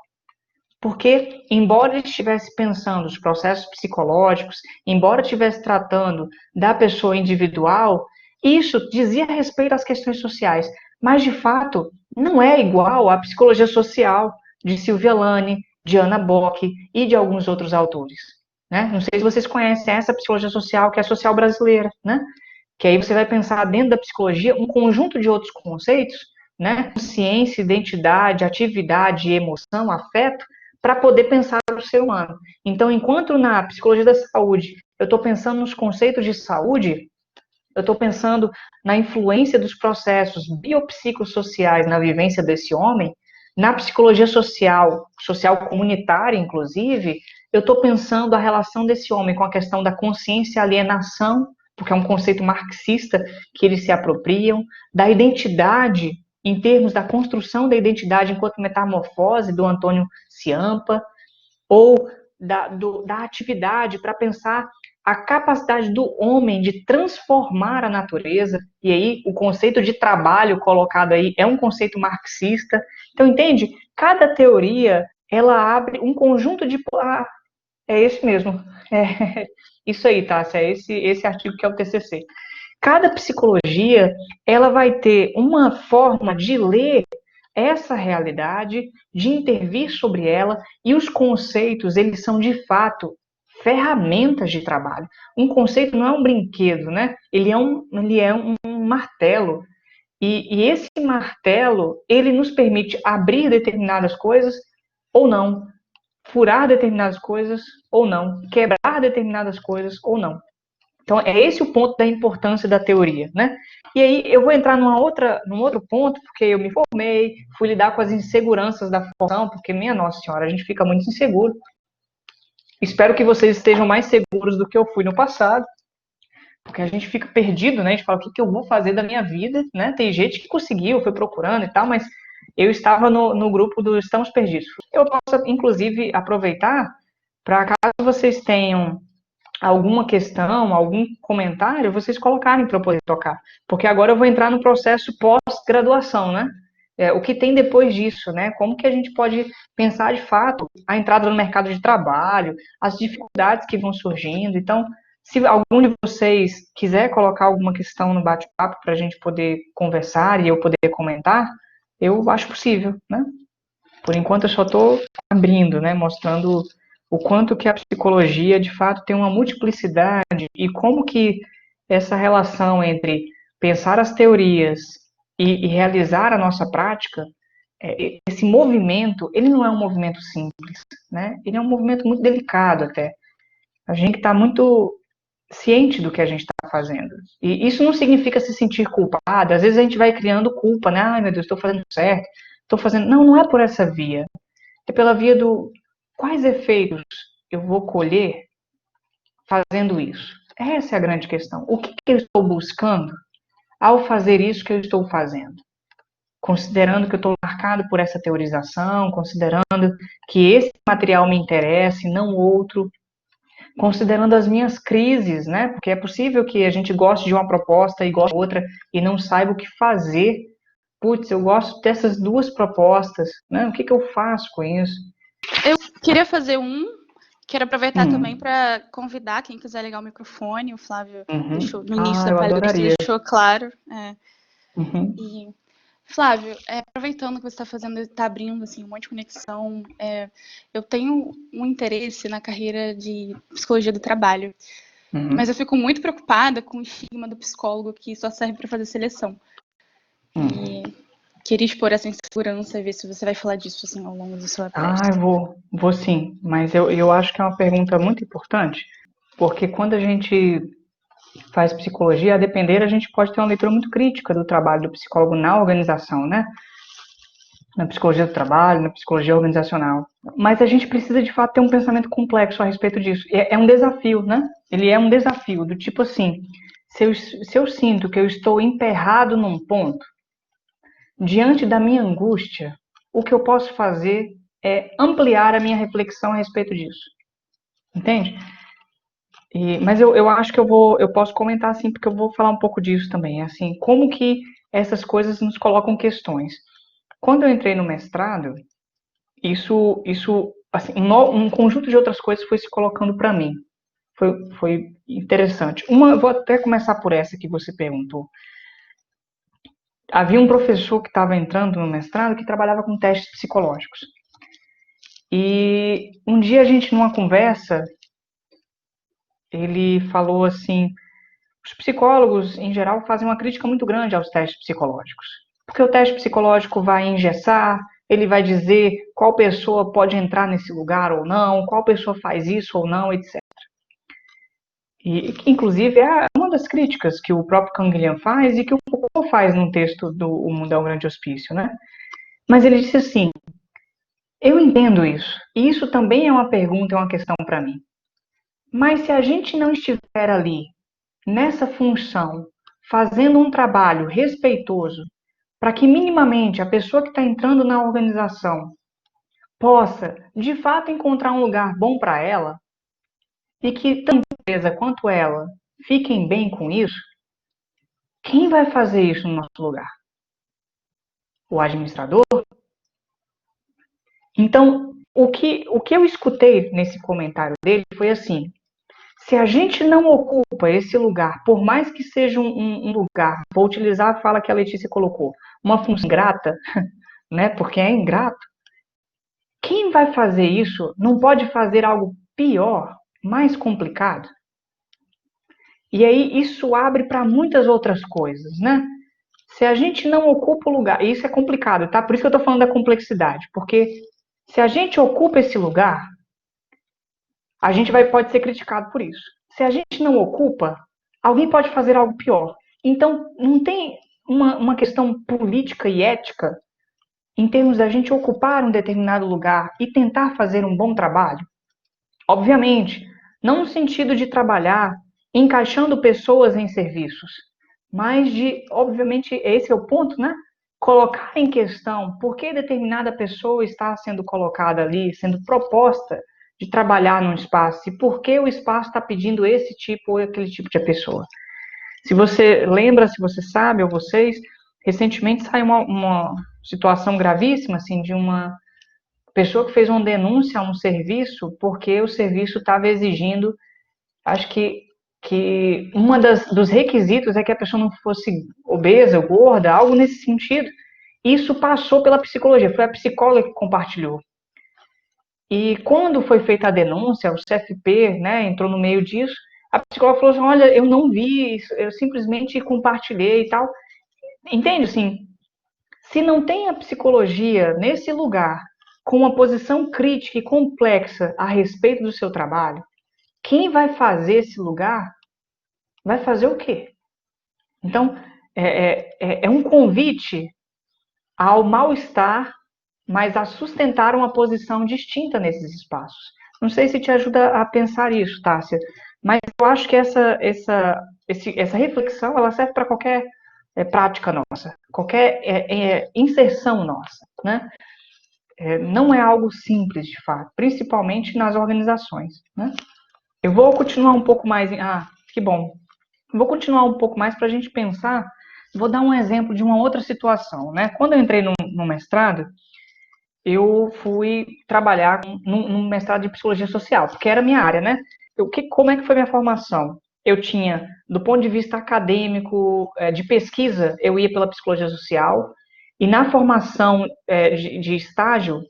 Porque, embora ele estivesse pensando os processos psicológicos, embora estivesse tratando da pessoa individual, isso dizia respeito às questões sociais. Mas, de fato, não é igual à psicologia social de Silvia Lane, de Anna Bock e de alguns outros autores. Né? Não sei se vocês conhecem essa psicologia social, que é a social brasileira, né? Que aí você vai pensar dentro da psicologia um conjunto de outros conceitos, né? Consciência, identidade, atividade, emoção, afeto, para poder pensar o ser humano. Então, enquanto na psicologia da saúde eu estou pensando nos conceitos de saúde, eu estou pensando na influência dos processos biopsicossociais na vivência desse homem, na psicologia social, social comunitária, inclusive, eu estou pensando a relação desse homem com a questão da consciência e alienação, porque é um conceito marxista que eles se apropriam, da identidade, em termos da construção da identidade enquanto metamorfose, do Antônio Ciampa, ou da atividade para pensar a capacidade do homem de transformar a natureza, e aí o conceito de trabalho colocado aí é um conceito marxista. Então, entende? Cada teoria, ela abre um conjunto de... Ah, é esse mesmo. É isso aí, Tássia, é esse artigo que é o TCC. Cada psicologia, ela vai ter uma forma de ler essa realidade, de intervir sobre ela, e os conceitos, eles são de fato ferramentas de trabalho. Um conceito não é um brinquedo, né? Ele é um martelo. E esse martelo, ele nos permite abrir determinadas coisas ou não, furar determinadas coisas ou não, quebrar determinadas coisas ou não. Então, é esse o ponto da importância da teoria, né? E aí eu vou entrar num outro ponto, porque eu me formei, fui lidar com as inseguranças da formação, porque, minha Nossa Senhora, a gente fica muito inseguro. Espero que vocês estejam mais seguros do que eu fui no passado, porque a gente fica perdido, né? A gente fala, o que eu vou fazer da minha vida, né? Tem gente que conseguiu, foi procurando e tal, mas eu estava no grupo do Estamos Perdidos. Eu posso, inclusive, aproveitar para, caso vocês tenham alguma questão, algum comentário, vocês colocarem para eu poder tocar. Porque agora eu vou entrar no processo pós-graduação, né? O que tem depois disso, né? Como que a gente pode pensar de fato a entrada no mercado de trabalho, as dificuldades que vão surgindo. Então, se algum de vocês quiser colocar alguma questão no bate-papo para a gente poder conversar e eu poder comentar, eu acho possível, né? Por enquanto eu só estou abrindo, né? Mostrando o quanto que a psicologia, de fato, tem uma multiplicidade e como que essa relação entre pensar as teorias e realizar a nossa prática, esse movimento, ele não é um movimento simples, né? Ele é um movimento muito delicado até. A gente está muito ciente do que a gente está fazendo. E isso não significa se sentir culpado. Às vezes a gente vai criando culpa, né? Ai, meu Deus, estou fazendo certo, estou fazendo... Não, não é por essa via. É pela via do quais efeitos eu vou colher fazendo isso. Essa é a grande questão. O que eu estou buscando ao fazer isso que eu estou fazendo? Considerando que eu estou marcado por essa teorização, considerando que esse material me interessa e não outro, considerando as minhas crises, né? Porque é possível que a gente goste de uma proposta e goste de outra e não saiba o que fazer. Putz, eu gosto dessas duas propostas, né? O que eu faço com isso? Eu queria fazer Quero aproveitar também para convidar quem quiser ligar o microfone. O Flávio deixou, no início da eu palestra, adoraria. deixou claro. Uhum. Flávio, aproveitando que você está fazendo, está abrindo assim, um monte de conexão, eu tenho um interesse na carreira de psicologia do trabalho, mas eu fico muito preocupada com o estigma do psicólogo que só serve para fazer seleção. E queria expor essa insegurança e ver se você vai falar disso assim, ao longo da sua palestra. Vou sim, mas eu acho que é uma pergunta muito importante, porque quando a gente faz psicologia, a depender, a gente pode ter uma leitura muito crítica do trabalho do psicólogo na organização, né? Na psicologia do trabalho, na psicologia organizacional. Mas a gente precisa, de fato, ter um pensamento complexo a respeito disso. É um desafio, né? Ele é um desafio, do tipo assim, se eu sinto que eu estou emperrado num ponto, diante da minha angústia, o que eu posso fazer é ampliar a minha reflexão a respeito disso. Entende? Mas eu acho que eu posso comentar assim, porque eu vou falar um pouco disso também. Assim, como que essas coisas nos colocam questões. Quando eu entrei no mestrado, isso assim, um conjunto de outras coisas foi se colocando para mim. Foi interessante. Eu vou até começar por essa que você perguntou. Havia um professor que estava entrando no mestrado que trabalhava com testes psicológicos. E um dia a gente, numa conversa, ele falou assim: os psicólogos, em geral, fazem uma crítica muito grande aos testes psicológicos. Porque o teste psicológico vai engessar, ele vai dizer qual pessoa pode entrar nesse lugar ou não, qual pessoa faz isso ou não, etc. E, inclusive, é uma das críticas que o próprio Canguilhem faz e que o Foucault faz num texto do O Mundo é um Grande Hospício, né? Mas ele disse assim: eu entendo isso, e isso também é uma pergunta, é uma questão para mim. Mas se a gente não estiver ali, nessa função, fazendo um trabalho respeitoso, para que minimamente a pessoa que está entrando na organização possa, de fato, encontrar um lugar bom para ela, e que tanto a empresa quanto ela fiquem bem com isso, quem vai fazer isso no nosso lugar? O administrador? Então, o que eu escutei nesse comentário dele foi assim: se a gente não ocupa esse lugar, por mais que seja um lugar, vou utilizar a fala que a Letícia colocou, uma função grata, né, porque é ingrato, quem vai fazer isso não pode fazer algo pior, mais complicado? E aí isso abre para muitas outras coisas, né? Se a gente não ocupa o lugar, e isso é complicado, tá? Por isso que eu estou falando da complexidade, porque se a gente ocupa esse lugar, a gente pode ser criticado por isso. Se a gente não ocupa, alguém pode fazer algo pior. Então, não tem uma questão política e ética em termos da gente ocupar um determinado lugar e tentar fazer um bom trabalho? Obviamente, não no sentido de trabalhar encaixando pessoas em serviços, mas obviamente, esse é o ponto, né? Colocar em questão por que determinada pessoa está sendo colocada ali, sendo proposta de trabalhar num espaço, e por que o espaço está pedindo esse tipo ou aquele tipo de pessoa. Se você lembra, se você sabe, ou vocês, recentemente saiu uma situação gravíssima, assim, de uma pessoa que fez uma denúncia a um serviço porque o serviço estava exigindo, acho que dos requisitos é que a pessoa não fosse obesa, gorda, algo nesse sentido. Isso passou pela psicologia, foi a psicóloga que compartilhou. E quando foi feita a denúncia, o CFP, né, entrou no meio disso, a psicóloga falou assim: olha, eu não vi isso, eu simplesmente compartilhei e tal. Entende, assim, se não tem a psicologia nesse lugar, com uma posição crítica e complexa a respeito do seu trabalho, quem vai fazer esse lugar vai fazer o quê? Então, é um convite ao mal-estar, mas a sustentar uma posição distinta nesses espaços. Não sei se te ajuda a pensar isso, Tássia, mas eu acho que essa reflexão ela serve para qualquer prática nossa, qualquer inserção nossa, né? Não é algo simples, de fato, principalmente nas organizações, né? Eu vou continuar um pouco mais. Que bom. Vou continuar um pouco mais para a gente pensar. Vou dar um exemplo de uma outra situação, né? Quando eu entrei no mestrado, eu fui trabalhar num mestrado de psicologia social, porque era a minha área, né? Como é que foi minha formação? Eu tinha, do ponto de vista acadêmico, de pesquisa, eu ia pela psicologia social, e na formação de estágio,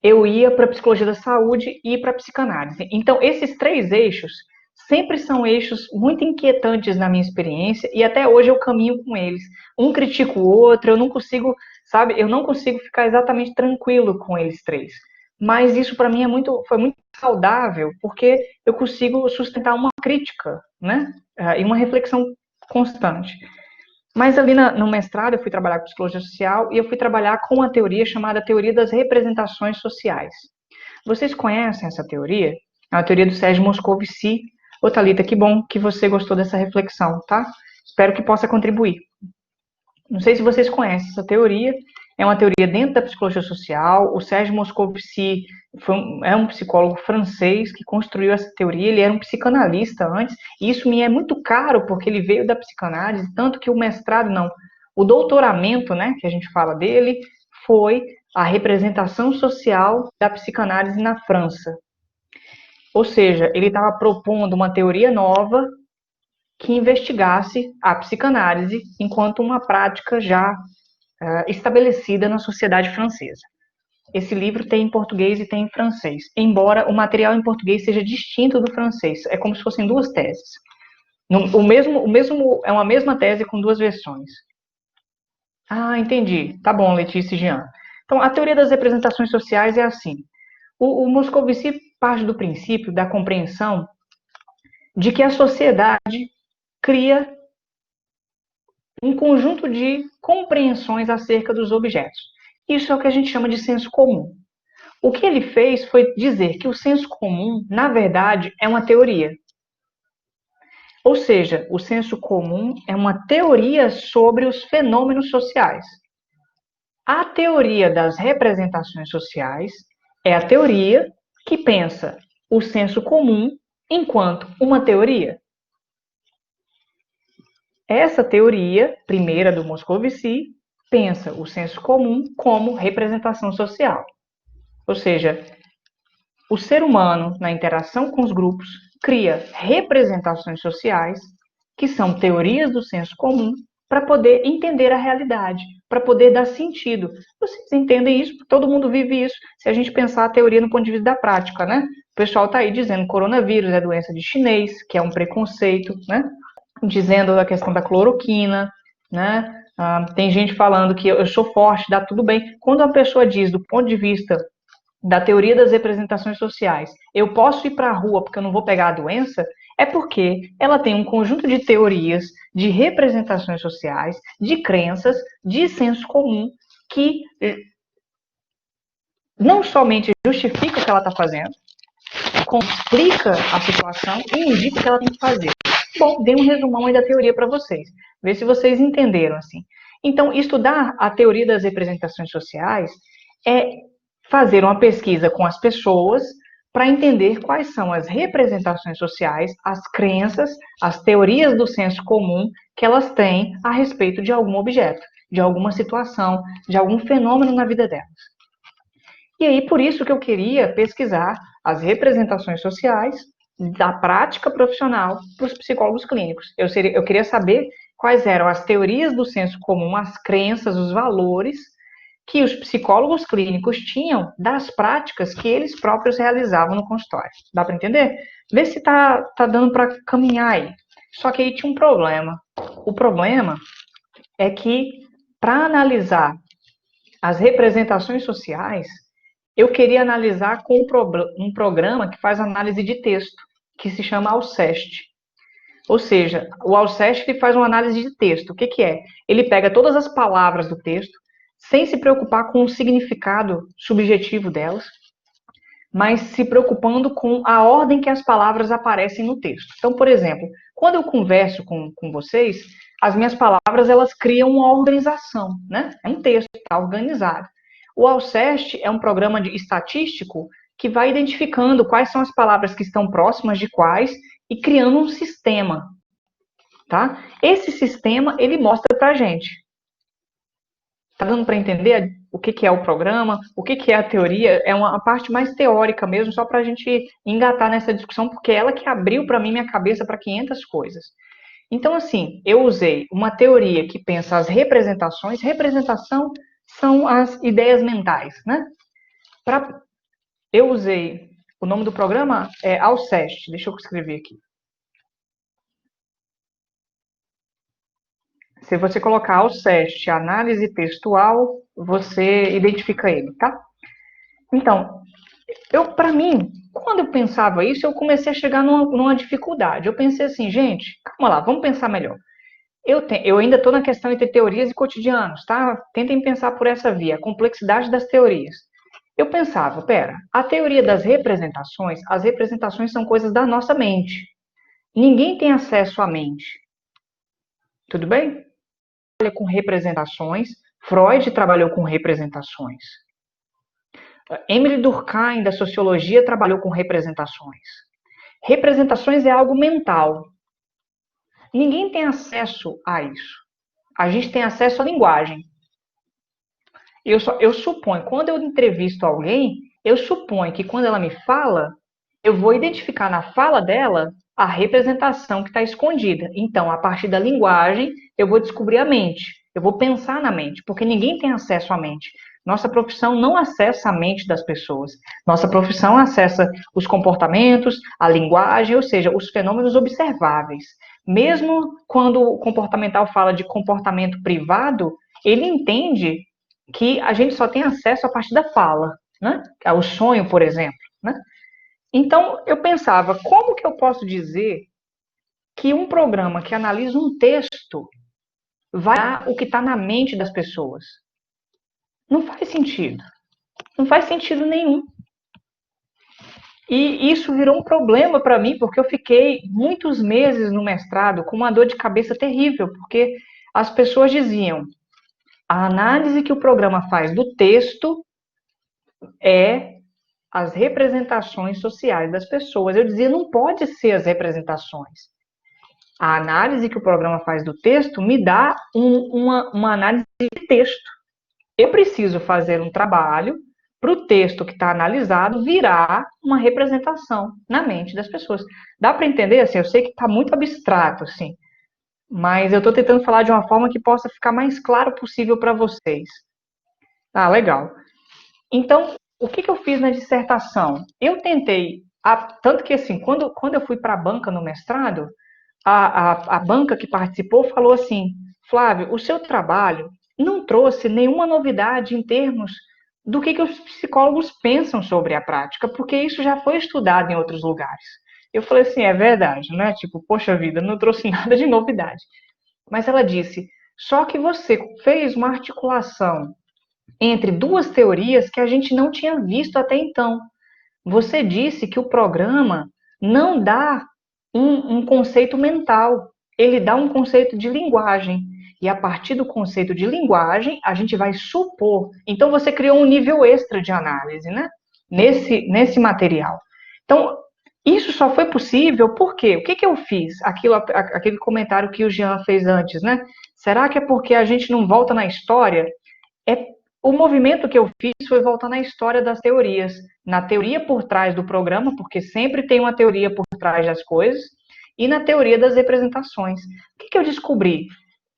eu ia para a psicologia da saúde e para a psicanálise. Então, esses três eixos sempre são eixos muito inquietantes na minha experiência e até hoje eu caminho com eles. Um critica o outro, eu não consigo, sabe, eu não consigo ficar exatamente tranquilo com eles três. Mas isso para mim foi muito saudável, porque eu consigo sustentar uma crítica, né? E uma reflexão constante. Mas ali no mestrado eu fui trabalhar com psicologia social e eu fui trabalhar com uma teoria chamada teoria das representações sociais. Vocês conhecem essa teoria? É uma teoria do Sérgio Moscovici. Ô, Thalita, que bom que você gostou dessa reflexão, tá? Espero que possa contribuir. Não sei se vocês conhecem essa teoria. É uma teoria dentro da psicologia social. O Sérgio Moscovici é um psicólogo francês que construiu essa teoria. Ele era um psicanalista antes. E isso me é muito caro, porque ele veio da psicanálise, tanto que o mestrado, não, o doutoramento, né, que a gente fala dele, foi a representação social da psicanálise na França. Ou seja, ele estava propondo uma teoria nova que investigasse a psicanálise enquanto uma prática já estabelecida na sociedade francesa. Esse livro tem em português e tem em francês, embora o material em português seja distinto do francês. É como se fossem duas teses. É uma mesma tese com duas versões. Ah, entendi. Tá bom, Letícia e Jean. Então, a teoria das representações sociais é assim. O Moscovici parte do princípio da compreensão de que a sociedade cria um conjunto de compreensões acerca dos objetos. Isso é o que a gente chama de senso comum. O que ele fez foi dizer que o senso comum, na verdade, é uma teoria. Ou seja, o senso comum é uma teoria sobre os fenômenos sociais. A teoria das representações sociais é a teoria que pensa o senso comum enquanto uma teoria. Essa teoria, primeira do Moscovici, pensa o senso comum como representação social. Ou seja, o ser humano, na interação com os grupos, cria representações sociais, que são teorias do senso comum, para poder entender a realidade, para poder dar sentido. Vocês entendem isso? Todo mundo vive isso. Se a gente pensar a teoria no ponto de vista da prática, né? O pessoal está aí dizendo que coronavírus é doença de chinês, que é um preconceito, né? Dizendo a questão da cloroquina, né? Tem gente falando que eu sou forte, dá tudo bem. Quando a pessoa diz, do ponto de vista da teoria das representações sociais, eu posso ir para a rua porque eu não vou pegar a doença, é porque ela tem um conjunto de teorias, de representações sociais, de crenças, de senso comum, que não somente justifica o que ela está fazendo, como explica a situação e indica o que ela tem que fazer. Bom, dei um resumão aí da teoria para vocês. Ver se vocês entenderam, assim. Então, estudar a teoria das representações sociais é fazer uma pesquisa com as pessoas para entender quais são as representações sociais, as crenças, as teorias do senso comum que elas têm a respeito de algum objeto, de alguma situação, de algum fenômeno na vida delas. E aí, por isso que eu queria pesquisar as representações sociais da prática profissional para os psicólogos clínicos. Eu queria saber quais eram as teorias do senso comum, as crenças, os valores que os psicólogos clínicos tinham das práticas que eles próprios realizavam no consultório. Dá para entender? Vê se tá dando para caminhar aí. Só que aí tinha um problema. O problema é que, para analisar as representações sociais, eu queria analisar com um programa que faz análise de texto, que se chama Alcest. Ou seja, o Alcest faz uma análise de texto. O que, que é? Ele pega todas as palavras do texto, sem se preocupar com o significado subjetivo delas, mas se preocupando com a ordem que as palavras aparecem no texto. Então, por exemplo, quando eu converso com vocês, as minhas palavras elas criam uma organização, né? É um texto, está organizado. O Alcest é um programa estatístico que vai identificando quais são as palavras que estão próximas de quais e criando um sistema, tá? Esse sistema, ele mostra pra gente. Tá dando para entender o que é o programa, o que é a teoria, é uma parte mais teórica mesmo, só para a gente engatar nessa discussão, porque é ela que abriu para mim minha cabeça para 500 coisas. Então, assim, eu usei uma teoria que pensa as representações. Representação são as ideias mentais, né? Eu usei, o nome do programa é Alceste, deixa eu escrever aqui. Se você colocar Alceste, análise textual, você identifica ele, tá? Então, para mim, quando eu pensava isso, eu comecei a chegar numa dificuldade. Eu pensei assim, gente, calma lá, vamos pensar melhor. Eu ainda estou na questão entre teorias e cotidianos, tá? Tentem pensar por essa via, a complexidade das teorias. Eu pensava, pera, a teoria das representações, as representações são coisas da nossa mente. Ninguém tem acesso à mente. Tudo bem? Trabalha com representações, Freud trabalhou com representações. Emile Durkheim, da sociologia, trabalhou com representações. Representações é algo mental. Ninguém tem acesso a isso. A gente tem acesso à linguagem. Eu suponho, quando eu entrevisto alguém, eu suponho que quando ela me fala, eu vou identificar na fala dela a representação que está escondida. Então, a partir da linguagem, eu vou descobrir a mente. Eu vou pensar na mente, porque ninguém tem acesso à mente. Nossa profissão não acessa a mente das pessoas. Nossa profissão acessa os comportamentos, a linguagem, ou seja, os fenômenos observáveis. Mesmo quando o comportamental fala de comportamento privado, ele entende que a gente só tem acesso a partir da fala, né? O sonho, por exemplo, né? Então, eu pensava, como que eu posso dizer que um programa que analisa um texto vai dar o que está na mente das pessoas? Não faz sentido. Não faz sentido nenhum. E isso virou um problema para mim, porque eu fiquei muitos meses no mestrado com uma dor de cabeça terrível, porque as pessoas diziam, a análise que o programa faz do texto é as representações sociais das pessoas. Eu dizia, não pode ser as representações. A análise que o programa faz do texto me dá uma análise de texto. Eu preciso fazer um trabalho para o texto que está analisado virar uma representação na mente das pessoas. Dá para entender? Assim, eu sei que está muito abstrato, assim, mas eu estou tentando falar de uma forma que possa ficar mais claro possível para vocês. Ah, legal. Então, o que eu fiz na dissertação? Eu tentei, tanto que assim, quando eu fui para a banca no mestrado, a banca que participou falou assim, Flávio, o seu trabalho não trouxe nenhuma novidade em termos do que os psicólogos pensam sobre a prática, porque isso já foi estudado em outros lugares. Eu falei assim, é verdade, né? Tipo, poxa vida, não trouxe nada de novidade. Mas ela disse, só que você fez uma articulação entre duas teorias que a gente não tinha visto até então. Você disse que o programa não dá um conceito mental, ele dá um conceito de linguagem. E a partir do conceito de linguagem, a gente vai supor. Então, você criou um nível extra de análise, né? Nesse material. Então, isso só foi possível por quê? O que eu fiz? Aquele comentário que o Jean fez antes, né? Será que é porque a gente não volta na história? O movimento que eu fiz foi voltar na história das teorias, na teoria por trás do programa, porque sempre tem uma teoria por trás das coisas, e na teoria das representações. O que eu descobri?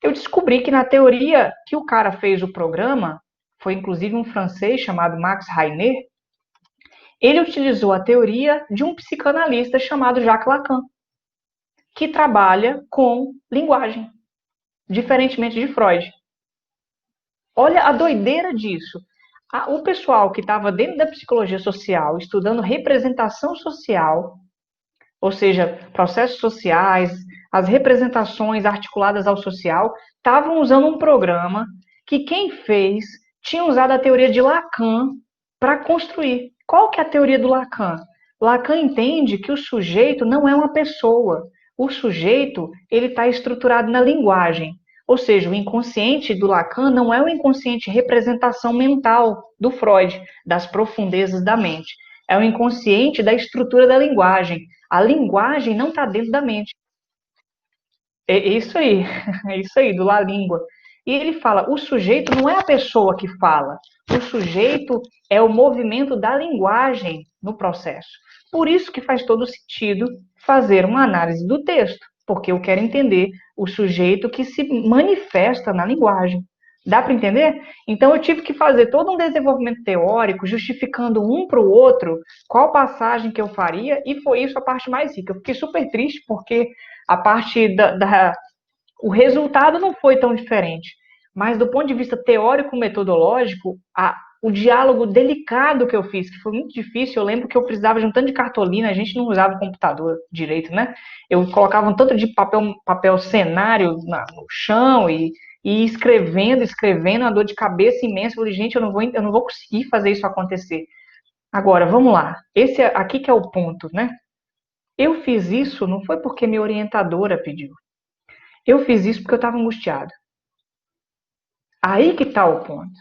Eu descobri que na teoria que o cara fez o programa, foi inclusive um francês chamado Max Rainer, ele utilizou a teoria de um psicanalista chamado Jacques Lacan, que trabalha com linguagem, diferentemente de Freud. Olha a doideira disso. O pessoal que estava dentro da psicologia social, estudando representação social, ou seja, processos sociais, as representações articuladas ao social, estavam usando um programa que quem fez tinha usado a teoria de Lacan para construir. Qual que é a teoria do Lacan? Lacan entende que o sujeito não é uma pessoa. O sujeito ele está estruturado na linguagem. Ou seja, o inconsciente do Lacan não é o inconsciente representação mental do Freud, das profundezas da mente. É o inconsciente da estrutura da linguagem. A linguagem não está dentro da mente. É isso aí, é isso aí, do La Língua. E ele fala, o sujeito não é a pessoa que fala, o sujeito é o movimento da linguagem no processo. Por isso que faz todo sentido fazer uma análise do texto, porque eu quero entender o sujeito que se manifesta na linguagem. Dá para entender? Então eu tive que fazer todo um desenvolvimento teórico, justificando um para o outro qual passagem que eu faria, e foi isso a parte mais rica. Eu fiquei super triste porque a parte o resultado não foi tão diferente, mas do ponto de vista teórico-metodológico, o diálogo delicado que eu fiz, que foi muito difícil, eu lembro que eu precisava de um tanto de cartolina, a gente não usava o computador direito, né? Eu colocava um tanto de papel cenário no chão e escrevendo, uma dor de cabeça imensa. Eu falei, gente, eu não vou conseguir fazer isso acontecer. Agora, vamos lá. Esse aqui que é o ponto, né? Eu fiz isso não foi porque minha orientadora pediu. Eu fiz isso porque eu estava angustiado. Aí que está o ponto.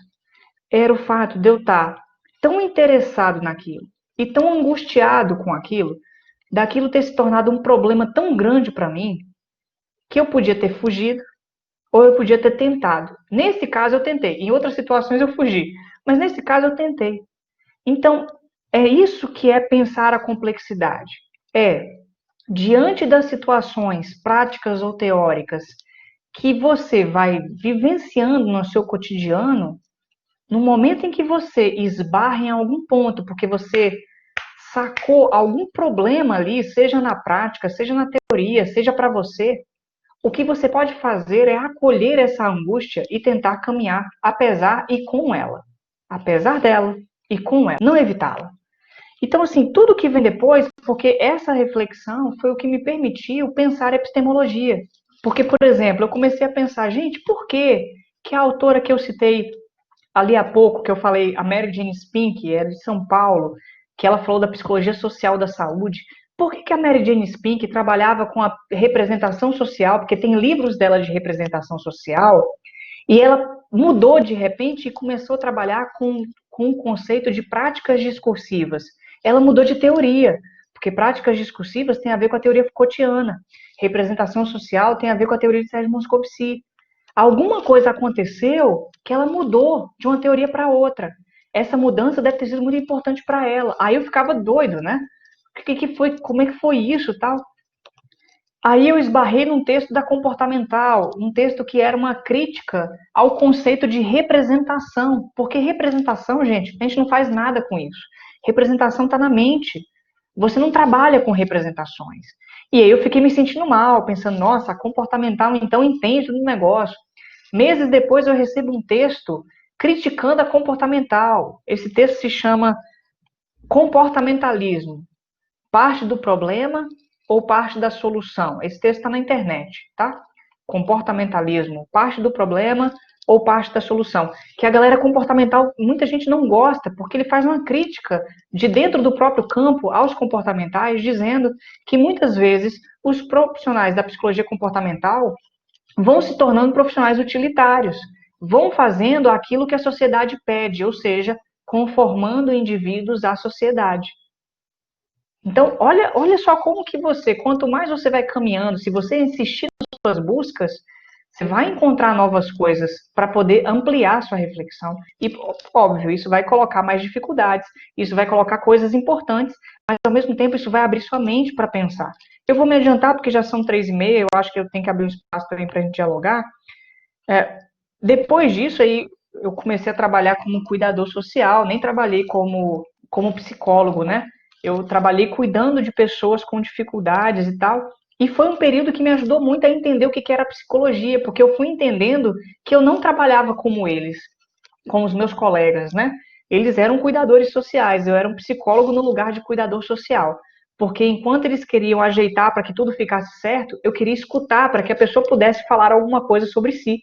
Era o fato de eu estar tão interessado naquilo e tão angustiado com aquilo, daquilo ter se tornado um problema tão grande para mim, que eu podia ter fugido ou eu podia ter tentado. Nesse caso eu tentei, em outras situações eu fugi, mas nesse caso eu tentei. Então, é isso que é pensar a complexidade. Diante das situações práticas ou teóricas que você vai vivenciando no seu cotidiano, no momento em que você esbarra em algum ponto, porque você sacou algum problema ali, seja na prática, seja na teoria, seja para você, o que você pode fazer é acolher essa angústia e tentar caminhar apesar e com ela. Apesar dela e com ela, não evitá-la. Então, assim, tudo que vem depois, porque essa reflexão foi o que me permitiu pensar epistemologia. Porque, por exemplo, eu comecei a pensar, gente, por que a autora que eu citei ali há pouco, que eu falei, a Mary Jane Spink, era de São Paulo, que ela falou da psicologia social da saúde, por que a Mary Jane Spink trabalhava com a representação social, porque tem livros dela de representação social, e ela mudou de repente e começou a trabalhar com o conceito de práticas discursivas. Ela mudou de teoria, porque práticas discursivas tem a ver com a teoria Foucaultiana, representação social tem a ver com a teoria de Sérgio Moscovici. Alguma coisa aconteceu que ela mudou de uma teoria para outra. Essa mudança deve ter sido muito importante para ela. Aí eu ficava doido, né? Que foi? Como é que foi isso, tal? Aí eu esbarrei num texto da comportamental, um texto que era uma crítica ao conceito de representação, porque representação, gente, a gente não faz nada com isso. Representação está na mente. Você não trabalha com representações. E aí eu fiquei me sentindo mal, pensando, nossa, a comportamental então entende do negócio. Meses depois eu recebo um texto criticando a comportamental. Esse texto se chama Comportamentalismo, parte do problema ou parte da solução? Esse texto está na internet, tá? Comportamentalismo, parte do problema ou parte da solução? Que a galera comportamental, muita gente não gosta, porque ele faz uma crítica de dentro do próprio campo aos comportamentais, dizendo que muitas vezes os profissionais da psicologia comportamental vão se tornando profissionais utilitários, vão fazendo aquilo que a sociedade pede, ou seja, conformando indivíduos à sociedade. Então, olha só como que você, quanto mais você vai caminhando, se você insistir nas suas buscas, você vai encontrar novas coisas para poder ampliar sua reflexão. E, óbvio, isso vai colocar mais dificuldades, isso vai colocar coisas importantes, mas, ao mesmo tempo, isso vai abrir sua mente para pensar. Eu vou me adiantar, porque já são 3h30, eu acho que eu tenho que abrir um espaço também para a gente dialogar. Depois disso, aí, eu comecei a trabalhar como cuidador social, nem trabalhei como psicólogo, né? Eu trabalhei cuidando de pessoas com dificuldades e tal. E foi um período que me ajudou muito a entender o que era psicologia, porque eu fui entendendo que eu não trabalhava como eles, como os meus colegas, né? Eles eram cuidadores sociais, eu era um psicólogo no lugar de cuidador social. Porque enquanto eles queriam ajeitar para que tudo ficasse certo, eu queria escutar para que a pessoa pudesse falar alguma coisa sobre si.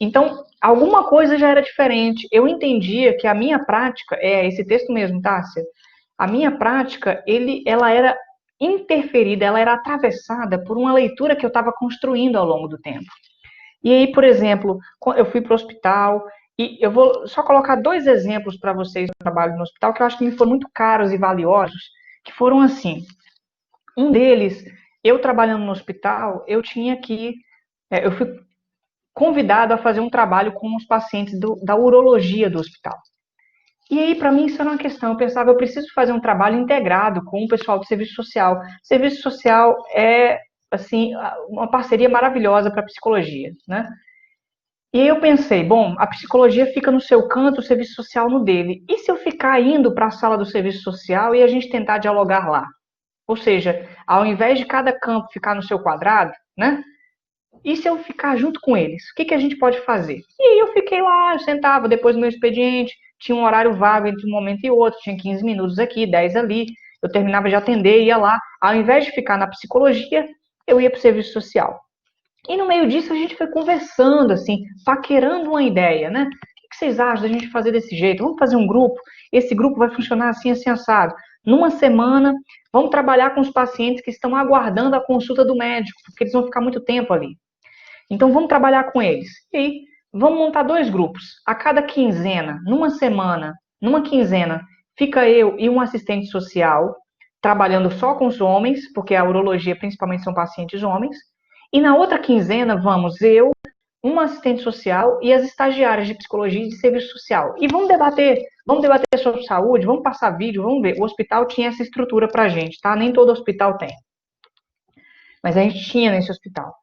Então, alguma coisa já era diferente. Eu entendia que a minha prática, esse texto mesmo, Tássia, a minha prática, ela era interferida, ela era atravessada por uma leitura que eu estava construindo ao longo do tempo. E aí, por exemplo, eu fui para o hospital, e eu vou só colocar 2 exemplos para vocês do trabalho no hospital, que eu acho que me foram muito caros e valiosos, que foram assim. Um deles, eu trabalhando no hospital, eu tinha que... eu fui convidado a fazer um trabalho com os pacientes da urologia do hospital. E aí, para mim, isso era uma questão. Eu pensava, eu preciso fazer um trabalho integrado com o pessoal do serviço social. Serviço social é, assim, uma parceria maravilhosa para a psicologia, né? E aí eu pensei, bom, a psicologia fica no seu canto, o serviço social no dele. E se eu ficar indo para a sala do serviço social e a gente tentar dialogar lá? Ou seja, ao invés de cada campo ficar no seu quadrado, né? E se eu ficar junto com eles? O que, que a gente pode fazer? E aí eu fiquei lá, eu sentava depois do meu expediente, tinha um horário vago entre um momento e outro, tinha 15 minutos aqui, 10 ali, eu terminava de atender, ia lá. Ao invés de ficar na psicologia, eu ia para o serviço social. E no meio disso a gente foi conversando, assim, paquerando uma ideia, né? O que vocês acham da gente fazer desse jeito? Vamos fazer um grupo? Esse grupo vai funcionar assim, assim, assado. Numa semana, vamos trabalhar com os pacientes que estão aguardando a consulta do médico, porque eles vão ficar muito tempo ali. Então, vamos trabalhar com eles. E aí, vamos montar 2 grupos. A cada quinzena, numa semana, numa quinzena, fica eu e um assistente social, trabalhando só com os homens, porque a urologia principalmente são pacientes homens. E na outra quinzena, vamos eu, um assistente social e as estagiárias de psicologia e de serviço social. E vamos debater sobre saúde, vamos passar vídeo, vamos ver. O hospital tinha essa estrutura pra gente, tá? Nem todo hospital tem. Mas a gente tinha nesse hospital.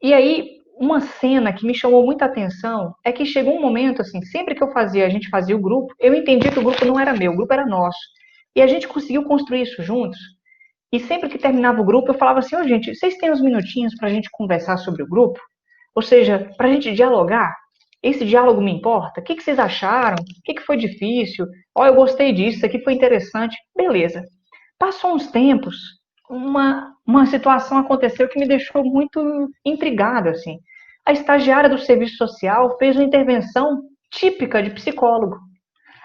E aí, uma cena que me chamou muita atenção é que chegou um momento, assim, sempre que a gente fazia o grupo, eu entendi que o grupo não era meu, o grupo era nosso. E a gente conseguiu construir isso juntos. E sempre que terminava o grupo, eu falava assim, gente, vocês têm uns minutinhos para a gente conversar sobre o grupo? Ou seja, para a gente dialogar? Esse diálogo me importa? O que vocês acharam? O que foi difícil? Eu gostei disso, isso aqui foi interessante. Beleza. Passou uns tempos, uma situação aconteceu que me deixou muito intrigada, assim. A estagiária do serviço social fez uma intervenção típica de psicólogo.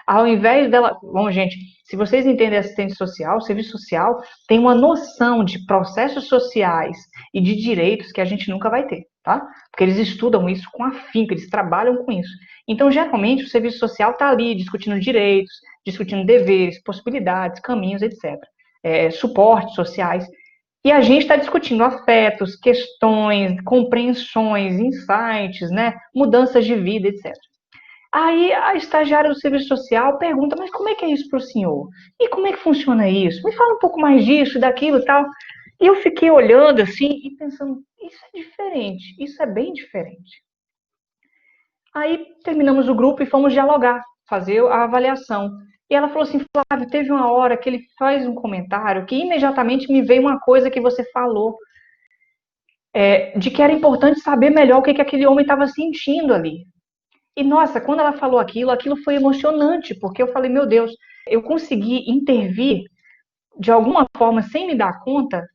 Ao invés dela. Bom, gente, se vocês entendem assistente social, o serviço social tem uma noção de processos sociais e de direitos que a gente nunca vai ter, tá? Porque eles estudam isso com afinco, eles trabalham com isso. Então, geralmente, o serviço social está ali discutindo direitos, discutindo deveres, possibilidades, caminhos, etc. Suportes sociais. E a gente está discutindo afetos, questões, compreensões, insights, né? Mudanças de vida, etc. Aí a estagiária do serviço social pergunta, mas como é que é isso para o senhor? E como é que funciona isso? Me fala um pouco mais disso, daquilo e tal. E eu fiquei olhando assim e pensando, isso é diferente, isso é bem diferente. Aí terminamos o grupo e fomos dialogar, fazer a avaliação. E ela falou assim, Flávio, teve uma hora que ele faz um comentário que imediatamente me veio uma coisa que você falou, de que era importante saber melhor o que aquele homem estava sentindo ali. E, nossa, quando ela falou aquilo foi emocionante, porque eu falei, meu Deus, eu consegui intervir de alguma forma, sem me dar conta,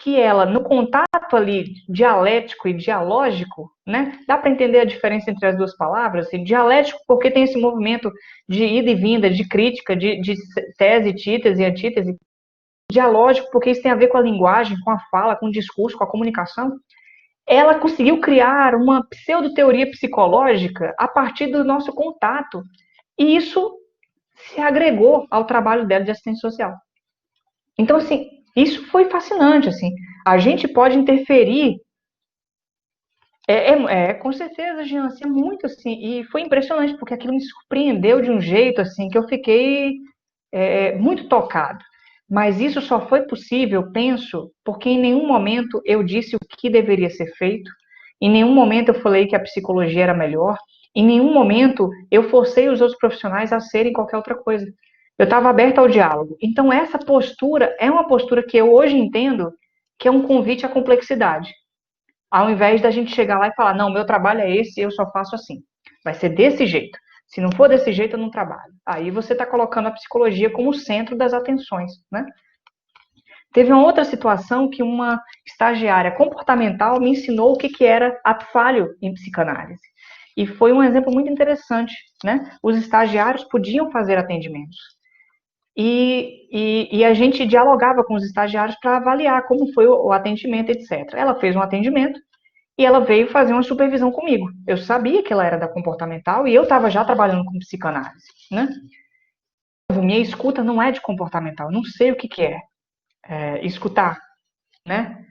que ela, no contato ali dialético e dialógico, né, dá para entender a diferença entre as duas palavras? Assim, dialético porque tem esse movimento de ida e vinda, de crítica, de tese, títese e antítese. Dialógico porque isso tem a ver com a linguagem, com a fala, com o discurso, com a comunicação. Ela conseguiu criar uma pseudo-teoria psicológica a partir do nosso contato. E isso se agregou ao trabalho dela de assistente social. Então, assim, isso foi fascinante, assim. A gente pode interferir, com certeza, Jean, assim, é muito, assim, e foi impressionante, porque aquilo me surpreendeu de um jeito, assim, que eu fiquei muito tocado. Mas isso só foi possível, penso, porque em nenhum momento eu disse o que deveria ser feito, em nenhum momento eu falei que a psicologia era melhor, em nenhum momento eu forcei os outros profissionais a serem qualquer outra coisa. Eu estava aberta ao diálogo. Então, essa postura é uma postura que eu hoje entendo que é um convite à complexidade. Ao invés da gente chegar lá e falar, não, meu trabalho é esse, eu só faço assim. Vai ser desse jeito. Se não for desse jeito, eu não trabalho. Aí você está colocando a psicologia como centro das atenções, né? Teve uma outra situação que uma estagiária comportamental me ensinou o que era ato falho em psicanálise. E foi um exemplo muito interessante, né? Os estagiários podiam fazer atendimentos. E a gente dialogava com os estagiários para avaliar como foi o atendimento, etc. Ela fez um atendimento e ela veio fazer uma supervisão comigo. Eu sabia que ela era da comportamental e eu estava já trabalhando com psicanálise, né? Minha escuta não é de comportamental, não sei o que é, escutar, né?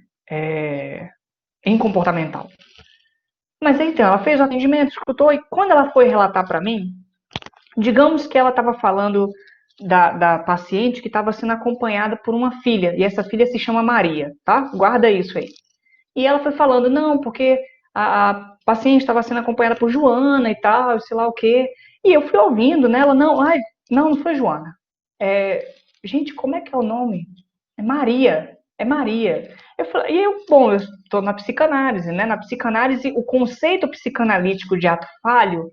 Em comportamental. Mas então, ela fez o atendimento, escutou, e quando ela foi relatar para mim, digamos que ela estava falando da paciente que estava sendo acompanhada por uma filha, e essa filha se chama Maria, tá? Guarda isso aí. E ela foi falando, não, porque a paciente estava sendo acompanhada por Joana e tal, sei lá o quê. E eu fui ouvindo nela, não, ai, não foi Joana. Gente, como é que é o nome? É Maria, é Maria. Bom, eu estou na psicanálise, né? Na psicanálise, o conceito psicanalítico de ato falho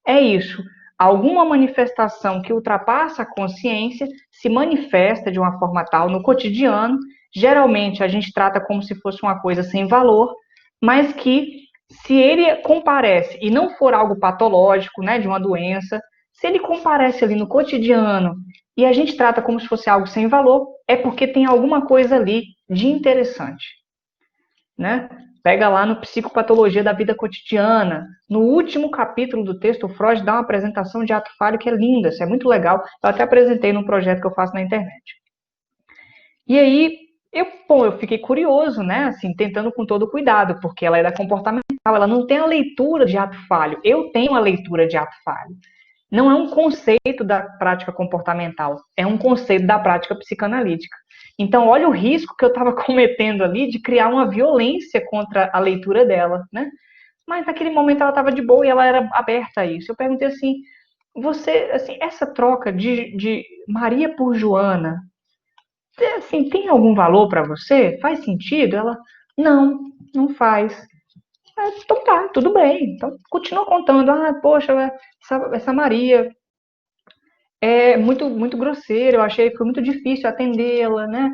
é isso. Alguma manifestação que ultrapassa a consciência se manifesta de uma forma tal no cotidiano. Geralmente a gente trata como se fosse uma coisa sem valor, mas que se ele comparece e não for algo patológico, né, de uma doença, se ele comparece ali no cotidiano e a gente trata como se fosse algo sem valor, é porque tem alguma coisa ali de interessante, né? Pega lá no Psicopatologia da Vida Cotidiana. No último capítulo do texto, o Freud dá uma apresentação de ato falho que é linda, isso é muito legal. Eu até apresentei num projeto que eu faço na internet. E aí, eu fiquei curioso, né? Assim, tentando com todo cuidado, porque ela é da comportamental, ela não tem a leitura de ato falho. Eu tenho a leitura de ato falho. Não é um conceito da prática comportamental, é um conceito da prática psicanalítica. Então, olha o risco que eu estava cometendo ali de criar uma violência contra a leitura dela, né? Mas naquele momento ela estava de boa e ela era aberta a isso. Eu perguntei assim, essa troca de Maria por Joana, assim, tem algum valor para você? Faz sentido? Ela, não, não faz. Então tá, tudo bem. Então continua contando. Ah, poxa, essa Maria é muito grosseira. Eu achei que foi muito difícil atendê-la, né?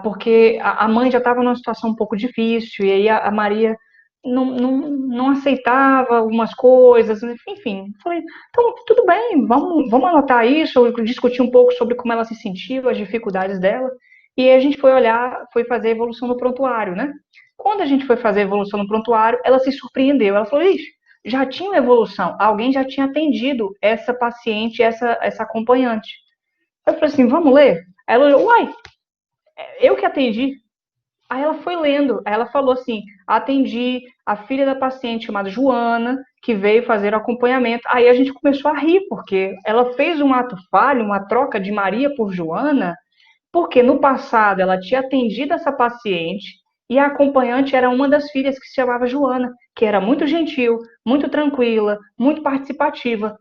Porque a mãe já estava numa situação um pouco difícil e aí a Maria não aceitava algumas coisas, enfim. Falei, então tudo bem, vamos anotar isso, discutir um pouco sobre como ela se sentiu, as dificuldades dela. E aí a gente foi olhar, foi fazer a evolução no prontuário, né? Quando a gente foi fazer a evolução no prontuário, ela se surpreendeu. Ela falou, ixi, já tinha uma evolução, alguém já tinha atendido essa paciente, essa acompanhante. Eu falei assim, vamos ler? Ela olhou, uai, eu que atendi. Aí ela foi lendo, aí ela falou assim, atendi a filha da paciente chamada Joana, que veio fazer o acompanhamento. Aí a gente começou a rir, porque ela fez um ato falho, uma troca de Maria por Joana, porque no passado ela tinha atendido essa paciente e a acompanhante era uma das filhas que se chamava Joana, que era muito gentil, muito tranquila, muito participativa.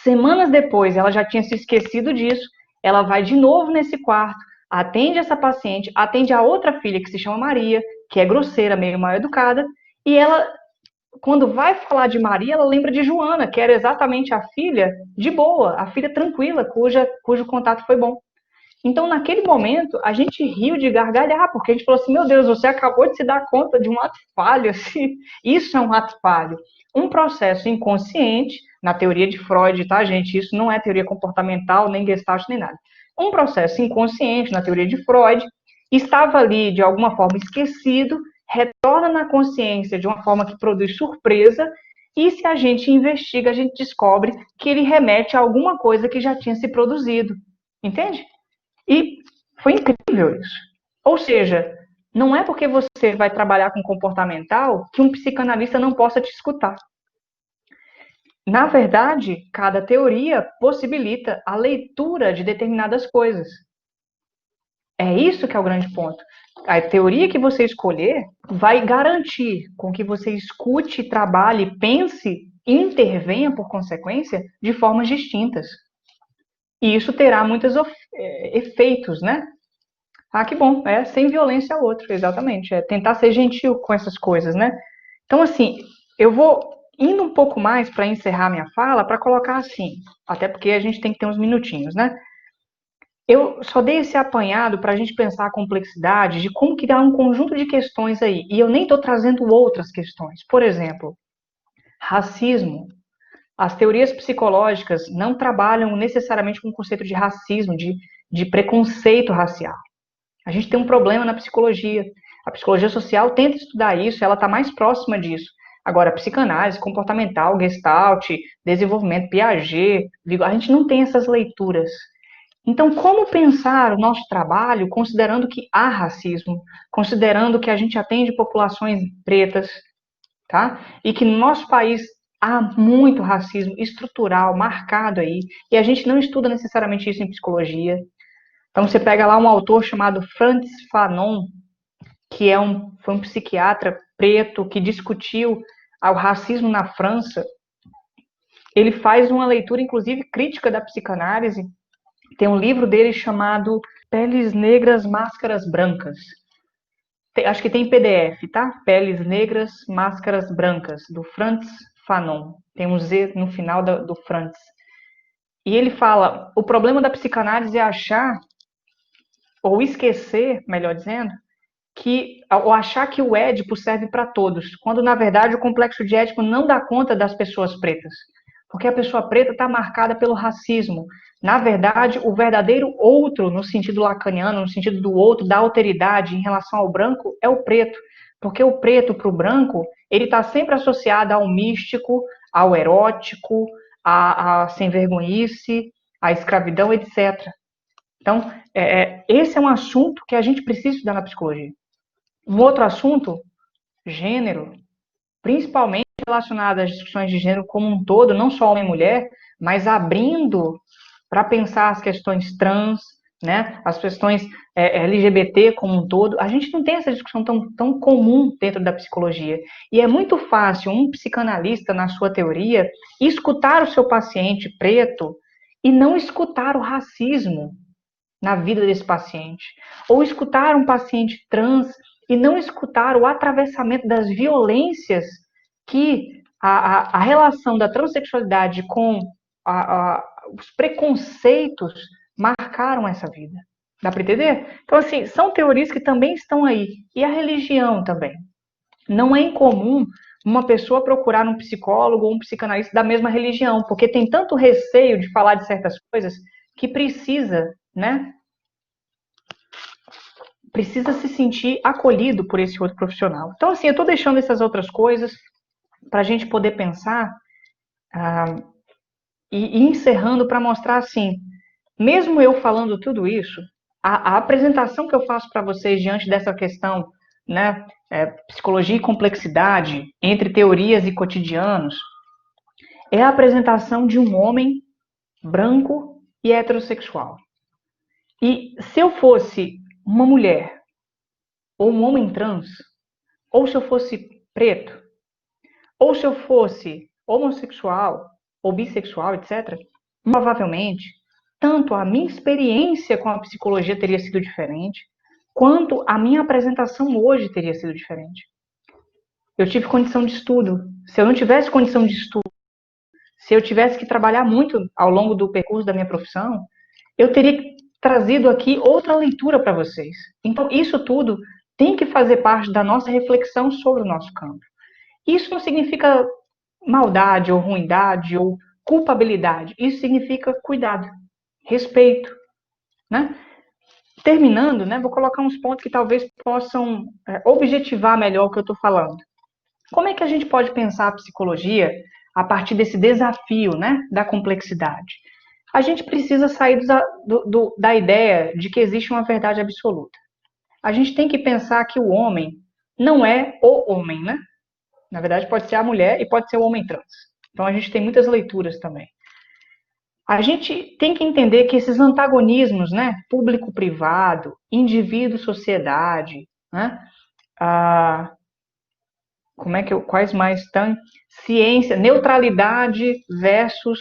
Semanas depois, ela já tinha se esquecido disso, ela vai de novo nesse quarto, atende essa paciente, atende a outra filha que se chama Maria, que é grosseira, meio mal educada, e ela, quando vai falar de Maria, ela lembra de Joana, que era exatamente a filha de boa, a filha tranquila, cujo contato foi bom. Então, naquele momento, a gente riu de gargalhar, porque a gente falou assim, meu Deus, você acabou de se dar conta de um ato falho, assim. Isso é um ato falho. Um processo inconsciente, na teoria de Freud, tá, gente? Isso não é teoria comportamental, nem Gestalt, nem nada. Um processo inconsciente, na teoria de Freud, estava ali, de alguma forma, esquecido, retorna na consciência de uma forma que produz surpresa, e se a gente investiga, a gente descobre que ele remete a alguma coisa que já tinha se produzido. Entende? E foi incrível isso. Ou seja, não é porque você vai trabalhar com comportamental que um psicanalista não possa te escutar. Na verdade, cada teoria possibilita a leitura de determinadas coisas. É isso que é o grande ponto. A teoria que você escolher vai garantir com que você escute, trabalhe, pense e intervenha, por consequência, de formas distintas. E isso terá muitos efeitos, né? Ah, que bom, sem violência ao outro, exatamente. É tentar ser gentil com essas coisas, né? Então, assim, eu vou indo um pouco mais para encerrar minha fala, para colocar assim, até porque a gente tem que ter uns minutinhos, né? Eu só dei esse apanhado para a gente pensar a complexidade de como criar um conjunto de questões aí, e eu nem estou trazendo outras questões. Por exemplo, racismo. As teorias psicológicas não trabalham necessariamente com o conceito de racismo, de preconceito racial. A gente tem um problema na psicologia. A psicologia social tenta estudar isso, ela está mais próxima disso. Agora, psicanálise, comportamental, Gestalt, desenvolvimento, Piaget, a gente não tem essas leituras. Então, como pensar o nosso trabalho considerando que há racismo, considerando que a gente atende populações pretas? tá? E que no nosso país há muito racismo estrutural, marcado aí, e a gente não estuda necessariamente isso em psicologia. Então você pega lá um autor chamado Frantz Fanon, que foi um psiquiatra preto que discutiu o racismo na França. Ele faz uma leitura, inclusive, crítica da psicanálise. Tem um livro dele chamado Peles Negras, Máscaras Brancas. Acho que tem PDF, tá? Peles Negras, Máscaras Brancas, do Frantz Fanon. Tem um Z no final do Frantz. E ele fala, o problema da psicanálise é achar, ou esquecer, melhor dizendo, ou achar que o Édipo serve para todos, quando na verdade o complexo de Édipo não dá conta das pessoas pretas, porque a pessoa preta está marcada pelo racismo. Na verdade, o verdadeiro outro, no sentido lacaniano, no sentido do outro, da alteridade em relação ao branco, é o preto, porque o preto para o branco, ele está sempre associado ao místico, ao erótico, à sem vergonhice, à escravidão, etc. Então, esse é um assunto que a gente precisa estudar na psicologia. Um outro assunto, gênero, principalmente relacionado às discussões de gênero como um todo, não só homem e mulher, mas abrindo para pensar as questões trans, né, as questões LGBT como um todo. A gente não tem essa discussão tão comum dentro da psicologia. E é muito fácil um psicanalista, na sua teoria, escutar o seu paciente preto e não escutar o racismo na vida desse paciente. Ou escutar um paciente trans e não escutar o atravessamento das violências que a relação da transexualidade com os preconceitos marcaram essa vida. Dá para entender? Então, assim, são teorias que também estão aí. E a religião também. Não é incomum uma pessoa procurar um psicólogo ou um psicanalista da mesma religião, porque tem tanto receio de falar de certas coisas que precisa, né, precisa se sentir acolhido por esse outro profissional. Então, assim, eu estou deixando essas outras coisas para a gente poder pensar e encerrando para mostrar, assim, mesmo eu falando tudo isso, a apresentação que eu faço para vocês diante dessa questão, né, psicologia e complexidade, entre teorias e cotidianos, é a apresentação de um homem branco e heterossexual. E se eu fosse uma mulher ou um homem trans, ou se eu fosse preto, ou se eu fosse homossexual ou bissexual, etc., provavelmente, tanto a minha experiência com a psicologia teria sido diferente, quanto a minha apresentação hoje teria sido diferente. Eu tive condição de estudo. Se eu não tivesse condição de estudo, se eu tivesse que trabalhar muito ao longo do percurso da minha profissão, eu teria trazido aqui outra leitura para vocês. Então, isso tudo tem que fazer parte da nossa reflexão sobre o nosso campo. Isso não significa maldade ou ruindade ou culpabilidade. Isso significa cuidado, respeito, né? Terminando, né, vou colocar uns pontos que talvez possam objetivar melhor o que eu estou falando. Como é que a gente pode pensar a psicologia a partir desse desafio, né, da complexidade? A gente precisa sair da ideia de que existe uma verdade absoluta. A gente tem que pensar que o homem não é o homem, né? Na verdade, pode ser a mulher e pode ser o homem trans. Então, a gente tem muitas leituras também. A gente tem que entender que esses antagonismos, né? Público-privado, indivíduo-sociedade, né? Quais mais estão? Ciência, neutralidade versus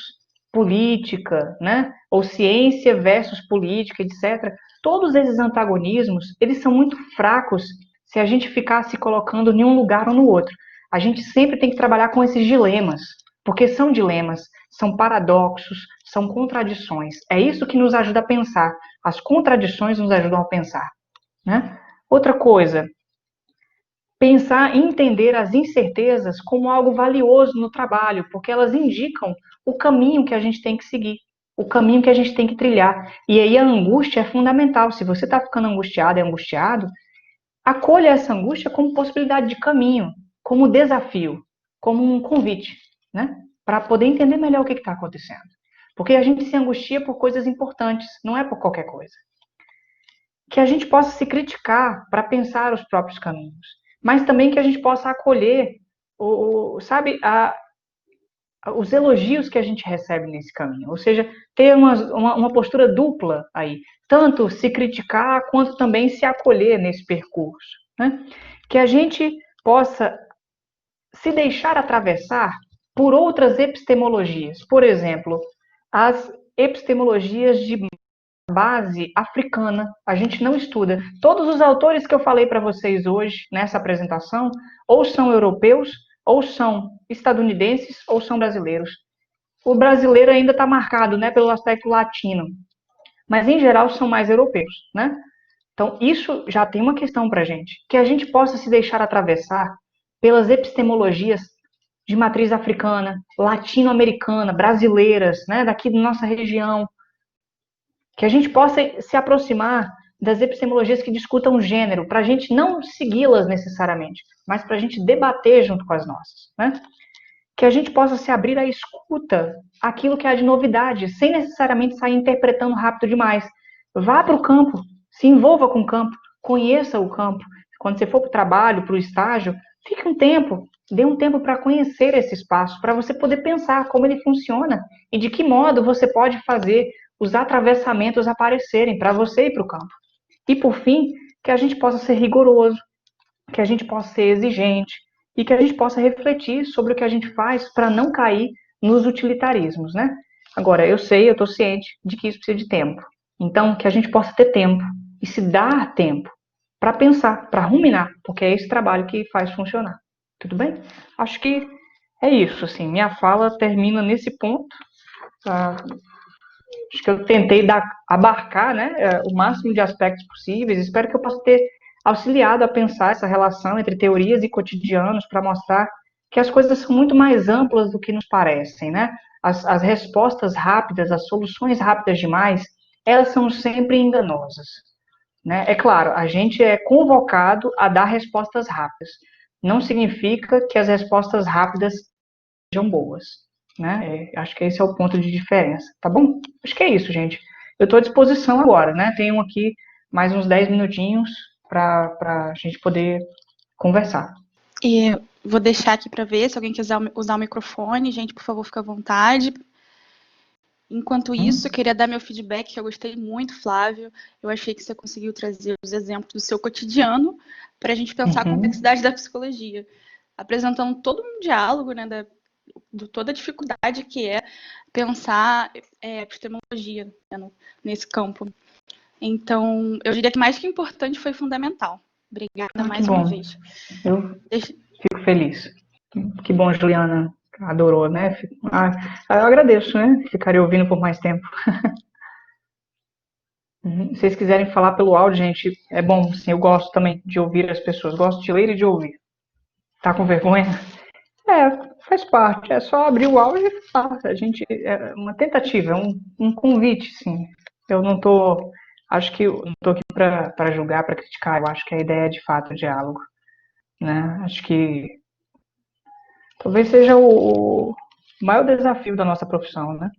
política, né? Ou ciência versus política, etc. Todos esses antagonismos, eles são muito fracos se a gente ficar se colocando em um lugar ou no outro. A gente sempre tem que trabalhar com esses dilemas, porque são dilemas, são paradoxos, são contradições. É isso que nos ajuda a pensar. As contradições nos ajudam a pensar, né? Outra coisa, pensar e entender as incertezas como algo valioso no trabalho, porque elas indicam o caminho que a gente tem que seguir, o caminho que a gente tem que trilhar. E aí a angústia é fundamental. Se você está ficando angustiado e angustiado, acolha essa angústia como possibilidade de caminho, como desafio, como um convite, né? Para poder entender melhor o que está acontecendo. Porque a gente se angustia por coisas importantes, não é por qualquer coisa. Que a gente possa se criticar para pensar os próprios caminhos, mas também que a gente possa acolher sabe, os elogios que a gente recebe nesse caminho. Ou seja, ter uma postura dupla aí. Tanto se criticar, quanto também se acolher nesse percurso. Né? Que a gente possa se deixar atravessar por outras epistemologias. Por exemplo, as epistemologias de base africana. A gente não estuda. Todos os autores que eu falei para vocês hoje, nessa apresentação, ou são europeus, ou são estadunidenses, ou são brasileiros. O brasileiro ainda está marcado, né, pelo aspecto latino, mas em geral são mais europeus, né? Então isso já tem uma questão para a gente, que a gente possa se deixar atravessar pelas epistemologias de matriz africana, latino-americana, brasileiras, né, daqui da nossa região, que a gente possa se aproximar das epistemologias que discutam gênero, para a gente não segui-las necessariamente, mas para a gente debater junto com as nossas, né? Que a gente possa se abrir à escuta, aquilo que há de novidade, sem necessariamente sair interpretando rápido demais. Vá para o campo, se envolva com o campo, conheça o campo. Quando você for para o trabalho, para o estágio, fique um tempo, dê um tempo para conhecer esse espaço, para você poder pensar como ele funciona e de que modo você pode fazer os atravessamentos aparecerem para você ir para o campo. E, por fim, que a gente possa ser rigoroso, que a gente possa ser exigente e que a gente possa refletir sobre o que a gente faz para não cair nos utilitarismos, né? Agora, eu estou ciente de que isso precisa de tempo. Então, que a gente possa ter tempo e se dar tempo para pensar, para ruminar, porque é esse trabalho que faz funcionar. Tudo bem? Acho que é isso, assim. Minha fala termina nesse ponto. Acho que eu tentei abarcar, né, o máximo de aspectos possíveis. Espero que eu possa ter auxiliado a pensar essa relação entre teorias e cotidianos para mostrar que as coisas são muito mais amplas do que nos parecem, né? As respostas rápidas, as soluções rápidas demais, elas são sempre enganosas, né? É claro, a gente é convocado a dar respostas rápidas. Não significa que as respostas rápidas sejam boas, né? Acho que esse é o ponto de diferença, tá bom? Acho que é isso, gente. Eu estou à disposição agora, né? Tenho aqui mais uns 10 minutinhos para a gente poder conversar. E vou deixar aqui para ver se alguém quiser usar o microfone. Gente, por favor, fique à vontade. Enquanto isso, eu queria dar meu feedback, que eu gostei muito, Flávio. Eu achei que você conseguiu trazer os exemplos do seu cotidiano para a gente pensar a complexidade da psicologia, apresentando todo um diálogo, né, de toda a dificuldade que é pensar epistemologia, né, nesse campo. Então, eu diria que mais que importante, foi fundamental. Obrigada mais uma vez. Eu fico feliz. Que bom, Juliana adorou, né? Eu agradeço, né? Ficarei ouvindo por mais tempo. Se vocês quiserem falar pelo áudio, gente, é bom, sim, eu gosto também de ouvir as pessoas, gosto de ler e de ouvir. Tá com vergonha? Faz parte, é só abrir o áudio e falar. É uma tentativa, é um convite, sim. Eu não tô, acho que eu não tô aqui para julgar, para criticar, eu acho que a ideia é de fato o diálogo, né? Acho que talvez seja o maior desafio da nossa profissão, né?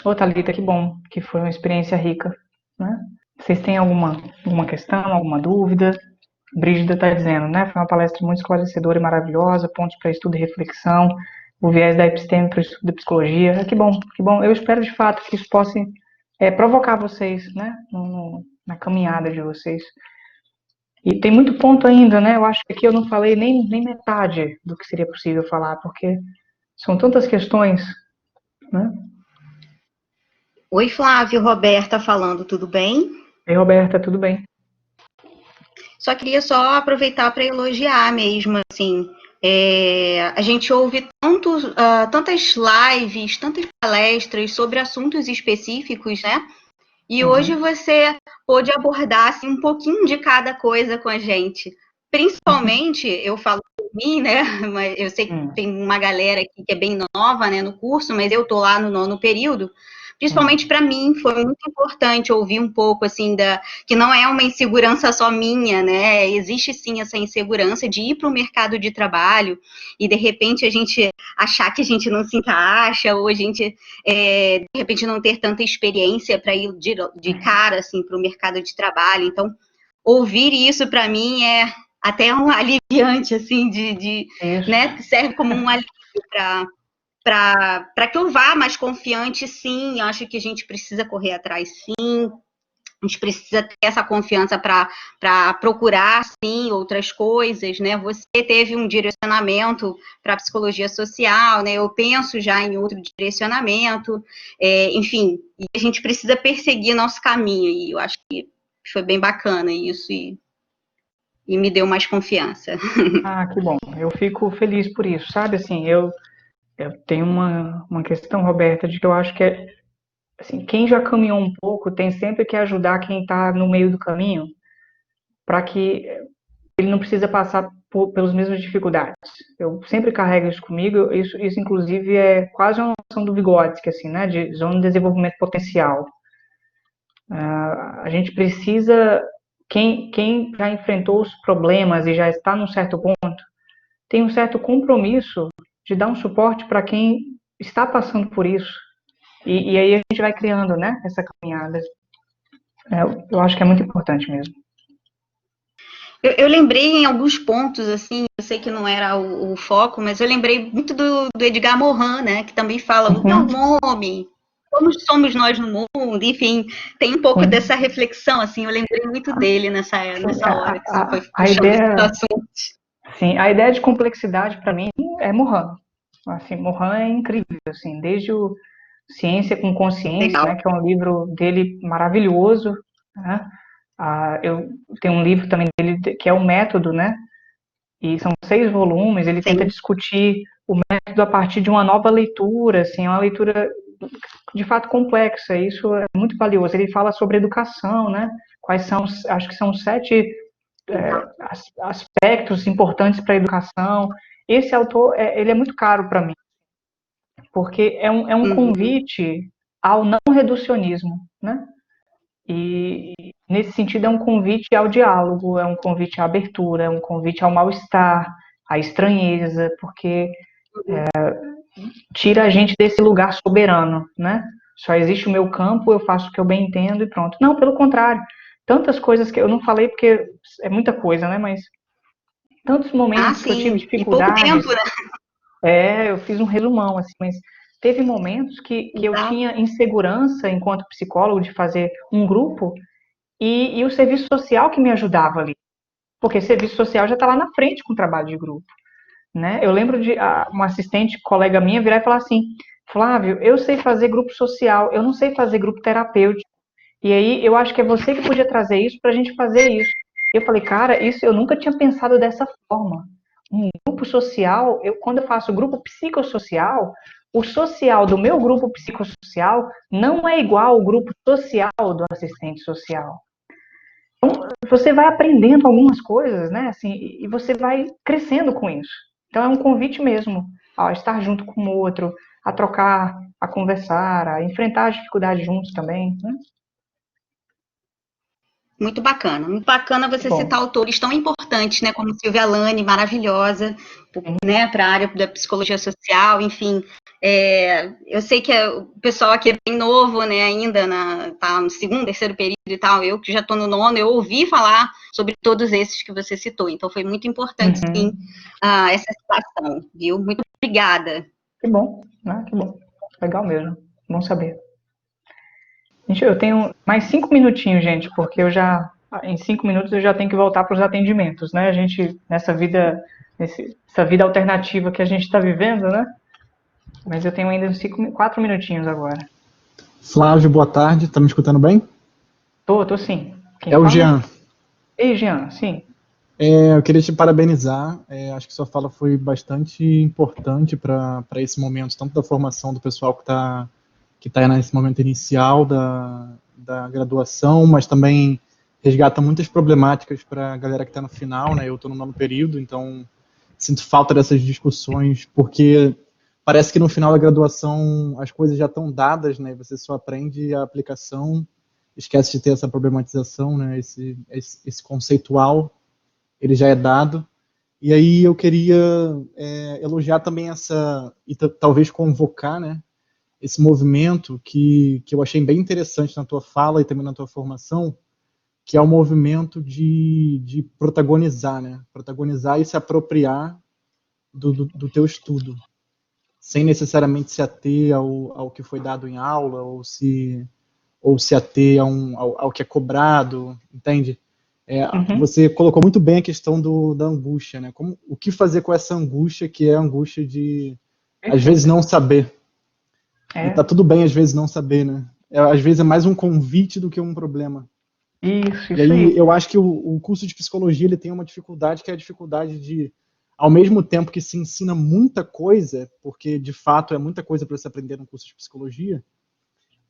Ô, Thalita, que bom, que foi uma experiência rica, né? Vocês têm alguma questão, alguma dúvida? Brígida está dizendo, né? Foi uma palestra muito esclarecedora e maravilhosa, pontos para estudo e reflexão, o viés da episteme para o estudo da psicologia. Que bom, que bom. Eu espero de fato que isso possa provocar vocês, né? Na caminhada de vocês. E tem muito ponto ainda, né? Eu acho que aqui eu não falei nem metade do que seria possível falar, porque são tantas questões, né? Oi, Flávio, Roberta falando, tudo bem? Oi, Roberta, tudo bem? Só queria aproveitar para elogiar mesmo, assim, a gente ouve tantas lives, tantas palestras sobre assuntos específicos, né? E hoje você pôde abordar assim, um pouquinho de cada coisa com a gente. Principalmente, eu falo por mim, né? Eu sei que tem uma galera aqui que é bem nova, né, no curso, mas eu tô lá no 9º período. Principalmente para mim, foi muito importante ouvir um pouco, assim, que não é uma insegurança só minha, né? Existe, sim, essa insegurança de ir para o mercado de trabalho e, de repente, a gente achar que a gente não se encaixa ou a gente, de repente, não ter tanta experiência para ir de cara, assim, para o mercado de trabalho. Então, ouvir isso, para mim, até um aliviante, assim, né, que serve como um alívio para que eu vá mais confiante, sim. Acho que a gente precisa correr atrás, sim. A gente precisa ter essa confiança para procurar, sim, outras coisas, né? Você teve um direcionamento para a psicologia social, né? Eu penso já em outro direcionamento, enfim, e a gente precisa perseguir nosso caminho, e eu acho que foi bem bacana isso, e me deu mais confiança. Ah, que bom. Eu fico feliz por isso, sabe? Assim, eu tenho uma questão, Roberta, de que eu acho que assim, quem já caminhou um pouco tem sempre que ajudar quem está no meio do caminho, para que ele não precisa passar pelas mesmas dificuldades. Eu sempre carrego isso comigo, isso inclusive é quase uma noção do Vygotsky, assim, né, de zona de desenvolvimento potencial. A gente precisa, quem já enfrentou os problemas e já está num certo ponto, tem um certo compromisso de dar um suporte para quem está passando por isso. E aí a gente vai criando, né, essa caminhada. Eu acho que é muito importante mesmo. Eu lembrei em alguns pontos, assim, eu sei que não era o foco, mas eu lembrei muito do Edgar Morin, né, que também fala o teu nome, como somos nós no mundo, enfim, tem um pouco dessa reflexão, assim, eu lembrei muito dele nessa hora que você foi A puxando esse ideia, assunto. sim, a ideia de complexidade para mim é Morin. Assim, Morin é incrível, assim, desde o Ciência com Consciência, Legal. né, que é um livro dele maravilhoso, né? Eu tenho um livro também dele que é o Método, né? E são 6 volumes. Ele tenta Sim. discutir o método a partir de uma nova leitura, assim, uma leitura de fato complexa. Isso é muito valioso. Ele fala sobre educação, né? Quais são, acho que são 7 aspectos importantes para a educação. Esse autor, ele é muito caro para mim, porque é um convite ao não reducionismo, né? E nesse sentido é um convite ao diálogo, é um convite à abertura, é um convite ao mal-estar, à estranheza, porque tira a gente desse lugar soberano, né? Só existe o meu campo, eu faço o que eu bem entendo e pronto. Não, pelo contrário. Tantas coisas que eu não falei porque é muita coisa, né? Mas tantos momentos que eu tive Sim, e pouco dificuldades. tempo, né? Eu fiz um resumão, assim, mas teve momentos que eu Exato. tinha insegurança enquanto psicólogo de fazer um grupo e o serviço social que me ajudava ali. Porque serviço social já está lá na frente com o trabalho de grupo. Né? Eu lembro de uma assistente, colega minha, virar e falar assim: Flávio, eu sei fazer grupo social, eu não sei fazer grupo terapêutico. E aí eu acho que é você que podia trazer isso para a gente fazer isso. E eu falei, cara, isso eu nunca tinha pensado dessa forma. Um grupo social, quando eu faço grupo psicossocial, o social do meu grupo psicossocial não é igual ao grupo social do assistente social. Então, você vai aprendendo algumas coisas, né? Assim, e você vai crescendo com isso. Então, é um convite mesmo a estar junto com o outro, a trocar, a conversar, a enfrentar as dificuldades juntos também. Né? Muito bacana. Muito bacana você citar Bom, autores tão importantes, né, como Silvia Lane, maravilhosa, né, para a área da psicologia social, enfim. Eu sei que o pessoal aqui é bem novo, né, ainda tá no segundo, terceiro período e tal, eu que já estou no nono, eu ouvi falar sobre todos esses que você citou, então foi muito importante, sim, essa citação, viu? Muito obrigada. que bom, né? Que bom. Legal mesmo. Bom saber. Gente, eu tenho mais 5 minutinhos, gente, porque em 5 minutos eu já tenho que voltar para os atendimentos, né? A gente, essa vida alternativa que a gente está vivendo, né? Mas eu tenho ainda uns 4 minutinhos agora. Flávio, boa tarde. Tá me escutando bem? Tô sim. Quem É o fala? Jean. Ei, Jean, sim. Eu queria te parabenizar. Acho que sua fala foi bastante importante para esse momento, tanto da formação do pessoal que tá nesse momento inicial da graduação, mas também resgata muitas problemáticas para a galera que está no final, né? Eu estou no nono período, então sinto falta dessas discussões, porque parece que no final da graduação as coisas já estão dadas, né? Você só aprende a aplicação, esquece de ter essa problematização, né? Esse conceitual, ele já é dado. E aí eu queria elogiar também e talvez convocar, né? Esse movimento que eu achei bem interessante na tua fala e também na tua formação, que é o movimento de protagonizar, né? Protagonizar e se apropriar do teu estudo, sem necessariamente se ater ao que foi dado em aula, ou se ater ao que é cobrado, entende? Você colocou muito bem a questão da angústia, né? O que fazer com essa angústia, que é a angústia de, às vezes, não saber. E tá tudo bem, às vezes, não saber, né? Às vezes é mais um convite do que um problema. Isso E aí, aí. eu acho que o curso de psicologia, ele tem uma dificuldade, que é a dificuldade de, ao mesmo tempo que se ensina muita coisa, porque, de fato, é muita coisa para se aprender no curso de psicologia,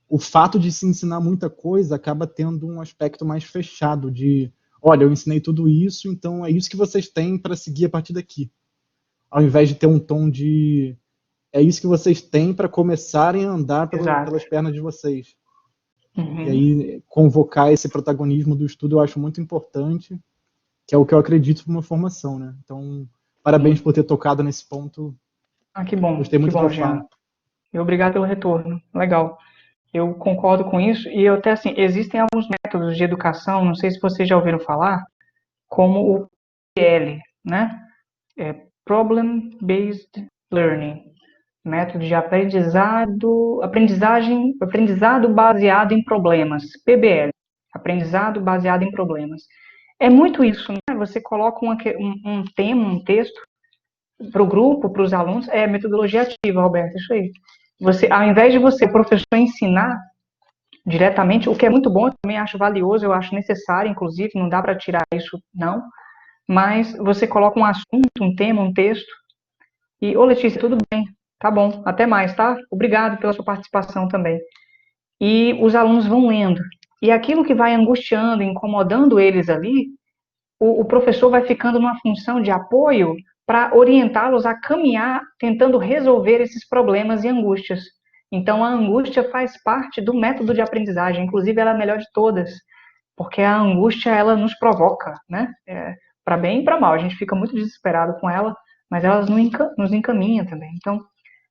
o fato de se ensinar muita coisa acaba tendo um aspecto mais fechado de, olha, eu ensinei tudo isso, então é isso que vocês têm para seguir a partir daqui. Ao invés de ter um tom de, é isso que vocês têm para começarem a andar pelas pernas de vocês. E aí, convocar esse protagonismo do estudo eu acho muito importante, que é o que eu acredito para uma formação, né? Então, parabéns por ter tocado nesse ponto. Que bom. Gostei muito que bom, da fala. Jean. E obrigado pelo retorno. Legal. Eu concordo com isso. E eu até, assim, existem alguns métodos de educação, não sei se vocês já ouviram falar, como o PL, né? Problem Based Learning. Método de aprendizado baseado em problemas, PBL, aprendizado baseado em problemas. É muito isso, né? Você coloca um tema, um texto para o grupo, para os alunos, é metodologia ativa, Roberto, isso aí. Você, ao invés de você, professor, ensinar diretamente, o que é muito bom, eu também acho valioso, eu acho necessário, inclusive, não dá para tirar isso, não, mas você coloca um assunto, um tema, um texto, e, ô Letícia, tudo bem, tá bom, até mais, tá? Obrigado pela sua participação também. E os alunos vão lendo. E aquilo que vai angustiando, incomodando eles ali, o professor vai ficando numa função de apoio para orientá-los a caminhar, tentando resolver esses problemas e angústias. Então, a angústia faz parte do método de aprendizagem, inclusive ela é a melhor de todas, porque a angústia, ela nos provoca, né? Para bem e para mal, a gente fica muito desesperado com ela, mas ela nos encaminha também. Então,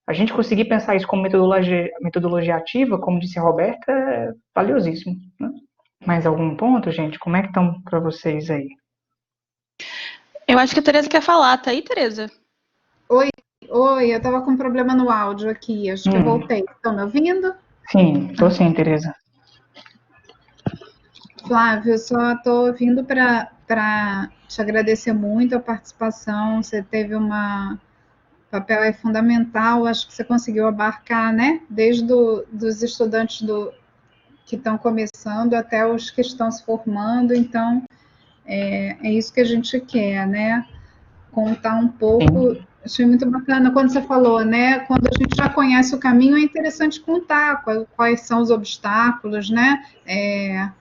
a gente conseguir pensar isso como metodologia ativa, como disse a Roberta, é valiosíssimo. Né? Mais algum ponto, gente? Como é que estão para vocês aí? Eu acho que a Tereza quer falar. Tá aí, Tereza? Oi, eu estava com um problema no áudio aqui. Acho que eu voltei. Estão me ouvindo? Sim, estou sim, Tereza. Flávio, eu só estou vindo para te agradecer muito a participação. Você teve um papel aí fundamental. Acho que você conseguiu abarcar, né? Desde dos estudantes que estão começando até os que estão se formando. Então, é isso que a gente quer, né? Contar um pouco. Sim. Achei muito bacana quando você falou, né? Quando a gente já conhece o caminho, é interessante contar quais são os obstáculos, né?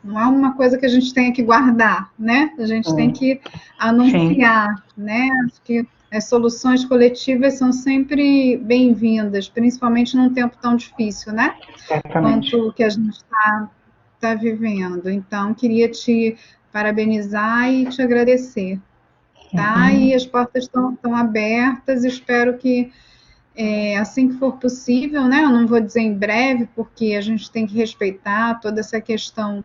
Não é uma coisa que a gente tenha que guardar, né? A gente tem que anunciar, né? Acho que as soluções coletivas são sempre bem-vindas, principalmente num tempo tão difícil, né? Certamente. Quanto o que a gente está vivendo. Então, queria te parabenizar e te agradecer. Tá? E as portas estão abertas, espero que assim que for possível, né? Eu não vou dizer em breve, porque a gente tem que respeitar toda essa questão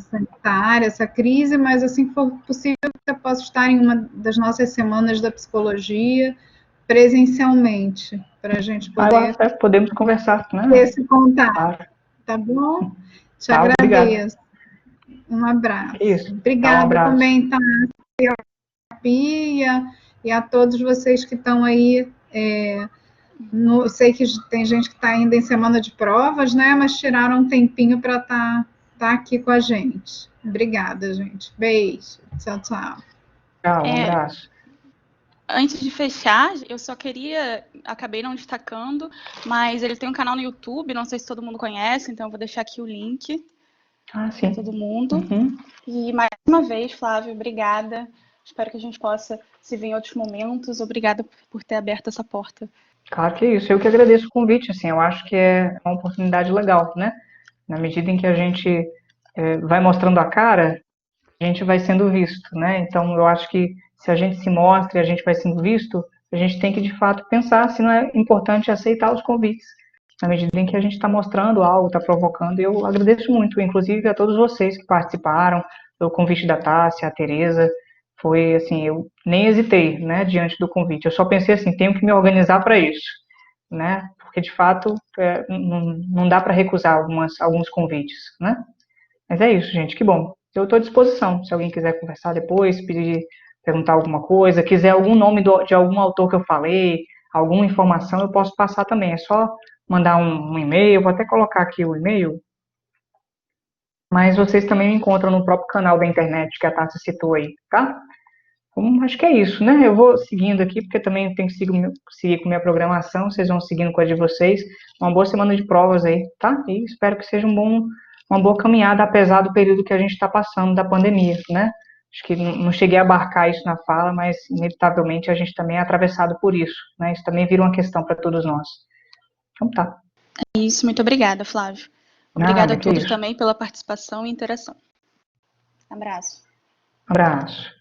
sanitária, essa crise, mas assim que for possível, eu posso estar em uma das nossas semanas da psicologia presencialmente, para a gente poder podemos conversar, né? ter esse contato. Claro. Tá bom? Te agradeço. Obrigado. Um abraço. Isso. Obrigada um abraço. também, tá? E a todos vocês que estão aí. Eu sei que tem gente que está ainda em semana de provas, né? Mas tiraram um tempinho para tá aqui com a gente. Obrigada, gente. Beijo. Tchau, tchau. Tchau, um abraço. Antes de fechar, eu só queria, acabei não destacando, mas ele tem um canal no YouTube, não sei se todo mundo conhece, então eu vou deixar aqui o link para todo mundo. E mais uma vez, Flávio, obrigada. Espero que a gente possa se ver em outros momentos. Obrigada por ter aberto essa porta. Claro que é isso. Eu que agradeço o convite. Assim, eu acho que é uma oportunidade legal, né? Na medida em que a gente vai mostrando a cara, a gente vai sendo visto, né? Então, eu acho que se a gente se mostra e a gente vai sendo visto, a gente tem que, de fato, pensar se não é importante aceitar os convites na medida em que a gente está mostrando algo, está provocando. Eu agradeço muito, inclusive a todos vocês que participaram, pelo convite da Tássia, a Tereza. Foi assim, eu nem hesitei, né, diante do convite. Eu só pensei assim, tenho que me organizar para isso, né? Porque de fato não dá para recusar alguns convites, né? Mas é isso, gente, que bom. Eu estou à disposição, se alguém quiser conversar depois, perguntar alguma coisa, quiser algum nome de algum autor que eu falei, alguma informação, eu posso passar também. É só mandar um e-mail, vou até colocar aqui o e-mail, mas vocês também me encontram no próprio canal da internet que a Tati citou aí, tá? Então, acho que é isso, né? Eu vou seguindo aqui, porque também tenho que seguir com minha programação, vocês vão seguindo com a de vocês. Uma boa semana de provas aí, tá? E espero que seja uma boa caminhada, apesar do período que a gente está passando da pandemia, né? Acho que não cheguei a abarcar isso na fala, mas inevitavelmente a gente também é atravessado por isso, né? Isso também vira uma questão para todos nós. Então tá. Isso, muito obrigada, Flávio. Obrigada a todos também pela participação e interação. Abraço. Abraço.